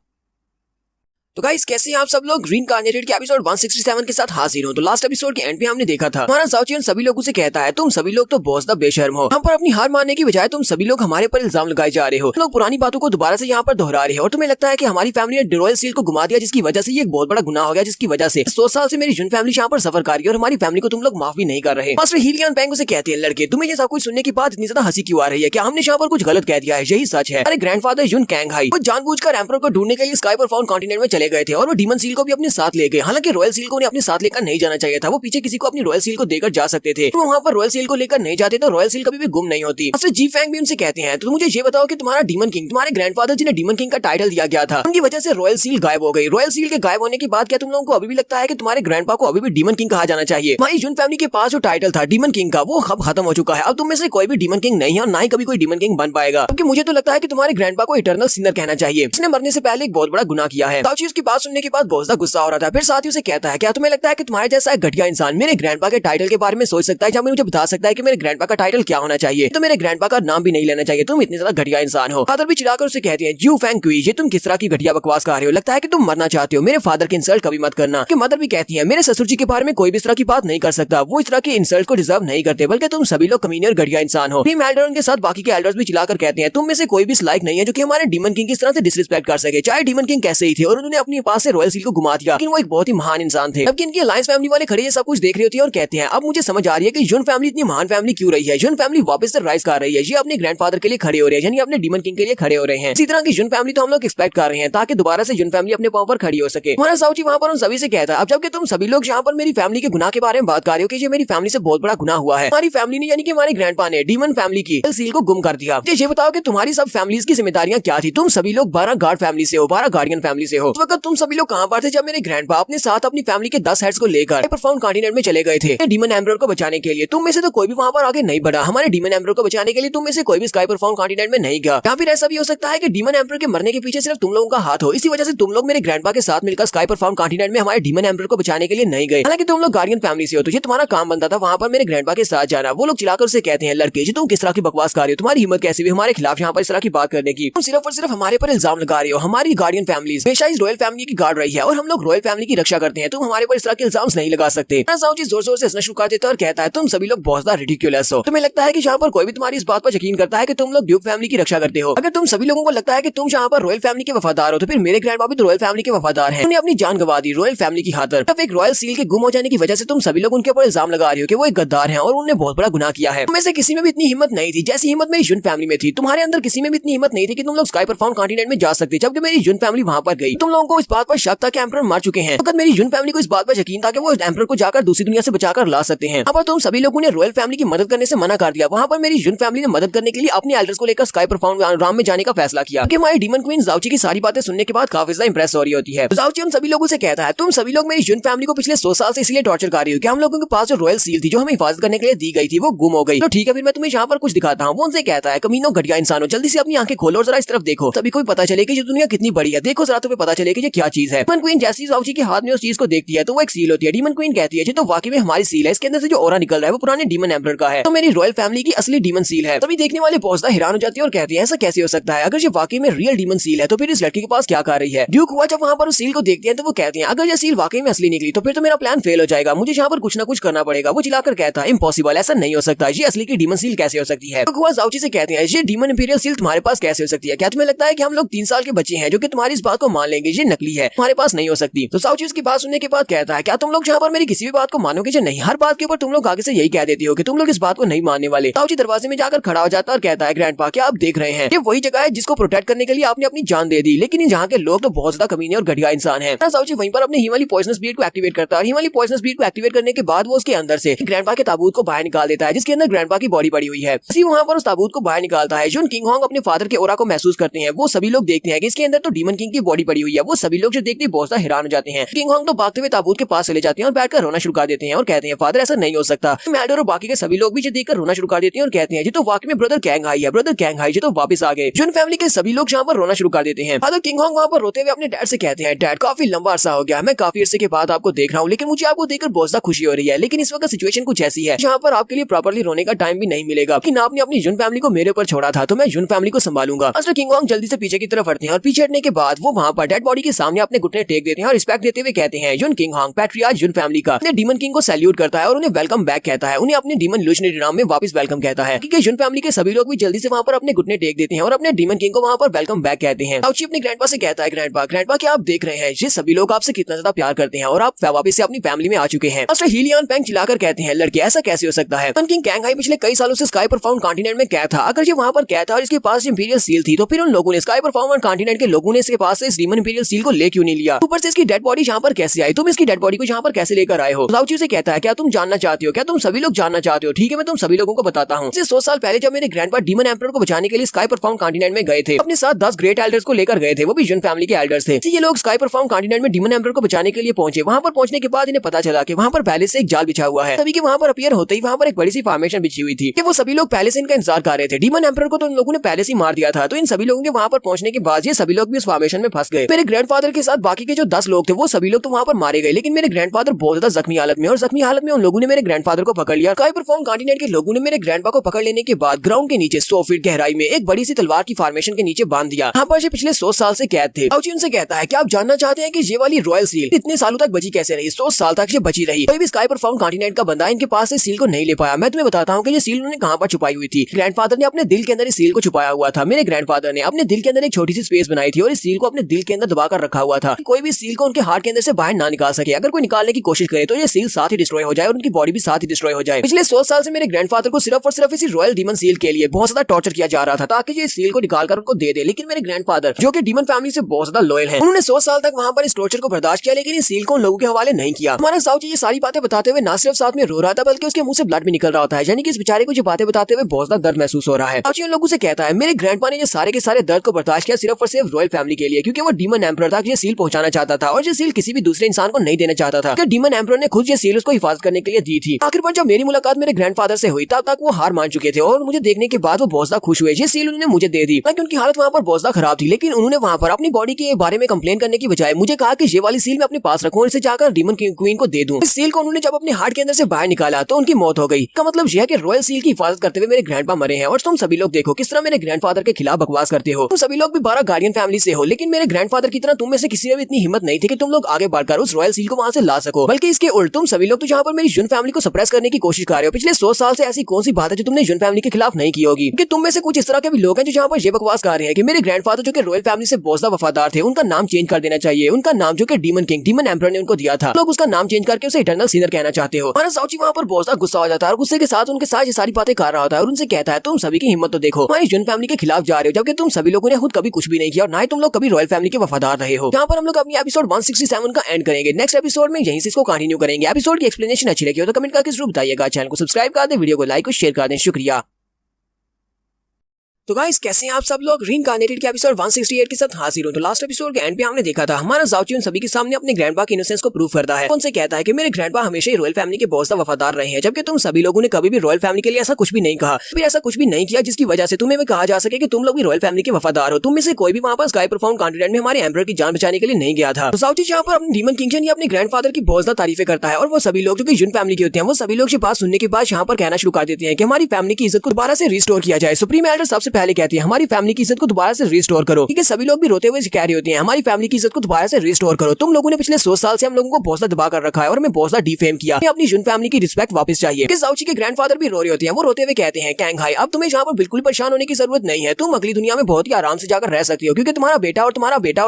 तो गाइस कैसे हैं आप सब लोग? ग्रीन कार्नेटेड के एपिसोड 167 के साथ हाजिर हूं। तो लास्ट एपिसोड के एंड पे हमने देखा था हमारा जाओची उन सभी लोगों से कहता है तुम सभी लोग तो बहुत ज्यादा बेशर्म हो, हम पर अपनी हार मानने की बजाय तुम सभी लोग हमारे पर इल्जाम लगाए जा रहे हो, लोग पुरानी बातों को दोबारा से यहाँ पर दोहरा रहे हो और तुम्हें लगता है कि हमारी फैमिली ने रॉयल सील को घुमा दिया जिसकी वजह से ये एक बहुत बड़ा गुनाह हो गया, जिसकी वजह से 100 साल से मेरी युन फैमिली यहाँ पर सफर कर रही है और हमारी फैमिली को तुम लोग माफ भी नहीं कर रहे। मास्टर हीलियन पैंग से कहते हैं लड़के तुम्हें ये सब कुछ सुनने के बाद इतनी ज्यादा हंसी क्यों आ रही है? क्या हमने यहाँ पर कुछ गलत कह दिया है? यही सच है। अरे ग्रैंडफादर युन कैंग हाई वो जानबूझकर एम्परर को ढूंढने के लिए स्काई पर फाउंड कॉन्टिनेंट में चले गए थे और वो डीमन सील को भी अपने साथ ले गए। हालांकि रॉयल सील को उन्हें अपने साथ लेकर नहीं जाना चाहिए था, वो पीछे किसी को अपनी रॉयल सील को देकर जा सकते थे। तो वहाँ पर रॉयल सील को लेकर नहीं जाते तो रॉयल सील कभी भी गुम नहीं होती। मास्टर जी फैंग भी उनसे कहते हैं तो मुझे ये बताओ कि तुम्हारा डीमन किंग तुम्हारे ग्रैंडफादर जिन्हें डीमन किंग का टाइटल दिया गया था उनकी वजह से रॉयल सील गायब हो गई। रॉयल सील के गायब होने के बाद क्या तुम लोगों को अभी भी लगता है कि तुम्हारे ग्रैंडपा को अभी भी डीमन किंग कहा जाना चाहिए? हमारी युन फैमिली के पास जो टाइटल था डीमन किंग का वो अब खत्म हो चुका है। अब तुम में से कोई भी डीमन किंग नहीं है और ना ही कभी कोई डीमन किंग बन पाएगा, क्योंकि मुझे तो लगता है कि तुम्हारे ग्रैंडपा को इटर्नल सिनर कहना चाहिए। उसने मरने से पहले एक बहुत बड़ा गुनाह किया है। ताओची उसकी बात सुनने के बाद बहुत ज्यादा गुस्सा हो रहा था। फिर साथ ही उसे कहता है क्या तुम्हें लगता है कि तुम्हारे जैसा एक घटिया इंसान मेरे ग्रैंडपा के टाइटल के बारे में सोच सकता है, जब मुझे बता सकता है कि मेरे ग्रैंडपा का टाइटल क्या होना चाहिए, तो मेरे ग्रैंडपा का नाम भी नहीं लेना चाहिए, तुम इतने ज्यादा घटिया इंसान हो। फादर भी चिल्लाकर उसे कहते हैं जू फैंग क्वी, ये तुम किस तरह की घटिया बकवास कर रहे हो, लगता है कि तुम मरना चाहते हो, मेरे फादर की इंसल्ट कभी मत करना। कि मदर भी कहती है मेरे ससुर जी के बारे में कोई भी इस तरह की बात नहीं कर सकता, वो इस तरह की इंसल्ट को डिजर्व नहीं करते, बल्कि तुम सभी लोग कमीने और घटिया इंसान हो। टीम एल्डर के साथ बाकी के एल्डर्स भी चिल्लाकर कहते हैं तुम में से कोई भी इस लायक नहीं है जो कि हमारे डीमन किंग की इस तरह से डिसरिस्पेक्ट कर सके, चाहे डीमन किंग कैसे ही थे, और उन्होंने अपने पास से रॉयल सील को घुमा दिया, लेकिन वो एक बहुत ही महान इंसान थे। जबकि इनकी अलायंस फैमिली वाले खड़े ये सब कुछ देख रही होती है और कहते हैं अब मुझे समझ आ रही है कि जुन फैमिली इतनी महान फैमिली क्यों रही है, जुन फैमिली वापस से राइज कर रही है, ये अपने ग्रैंडफादर के लिए खड़े हो रहे हैं, यानी अपने डीमन किंग के लिए खड़े हो रहे हैं। इसी तरह की जुन फैमिली तो हम लोग एक्सपेक्ट कर रहे हैं ताकि दोबारा से जुन फैमिली अपने पांव पर खड़ी हो सके। हमारा साउची वहां पर उन सभी से कहता है अब जबकि तुम सभी लोग यहाँ पर मेरी फैमिली के गुनाह के बारे में बात कर रहे हो कि ये मेरी फैमिली से बहुत बड़ा गुनाह हुआ है, हमारी फैमिली ने यानी कि हमारे ग्रैंडपा ने डीमन फैमिली की सील को गुम कर दिया। ये बताओ कि तुम्हारी सब फैमिलीज की जिम्मेदारियां क्या थी, तुम सभी लोग 12 गार्ड फैमिली से हो, 12 गार्डियन फैमिली से हो। उस वक्त तुम सभी लोग कहां पर थे जब मेरे ग्रैंडपा अपने साथ अपनी फैमिली के 10 हेड्स को लेकर प्रोफाउंड कॉन्टिनेंट में चले गए थे डीमन एम्परर को बचाने के लिए। तुम में से तो कोई भी वहां पर आगे नहीं बढ़ा, हमारे डीमन एम्परर को बचाने के लिए तुम में से कोई भी स्काई प्रोफाउंड कॉन्टिनेंट में नहीं गया। या फिर ऐसा भी हो सकता है कि डीमन एम्परर के मरने के पीछे सिर्फ तुम लोगों का हाथ हो, इसी वजह से तुम लोग मेरे ग्रैंडपा के साथ मिलकर स्काई प्रोफाउंड कॉन्टिनेंट में हमारे डीमन एम्परर को बचाने के लिए नहीं गए। हालांकि तुम लोग गार्डियन फैमिली से हो तो ये तुम्हारा काम बनता था वहां पर मेरे ग्रैंडपा के साथ जाना। वो लोग चिल्लाकर उसे कहते हैं लड़के जी तुम किस तरह की बकवास कर रहे हो, तुम्हारी हिम्मत कैसी हुई हमारे खिलाफ यहाँ पर इस तरह की बात करने की, तुम सिर्फ और सिर्फ हमारे पर इल्जाम लगा रहे हो। हमारी गार्डियन फैमिली हमेशा इस रॉयल फैमिली की गार्ड रही है और हम लोग रॉयल फैमिली की रक्षा करते हैं, तुम हमारे पर इस तरह के इल्जाम नहीं लगा सकते। जोर जोर से हंसना शुरू कर देता है और कहता है तुम सभी लोग बहुत ज्यादा रिडिकुलस हो। तुम्हें लगता है कि यहाँ पर कोई भी तुम्हारी इस बात पर यकीन करता है कि तुम लोग ड्यूक फैमिली की रक्षा करते हो। अगर तुम सभी लोगों को लगता है कि तुम यहाँ पर रॉयल फैमिली के वफादार हो तो फिर मेरे ग्रैंडपा भी तो रॉयल फैमिली के वफादार हैं, उन्हें अपनी जान गंवा दी रॉयल फैमिली की खातिर। तब एक रॉयल सील के गुम हो जाने की वजह से तुम सभी लोग उनके ऊपर इल्जाम लगा रहे हो कि वो एक गद्दार हैं और उन्होंने बहुत बड़ा गुनाह किया है। तुम्हें से किसी में भी इतनी हिम्मत नहीं थी जैसी हिम्मत मेरी जुन फैमिली में थी, तुम्हारे अंदर किसी में भी इतनी हिम्मत नहीं थी कि तुम लोग स्काई प्रोफाउंड कॉन्टिनेंट में जा सकते, जबकि मेरी जुन फैमिली वहां पर गई। तुम लोगों को इस बात पर शक था कि एम्परर मर चुके हैं, अगर मेरी जुन फैमिली को इस बात पर यकीन था कि वो एम्परर को जाकर दूसरी दुनिया से बचाकर ला सकते हैं। अब तुम सभी लोगों ने रॉयल फैमिली की मदद करने से मना कर दिया। वहां पर मेरी जुन फैमिली ने मदद करने के लिए अपने एल्डर्स को लेकर स्काई प्रोफाउंड राम में जाने का फैसला किया। कि हमारी डीमन क्वीन जाउची की सारी बातें सुनने के बाद काफी ज्यादा इंप्रेस हो रही होती है। जाउची उन सभी लोगों से कहता है तुम सभी लोग मेरी जुन फैमिली को पिछले 100 साल से इसलिए टॉर्चर कर रही हो कि हम लोगों के पास जो रॉयल सील थी जो हमें हिफाजत करने के लिए दी गई थी वो गुम हो गई। तो ठीक है फिर मैं तुम्हें यहाँ पर कुछ दिखाता हूँ। वो उनसे कहता है कमीनो घटिया इंसानों जल्दी से अपनी आंखें खोलो और जरा इस तरफ देखो, तभी कोई पता चले कि ये दुनिया कितनी बड़ी है। देखो जरा तुम्हें पता चले कि ये क्या चीज है। डीमन क्वीन जैसी जाउची के हाथ में उस चीज को देखती है तो वो एक सील होती है। डीमन क्वीन कहती है तो वाकई में हमारी सील है, इसके अंदर से जो ऑरा निकल रहा है वो पुराने डीमन एम्परर का है, तो मेरी रॉयल फैमिली की असली डीमन सील है। तभी देखने वाले बहुत ज्यादा हैरान हो जाती है और कहती है ऐसा कैसे हो सकता है, अगर ये वाकई में रियल डीमन सील है तो फिर इस लड़की के पास क्या कर रही है। ड्यूक हुआ जब वहां पर उस सील को देखते हैं तो वो कहते हैं अगर ये सील वाकई में असली निकली तो फिर तो मेरा प्लान फेल हो जाएगा, मुझे यहाँ पर कुछ ना कुछ करना पड़ेगा। वो चिल्लाकर कहता है इम्पॉसिबल, ऐसा नहीं हो सकता, ये असली की डीमन सील कैसे हो सकती है। हुआ जाउची से कहते हैं ये डीमन इंपीरियल सील तुम्हारे पास कैसे हो सकती है, क्या तुम्हें लगता है कि हम लोग 3 साल के बच्चे हैं जो कि तुम्हारी इस बात को मान लेंगे ये नकली है, तुम्हारे पास नहीं हो सकती। तो जाउची उसकी बात सुनने के बाद कहता है क्या तुम लोग यहाँ पर मेरी किसी भी बात को मानोगे या नहीं, हर बात के ऊपर तुम लोग आगे से यही कह देती हो कि तुम लोग इस बात को नहीं मानने वाले। जाउची दरवाजे में जाकर खड़ा हो जाता है और कहता है ग्रैंडपा क्या आप देख रहे हैं ये वही जगह है जिसको प्रोटेक्ट करने के लिए आपने अपनी जान दे दी, लेकिन यहाँ के लोग तो बहुत ज्यादा कमीने और घटिया इंसान हैं। जाउची वहीं पर अपने हिमालय पॉइजनस बीट को एक्टिवेट करता है। हिमालय पॉइजनस बीट को एक्टिवेट करने के बाद वो उसके अंदर से ग्रैंडपा के ताबूत को बाहर निकाल देता है जिसके अंदर ग्रैंडपा की बॉडी पड़ी हुई है। इसी वहां पर उस ताबूत को बाहर निकालता है। जो किंग होंग अपने फादर के ओरा को महसूस करते हैं वो सभी लोग देखते हैं कि इसके अंदर तो डीमन किंग की बॉडी पड़ी हुई है। वो सभी लोग जो देखते बहुत ज्यादा हैरान हो जाते हैं। किंग होंग तो भागते हुए ताबूत के पास चले जाते हैं और बैठकर रोना शुरू कर देते हैं और कहते हैं फादर ऐसा नहीं हो सकता। मैडर और बाकी के सभी लोग भी देखकर रोना शुरू कर देते हैं और कहते हैं जी तो वाकई में ब्रदर कैंग हाई है, ब्रदर कैंग हाई जी तो वापस आ गए। जुन फैमिली के सभी लोग यहाँ पर रोना शुरू कर देते हैं। फादर किंग होंग वहाँ पर रोते हुए अपने डैड से कहते हैं डैड काफी लंबा अरसा हो गया, मैं काफी अरसे के बाद आपको देख रहा हूँ, लेकिन मुझे आपको देखकर बहुत ज्यादा खुशी हो रही है, लेकिन इस वक्त सिचुएशन कुछ ऐसी है यहाँ पर आपके लिए प्रॉपर्ली रोने का टाइम भी नहीं मिलेगा कि ना आपने अपनी जुन फैमिली को मेरे ऊपर छोड़ा था तो मैं जुन फैमिली को संभालूंगा। मास्टर किंग होंग जल्दी से पीछे की तरफ हटते हैं और पीछे हटने के बाद वो वहाँ पर डेड बॉडी के सामने अपने घुटने टेक देते हैं और रिस्पेक्ट देते हुए कहते हैं जुन किंग होंग पैट्रियार्क जुन फैमिली का। अपने डीमन किंग को सैल्यूट करता है और उन्हें वेलकम बैक कहता है, उन्हें अपने डीमन लुशनरी नाम में वापस वेलकम कहता है। क्योंकि जुन फैमिली के सभी लोग भी जल्दी से वहाँ पर अपने घुटने टेक देते हैं और अपने डीमन किंग को वहाँ पर वेलकम बैक कहते हैं। जाउची अपने ग्रैंडपा से कहता है ग्रैंडपा क्या आप देख रहे हैं ये सभी लोग आपसे कितना ज्यादा प्यार करते हैं और आप वापस से अपनी फैमिली में आ चुके हैं। मास्टर हीलियन पेंग चिल्लाकर कहते हैं लड़के ऐसा कैसे हो सकता है। किंग कैंग हाई पिछले कई सालों से स्काई प्रोफाउंड कॉन्टिनेंट में कैद था, अगर ये वहाँ पर कैद था और इसके पास इंपीरियल सील थी तो फिर उन लोगों ने स्काई प्रोफाउंड कॉन्टिनेंट के लोगों ने इसके पास से इस डीमन इंपीरियल सील को ले क्यों नहीं लिया। ऊपर से इसकी डेड बॉडी यहाँ पर कैसे आई, तुम इसकी डेड बॉडी को यहाँ पर कैसे लेकर आए हो। जाउची से कहता है क्या तुम जानना चाहते हो, क्या तुम सभी लोग जानना चाहते हो, ठीक है मैं तुम सभी लोगों को बताता हूँ। 100 साल पहले जब मेरे ग्रैंडपा डीमन एम्परर को बचाने के लिए स्काई प्रोफाउंड कॉन्टिनेंट में गए थे, अपने साथ 10 ग्रेट एल्डर्स को लेकर गए थे, वो भी जुन फैमिली के एल्डर्स थे। ये लोग स्काई प्रोफाउंड कॉन्टिनेंट में डीमन एम्परर को बचाने के लिए पहुंचे। वहाँ पर पहुंचने के बाद इन्हें पता चला कि वहाँ पर पहले से एक जाल बिछा हुआ है। तभी कि वहाँ पर अपीयर होते ही वहाँ पर एक बड़ी सी फॉर्मेशन बिछी हुई थी कि वो सभी लोग पहले से इनका इंतजार कर रहे थे। डीमन एम्परर को तो इन लोगों ने पहले से मार दिया था, तो इन सभी लोगों के वहाँ पर पहुंचने के बाद ये सभी लोग भी उस फॉर्मेशन में फंस गए। मेरे ग्रैंडफादर के साथ बाकी के जो 10 लोग थे वो सभी लोग तो वहाँ पर मारे गए, लेकिन मेरे ग्रैंडफादर बहुत ज्यादा जख्मी हालत में, और जख्मी हालत में उन लोगों ने मेरे ग्रैंडफादर को पकड़ लिया। स्काई परफॉर्म कॉन्टिनेंट के लोगों ने मेरे ग्रैंडपा को पकड़ लेने के बाद ग्राउंड के नीचे 100 फीट गहराई में एक बड़ी सी तलवार की फॉर्मेशन के नीचे बांध दिया। यहाँ पर पिछले 100 साल से कैद थे। साउची उनसे कहता है कि आप जानना चाहते हैं कि ये वाली रॉयल सील इतने सालों तक बची कैसे रही, 100 साल तक ये बची रही। कोई भी स्काई परफॉर्म कॉन्टिनेंट का बंदा इनके पास से सील को नहीं ले पाया। मैं तुम्हें बताता हूँ कि ये सील उन्होंने कहाँ पर छुपाई हुई थी। ग्रैंडफादर ने अपने दिल के अंदर इस सील को छुपाया हुआ था। मेरे ग्रैंडफादर ने अपने दिल के अंदर एक छोटी सी स्पेस बनाई थी और इस सील को अपने दिल के अंदर दबा कर रखा हुआ था। कोई भी सील को उनके हार्ट के अंदर से बाहर ना निकाल सके। अगर कोई निकालने की कोशिश करे तो ये सील साथ ही डिस्ट्रॉय हो जाए और उनकी बॉडी भी साथ ही डिस्ट्रॉय हो जाए। पिछले 100 साल से मेरे ग्रैंडफादर को सिर्फ और सिर्फ इसी रॉयल डीमन सील के लिए बहुत ज्यादा टॉर्चर किया जा रहा था ताकि ये सील को निकालकर उनको दे दे। लेकिन मेरे ग्रैंडफादर जो कि डीमन फैमिली से बहुत ज्यादा लॉयल हैं, उन्होंने 100 साल तक वहां पर इस टॉर्चर को बर्दाश्त किया, लेकिन इस सील को उन लोगों के हवाले नहीं किया। हमारा साउची ये सारी बातें बताते हुए ना सिर्फ साथ में रो रहा था बल्कि उसके मुंह से ब्लड भी निकल रहा होता है, यानी कि इस बेचारे को जो बातें बताते हुए बहुत ज्यादा दर्द महसूस हो रहा है। साउची उन लोगों से कहता है मेरे ग्रैंडपा ने ये सारे के सारे दर्द को बर्दाश्त किया सिर्फ और सिर्फ रॉयल फैमिली के लिए, क्योंकि वो डीमन एम्परर था, ये सील पहुंचाना चाहता था और ये सील किसी भी दूसरे इंसान को नहीं देना चाहता था। डीमन एम्परर ने खुद ये सील उसको हिफाजत करने के लिए दी थी। आखिर पर जब मेरी मुलाकात मेरे ग्रैंडफादर से हुई तब तक वो हार मान चुके थे और मुझे देखने के बाद वो बहुत ज्यादा खुश हुए। ये सील उन्होंने मुझे दे दी। हालांकि उनकी हालत वहाँ पर बहुत ज्यादा खराब थी, लेकिन उन्होंने वहाँ पर अपनी बॉडी के बारे में कंप्लेन करने की बजाय मुझे कहा कि ये वाली सील मैं अपने पास रखूं और इसे जाकर डीमन क्वीन को दे दूं। इस सील को उन्होंने जब अपने हार्ट के अंदर से बाहर निकाला तो उनकी मौत हो गई। का मतलब यह है कि रॉयल सील की हिफाजत करते हुए मेरे ग्रैंडपा मरे हैं। और तुम सभी लोग देखो किस तरह मेरे ग्रैंडफादर के खिलाफ बकवास करते हो। तुम सभी लोग भी 12 गार्डियन फैमिली से हो, लेकिन मेरे ग्रैंडफादर की तरह तुम में से किसी में भी इतनी हिम्मत नहीं थी कि तुम लोग आगे बढ़कर उस रॉयल सील को वहां से ला सको। बल्कि इसके उल्ट तुम सभी लोग तो यहाँ पर मेरी जुन फैमिली को सप्रेस करने की कोशिश कर रहे हो। पिछले 100 साल से ऐसी कौन सी बात है जो तुमने जुन फैमिली के खिलाफ नहीं की होगी? कि तुम में से कुछ इस तरह के भी लोग हैं जो यहाँ पर ये बकवास कर रहे हैं कि मेरे ग्रैंडफादर जो कि रॉयल फैमिली से बहुत ज्यादा वफादार थे, उनका नाम चेंज कर देना चाहिए। उनका नाम जो कि डीमन किंग, डीमन एम्परर ने उनको दिया था, लोग उसका नाम चेंज करके उसे इटर्नल सिनर कहना चाहते हो। हमारा साउची वहाँ पर बहुत ज्यादा गुस्सा हो जाता है और गुस्से के साथ उनके साथ ये सारी बातें कर रहा होता है और उनसे कहता है तुम सभी की हिम्मत तो देखो, हमारी जुन फैमिली के खिलाफ जा रहे हो, जबकि तुम सभी लोगों ने खुद कभी कुछ भी नहीं किया और ना ही तुम लोग कभी रॉयल फैमिली के वफादार रहे हो। यहाँ पर हम लोग अपनी एपिसोड 167 का एंड करेंगे। नेक्स्ट एपिसोड में यहीं से इसको कंटिन्यू करेंगे। एपिसोड की एक्सप्लेनेशन अच्छी लगी हो तो कमेंट करके जरूर बताइएगा। चैनल को सब्सक्राइब कर दें, वीडियो को लाइक और शेयर कर दें। शुक्रिया। तो गाइस कैसे हैं आप सब लोग? रीइंकार्नेटेड के एपिसोड 168 के साथ हाजिर हूं। तो लास्ट एपिसोड के एंड पे हमने देखा था हमारा जाओची उन सभी के सामने अपने ग्रैंडपा की इनोसेंस को प्रूव करता है। उनसे कहता है कि मेरे ग्रैंडपा हमेशा ही रॉयल फैमिली के बहुत ज्यादा वफादार रहे हैं, जबकि तुम सभी लोगों ने कभी भी रॉयल फैमिली के लिए ऐसा कुछ भी नहीं कहा, फिर ऐसा कुछ भी नहीं किया जिसकी वजह से तुम्हें कहा जा सके कि तुम लोग भी रॉयल फैमिली के वफादार हो। तुम में से कोई भी वहाँ पर स्काई परफॉर्म कॉन्टिनेंट में हमारे एम्परर की जान बचाने के लिए नहीं गया था। तो जाओची यहाँ पर अपने डीमन किंग या अपने ग्रैंडफादर की बहुत ज्यादा तारीफें करता है और वो सभी लोग जो कि जुन फैमिली के होते हैं वो सभी लोग ये बात सुनने के बाद यहाँ पर कहना शुरू कर देते हैं कि हमारी फैमिली की इज्जत को दोबारा से रिस्टोर किया जाए। सुप्रीम एल्डर सबसे पहले कहती है हमारी फैमिली की इज्जत को दोबारा से रिस्टोर करो। ठीक है, सभी लोग भी रोते हुए कह रहे होते हैं हमारी फैमिली की इज्जत को दोबारा से रिस्टोर करो। तुम लोगों ने पिछले 100 साल से हम लोगों को बहुत ज्यादा दबा कर रखा है और हमें बहुत ज्यादा डिफेम किया। अपनी जुन फैमिली की रिस्पेक्ट वापस चाहिए। जाओची के ग्रैंडफादर भी रो रहे होते हैं। वो रोते हुए कहते हैं कैंग हाई, अब तुम्हें यहाँ पर बिल्कुल परेशान होने की जरूरत नहीं है। तुम अगली दुनिया में बहुत ही आराम से जाकर रह सकती हो, क्योंकि तुम्हारा बेटा और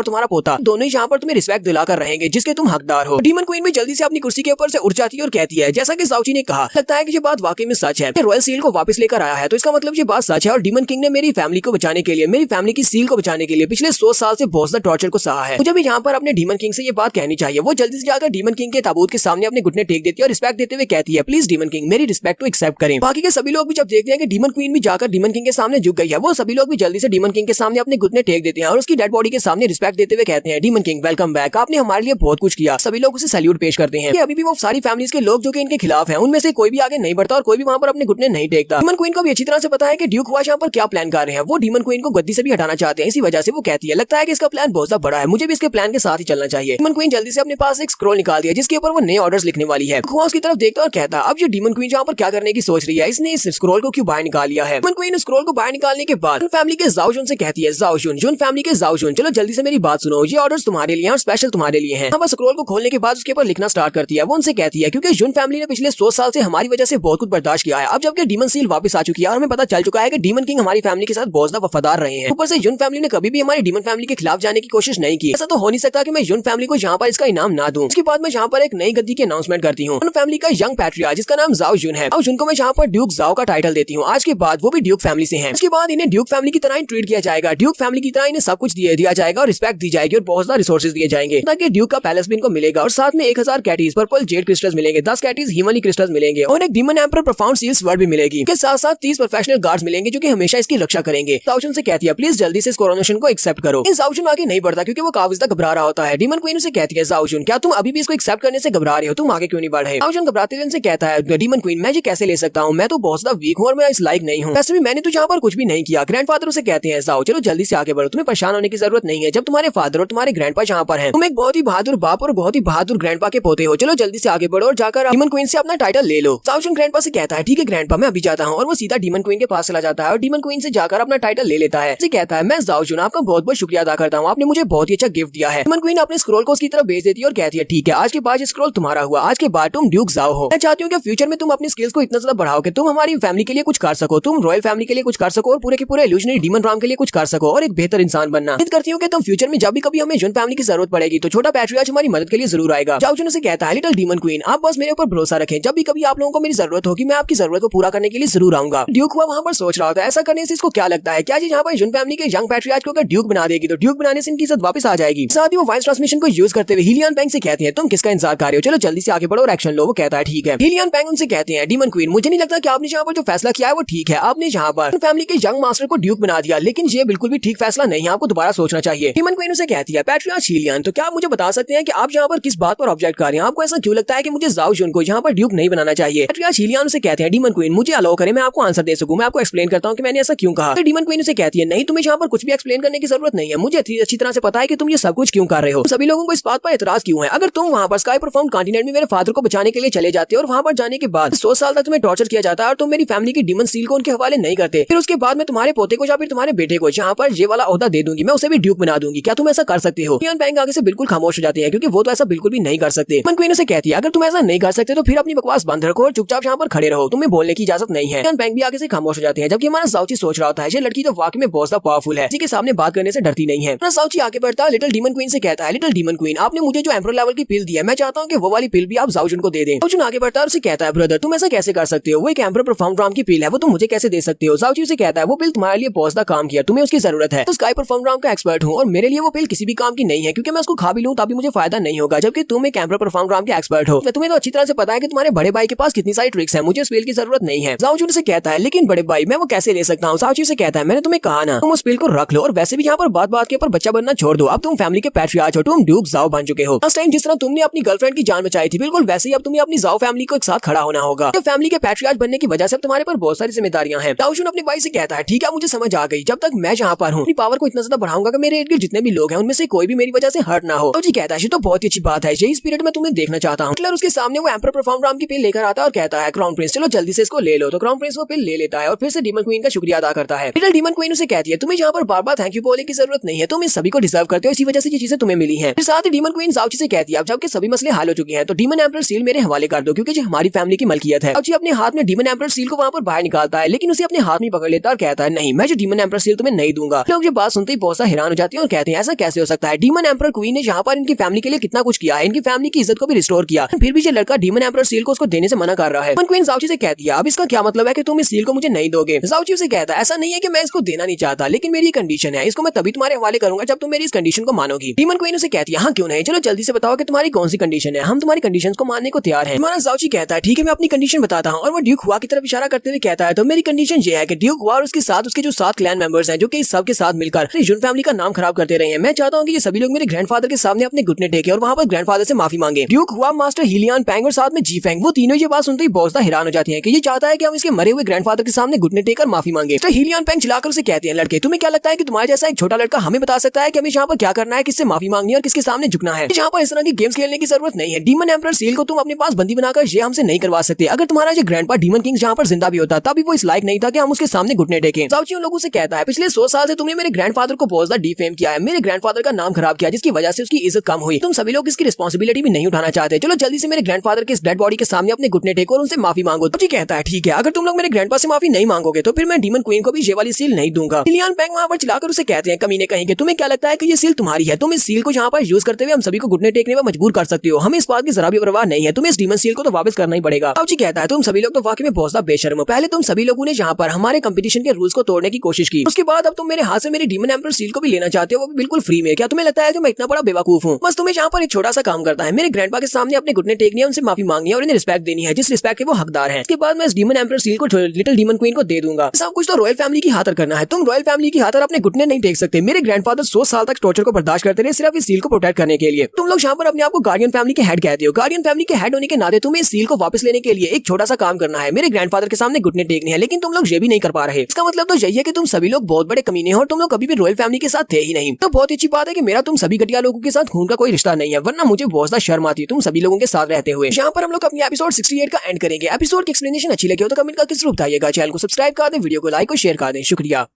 तुम्हारा पोता दोनों ही यहाँ पर तुम्हें रिस्पेक्ट दिलाकर रहेंगे जिसके तुम हकदार हो। डीमन क्वीन भी जल्दी से अपनी कुर्सी के ऊपर से उठ जाती है और कहती है जैसा कि जाओची ने कहा, लगता है कि ये बात वाकई में सच है। रॉयल सील को वापस लेकर आया है तो इसका मतलब ये बात सच है और डीमन किंग ने मेरी फैमिली को बचाने के लिए, मेरी फैमिली की सील को बचाने के लिए पिछले 100 साल से बहुत ज्यादा टॉर्चर को सहा है। मुझे भी यहाँ पर अपने डीमन किंग से ये बात कहनी चाहिए। वो जल्दी से जाकर डीमन किंग के ताबूत के सामने अपने घुटने टेक देती है और रिस्पेक्ट देते हुए कहती है प्लीज डीमन किंग मेरी रिस्पेक्ट को एक्सेप्ट करें। बाकी के सभी लोग भी जब देखते हैं कि डीमन क्वीन भी जाकर डीमन किंग के सामने झुक गई है, वो सभी लोग भी जल्दी से डीमन किंग के सामने अपने घुटने टेक देते हैं और उसकी डेड बॉडी के सामने रिस्पेक्ट देते हुए कहते हैं डीमन किंग वेलकम बैक, आपने हमारे लिए बहुत कुछ किया। सभी लोग उसे सैल्यूट पेश करते हैं। अभी भी वो सारी फैमिलीज के लोग जो कि इनके खिलाफ हैं उनमें से कोई भी आगे नहीं बढ़ता और कोई भी वहाँ पर अपने घुटने नहीं टेकता। डीमन क्वीन को भी अच्छी तरह से पता है कि ड्यूक वाश यहाँ पर क्या प्लान कर रहे हैं। वो डीमन क्वीन को गद्दी से भी हटाना चाहते हैं। इसी वजह से वो कहती है लगता है कि इसका प्लान बहुत ज्यादा बड़ा है, मुझे भी इसके प्लान के साथ ही चलना चाहिए। डीमन क्वीन जल्दी से अपने पास एक स्क्रॉल निकाल दिया जिसके ऊपर वो नए ऑर्डर्स लिखने वाली है। उसकी तरफ देखता और कहता अब ये डीमन क्वीन यहाँ पर क्या करने की सोच रही है, इसने इस स्क्रॉल को क्यों बाहर निकाल लिया है। डीमन क्वीन स्क्रॉल को बाहर निकालने के बाद फैमिली के जाओजुन से कहती है जाओजुन, जुन फैमिली के जाओजुन, चलो जल्दी से मेरी बात सुनो, ये ऑर्डर्स तुम्हारे लिए और स्पेशल तुम्हारे लिए हैं। अब स्क्रॉल को खोलने के बाद उसके ऊपर लिखना स्टार्ट करती है। वो उनसे कहती है क्योंकि जुन फैमिली ने पिछले 100 साल से हमारी वजह से बहुत कुछ बर्दाश्त किया है, अब जबकि डीमन सील वापस आ चुकी है और हमें पता चल चुका है कि डीमन किंग हमारी फैमिली के साथ बहुत ज्यादा वफादार रहे हैं। ऊपर से जुन फैमिली ने कभी भी हमारी डीमन फैमिली के खिलाफ जाने की कोशिश नहीं की। ऐसा तो हो नहीं सकता कि मैं जुन फैमिली को यहाँ पर इसका इनाम ना दूं। उसके बाद मैं यहाँ पर एक नई गद्दी की अनाउंसमेंट करती हूँ। फैमिली का यंग पैट्रिया जिसका नाम जाओ जुन है, और जुन को मैं यहाँ पर ड्यूक जाओ का टाइटल देती हूँ। आज के बाद वो भी ड्यूक फैमिली से हैं। उसके बाद इन्हें ड्यूक फैमिली की तरह ट्रीट किया जाएगा, ड्यूक फैमिली की तरह इन्हें सब कुछ दिया जाएगा और रिस्पेक्ट दी जाएगी और बहुत ज्यादा रिसोर्सेज दिए जाएंगे, ताकि ड्यूक का पैलेस भी इनको मिलेगा और साथ में 1000 कैटीज पर्पल जेड क्रिस्टल्स मिलेंगे, 10 कैटीज हीमनी क्रिस्टल्स मिलेंगे और एक demon emperor profound seals word भी मिलेगी। के साथ साथ 30 प्रोफेशनल गार्ड्स मिलेंगे जो कि हमेशा इसकी रक्षा करेंगे। जाओजुन से कहती है प्लीज जल्दी से इस कोरोनेशन को एक्सेप्ट करो। जाओजुन आगे नहीं बढ़ता क्योंकि वो काफी ज्यादा घबरा रहा होता है। डीमन क्वीन उसे कहती है जाओजुन क्या तुम अभी भी इसको एक्सेप्ट करने से घबरा रहे हो, तुम आगे क्यों नहीं बढ़े। जाओजुन घबराते हुए उनसे कहता है डीमन क्वीन मैं ये कैसे ले सकता हूँ, मैं तो बहुत ज्यादा वीक हूँ और मैं इस लायक नहीं हूँ, वैसे भी मैंने तो यहाँ पर कुछ भी नहीं किया। ग्रैंडफादर उसे कहते हैं जाओ चलो जल्दी से आगे बढ़ो, तुम्हें परेशान होने की जरूरत नहीं है, जब तुम्हारे फादर और तुम्हारे ग्रैंडपा यहाँ पर हैं, तुम एक बहुत ही बहादुर बाप और बहुत ही बहादुर ग्रैंडपा के पोते हो, चलो जल्दी से आगे बढ़ो और जाकर डीमन क्वीन से अपना टाइटल ले लो। जाओजुन ग्रैंडपा से कहता है ठीक है ग्रैंडपा मैं अभी जाता हूँ, और वो सीधा डीमन क्वीन के पास चला जाता है और डीमन क्वीन से जाकर अपना टाइटल ले लेता है। कहता है मैं जाओजुन आपका बहुत बहुत शुक्रिया अदा करता हूँ, आपने मुझे बहुत ही अच्छा गिफ्ट दिया है। डीमन क्वीन अपने स्क्रॉल को उसकी तरफ भेज देती है और कहती है ठीक है आज के बाद स्क्रॉल तुम्हारा हुआ, आज के बाद तुम ड्यूक जाओ हो। मैं चाहती हूँ कि फ्यूचर में तुम अपनी स्किल्स को इतना ज्यादा बढ़ाओ कि तुम हमारी फैमिली के लिए कुछ कर सको, तुम रॉयल फैमिली के लिए कुछ कर सको और पूरे के पूरे इल्यूजनरी डीमन राम के लिए कुछ कर सको और एक बेहतर इंसान बनना। उम्मीद करती हूँ कि तुम फ्यूचर में जब भी कभी हमें जुन फैमिली की जरूरत पड़ेगी तो छोटा पैट्रियार्च हमारी मदद के लिए जरूर आएगा। जाओजुन से कहता है लिटिल डीमन क्वीन आप बस मेरे ऊपर भरोसा रखें, जब भी कभी आप लोगों को मेरी जरूरत होगी मैं आपकी जरूरत को पूरा करने के लिए जरूर आऊंगा। ड्यूक हुआ वहाँ पर सोच रहा होता है ऐसा करने से इसको क्या लगता है, क्या जी यहाँ पर जुन फैमिली के यंग पैट्रियार्च को अगर ड्यूक बना देगी तो ड्यूक बनाने से इनकी इज्जत वापस आ जाएगी। साथ ही वो वॉइस ट्रांसमिशन को यूज करते हुए हीलियन पैंग से कहते हैं तुम किसका इंतजार कर रहे हो, चलो जल्दी से आगे बढ़ो और एक्शन लो। वो कहता है ठीक है। हीलियन पैंग उनसे कहते हैं डीमन क्वीन मुझे नहीं लगता कि आपने यहाँ पर जो फैसला किया है वो ठीक है, आपने यहाँ पर फैमिली के यंग मास्टर को ड्यूक बना दिया, लेकिन ये बिल्कुल भी ठीक फैसला नहीं है, आपको दोबारा सोचना चाहिए। डीमन क्वीन उसे कहती है पैट्रियार्च हीलियन तो क्या आप मुझे बता सकते हैं कि आप यहाँ पर किस बात पर ऑब्जेक्ट कर रहे हैं, आपको ऐसा क्यों लगता है कि मुझे जाओजुन को यहाँ पर ड्यूक नहीं बनाना चाहिए। पैट्रियार्च हीलियन उसे कहते हैं डीमन क्वीन मुझे अलाउ करें मैं आपको आंसर दे सकूं, मैं आपको एक्सप्लेन करता हूँ कि मैंने ऐसा क्यों कहा। तो डीमन क्वीन उसे कहती है नहीं तुम्हें यहाँ पर कुछ भी एक्सप्लेन करने की जरूरत नहीं है, मुझे अच्छी तरह से पता है कि तुम ये सब कुछ क्यों कर रहे हो, सभी लोगों को इस बात पर एतराज क्यों है। अगर तुम वहाँ पर स्काई परफॉर्म कॉन्टिनेंट में मेरे फादर को बचाने के लिए चले जाते और वहाँ पर जाने के बाद 100 साल तक तुम्हें टॉर्चर किया जाता है और तुम मेरी फैमिली की डीमन सील को उनके हवाले नहीं करते, फिर उसके बाद मैं तुम्हारे पोते को या फिर तुम्हारे बेटे को यहाँ पर ये वाला ओहदा दे दूंगी, मैं उसे भी ड्यूक बना दूंगी, क्या तुम ऐसा कर सकते हो। हीलियन पैंग आगे से बिल्कुल खामोश हो जाते हैं क्योंकि वो तो ऐसा बिल्कुल भी नहीं कर सकते। डीमन क्वीन उसे कहती है अगर तुम ऐसा नहीं कर सकते तो फिर अपनी बकवास बंद रखो और चुपचाप यहाँ पर खड़े रहो, तुम्हें बोलने की इजाजत नहीं है। हीलियन पैंग भी आगे से खामोश हो जाते हैं, जबकि हमारा जाओची सोच रहा होता है ये लड़की तो वाकई में बहुत ज्यादा पावरफुल है, जिसके सामने बात करने से डरती नहीं है। जाओची आगे बढ़ता है लिटिल डीमन क्वीन से कहता है लिटिल डीमन क्वीन आपने मुझे जो एम्परर लेवल की पिल दी है मैं चाहता हूँ कि वो वाली पिल भी आप जाओजुन को दे दें। जाओजुन आगे बढ़ता है और उसे कहता है ब्रदर तुम ऐसा कैसे कर सकते हो, वो एक एम्परर परफॉर्म ड्राम की पिल है, वो तुम मुझे कैसे दे सकते हो। जाओची उसे कहता है वो पिल तुम्हारे लिए बहुत ज्यादा काम किया, तुम्हें उसकी जरूरत है, तो स्काई परफॉर्म ड्राम का एक्सपर्ट हूँ और मेरे लिए वो पिल किसी भी काम की नहीं है क्योंकि मैं उसको खा भी लूँ तभी मुझे फायदा नहीं होगा, जबकि तुम एक एम्परर परफॉर्म ड्राम के एक्सपर्ट हो, तुम्हें तो अच्छी तरह से पता है कि तुम्हारे बड़े भाई के पास कितनी सारी ट्रिक्स है, मुझे उस पिल की जरूरत नहीं है। जाओजुन से कहता है लेकिन बड़े भाई मैं वो कैसे ले सकता हूँ। जाओची से कहता है मैंने तुम्हें कहा ना तुम उस पिल को रख लो, और वैसे भी यहाँ पर बात बात के ऊपर बच्चा बनना छोड़ दो, अब तुम फैमिली के पैट्रियार्च हो, तुम ड्यूक जाओ बन चुके हो। उस टाइम जिस तरह तुमने अपनी गर्लफ्रेंड की जान बचाई थी बिल्कुल वैसे ही अब तुम्हें अपनी जाओ फैमिली को एक साथ खड़ा होना होगा। तो फैमिली के पैट्रियार्च बनने की वजह से तुम्हारे पर बहुत सारी जिम्मेदारियां हैं। जाओजुन अपने भाई से कहता है ठीक है मुझे समझ आ गई, जब तक मैं यहाँ पर हूँ अपनी पावर को इतना ज्यादा बढ़ाऊंगा कि मेरे इर्द गिर्द जितने भी लोग हैं उनमें से कोई भी मेरी वजह से हर्ट ना हो। तो जी कहता है तो बहुत ही अच्छी बात है, यही स्पिरिट में तुम्हें देखना चाहता हूँ। उसके सामने वो एम्परर परफॉर्म ड्राम की पिल लेकर आता है और कहता है क्राउन प्रिंस चलो जल्दी से इसको ले लो। तो क्राउन प्रिंस वो पिल ले लेता है और फिर से डीमन क्वीन का शुक्रिया अदा करता है। लिटिल डीमन क्वीन उसे कहती है तुम्हें यहाँ पर बार बार थैंक यू बोलने की जरूरत नहीं है, तुम इस सभी को डिजर्व करते हो, इसी वजह से ये चीजें तुम्हें मिली हैं। फिर साथ ही डीमन क्वीन जाओची से कहती है अब जबकि सभी मसले हल हो चुके हैं तो डीमन एम्परर सील मेरे हवाले कर दो क्योंकि ये हमारी फैमिली की मलकियत है। जाओची अपने हाथ में डीमन एम्परर सील को वहाँ पर बाहर निकालता है लेकिन उसे अपने हाथ में पकड़ लेता है और कहता है नहीं मैं जो डीमन एम्परर सील तुम्हें नहीं दूंगा। लोग ये बात सुनते ही बहुत सा हैरान हो जाते हैं और कहते हैं ऐसा कैसे हो सकता है, डीमन एम्परर क्वीन ने यहाँ पर इनकी फैमिली के लिए कितना कुछ किया है, इनकी फैमिली की इज्जत को भी रिस्टोर किया, फिर भी ये लड़का डीमन एम्परर सील को उसको देने से मना कर रहा है। क्वीन जाओची से कहती है अब इसका क्या मतलब है कि तुम इस सील को मुझे नहीं दोगे। जाओची से कहता है ऐसा नहीं है कि मैं इसको देना नहीं चाहता लेकिन मेरी कंडीशन है, इसको मैं तभी तुम्हारे हवाले करूंगा जब तुम मेरी इस कंडीशन को मानोगी। डीमन क्वीन उसे कहती है हाँ क्यों नहीं, चलो जल्दी से बताओ कि तुम्हारी कौन सी कंडीशन है, हम तुम्हारी कंडीशंस को मानने को तैयार हैं। हमारा जाओची कहता है ठीक है मैं अपनी कंडीशन बताता हूँ, और वो ड्यूक हुआ की तरफ इशारा करते हुए कहता है तो मेरी कंडीशन ये है कि ड्यूक हुआ और उसके साथ उसके जो 7 क्लैन मेंबर्स हैं जो कि सब के साथ मिलकर जुन फैमिली का नाम खराब करते रहे हैं, मैं चाहता हूँ कि ये सभी लोग मेरे ग्रैंडफादर के सामने अपने घुटने टेके और वहाँ पर ग्रैंडफादर से माफी मांगे। ड्यूक हुआ, मास्टर हीलियन पैंग और साथ में जी फैंग वो तीनों ये बात सुनते ही बहुत ज्यादा हैरान हो जाती है कि ये चाहता है कि हम इसके मरे हुए ग्रैंडफादर के सामने घुटने टेकर माफी मांगे। तो हीलियन पैंग चिल्लाकर उसे कहते हैं लड़के तुम्हें क्या लगता है कि तुम्हारे जैसा एक छोटा लड़का हमें बता सकता है कि हमें यहाँ पर क्या करना है, किससे माफी मांगनी है और किसके सामने झुकना है। यहाँ पर इस तरह की गेम्स खेलने की जरूरत नहीं है। डीमन एम्परर सील को तुम अपने पास बंदी बनाकर ये हमसे नहीं करवा सकते। अगर तुम्हारा ये ग्रैंडपा डीमन किंग यहाँ पर जिंदा भी होता तभी वो इस लायक नहीं था कि हम उसके सामने घुटने टेकें। जाओची उन लोगों से कहता है पिछले 100 साल से तुमने मेरे ग्रैंडफादर को बहुत ज्यादा डिफेम किया है, मेरे ग्रैंडफादर का नाम खराब किया जिसकी वजह से उसकी इज्जत कम हुई, तुम सभी लोग इसकी रिस्पॉन्सिबिलिटी भी नहीं उठाना चाहते। चलो जल्दी से मेरे ग्रैंडफादर के इस डेड बॉडी के सामने अपने घुटने टेको और उनसे माफी मांगो। तो कहता है ठीक है अगर तुम लोग मेरे ग्रैंडपा से माफी नहीं मांगोगे तो फिर मैं डीमन क्वीन को भी ये वाली सील नहीं दूंगा। हीलियन पैंग वहाँ पर चिल्लाकर उसे कहते हैं कमीने कहेंगे तुम्हें क्या लगता है कि ये सील तुम्हारी है, तुम इस सील को यहाँ पर यूज करते हुए हम सभी को घुटने टेकने में मजबूर कर सकते हो, हमें इस बात की जरा भी परवाह नहीं है, तुम्हें इस डीमन सील को तो वापस करना ही पड़ेगा। जाओची कहता है तुम सभी लोग तो वाकई में बहुत ज्यादा बेशर्म हो, पहले तुम सभी लोगों ने यहाँ पर हमारे कंपटीशन के रूल्स को तोड़ने की कोशिश की, उसके बाद अब तुम मेरे हाथ से मेरी डीमन एम्परर सील को भी लेना चाहते हो, वो भी बिल्कुल फ्री में। क्या तुम्हें लगता है कि मैं इतना बड़ा बेवकूफ हूँ? बस तुम्हें यहाँ पर एक छोटा सा काम करता है, मेरे ग्रैंडपा के सामने अपने घुटने टेकनी है, उनसे माफी मांगनी है और इन्हें रिस्पेक्ट देनी है जिस रिस्पेक्ट के वो हकदार है। इसके बाद मैं इस डीमन एम्परर सील को लिटिल डीमन क्वीन को दे दूंगा। सब कुछ तो रॉयल रॉयल फैमिली की खातर करना है। तुम रॉयल फैमिली की खातर अपने घुटने नहीं टेक सकते। मेरे ग्रैंडफादर 100 साल तक टॉर्चर को बर्दाश्त करते रहे सिर्फ इस सील को प्रोटेक्ट करने के लिए। तुम लोग यहाँ पर अपने आप को गार्डियन फैमिली के हेड कहते हो। गार्डियन फैमिली के हेड होने के नाते तुम्हें इस सील को वापस लेने के लिए एक छोटा सा काम करना है। मेरे ग्रैंडफादर के सामने घुटने टेकने हैं, लेकिन तुम लोग ये भी नहीं कर पा रहे। इसका मतलब तो यही है कि तुम सभी लोग बहुत बड़े कमीने हो और तुम लोग कभी भी रॉयल फैमिली के साथ थे ही नहीं। तो बहुत ही अच्छी बात है कि मेरा तुम सभी घटिया लोगों के साथ खून का कोई रिश्ता नहीं है, वरना मुझे बहुत ज्यादा शर्म आती है तुम सभी लोगों के साथ रहते हुए। यहाँ पर हम लोग अपनी एपिसोड 68 का एंड करेंगे। एपिसोड की एक्सप्लेनेशन अच्छी लगी हो तो कमेंट करके जरूर बताइएगा। चैनल को सब्सक्राइब कर दें, वीडियो को लाइक और शेयर कर दें। शुक्रिया।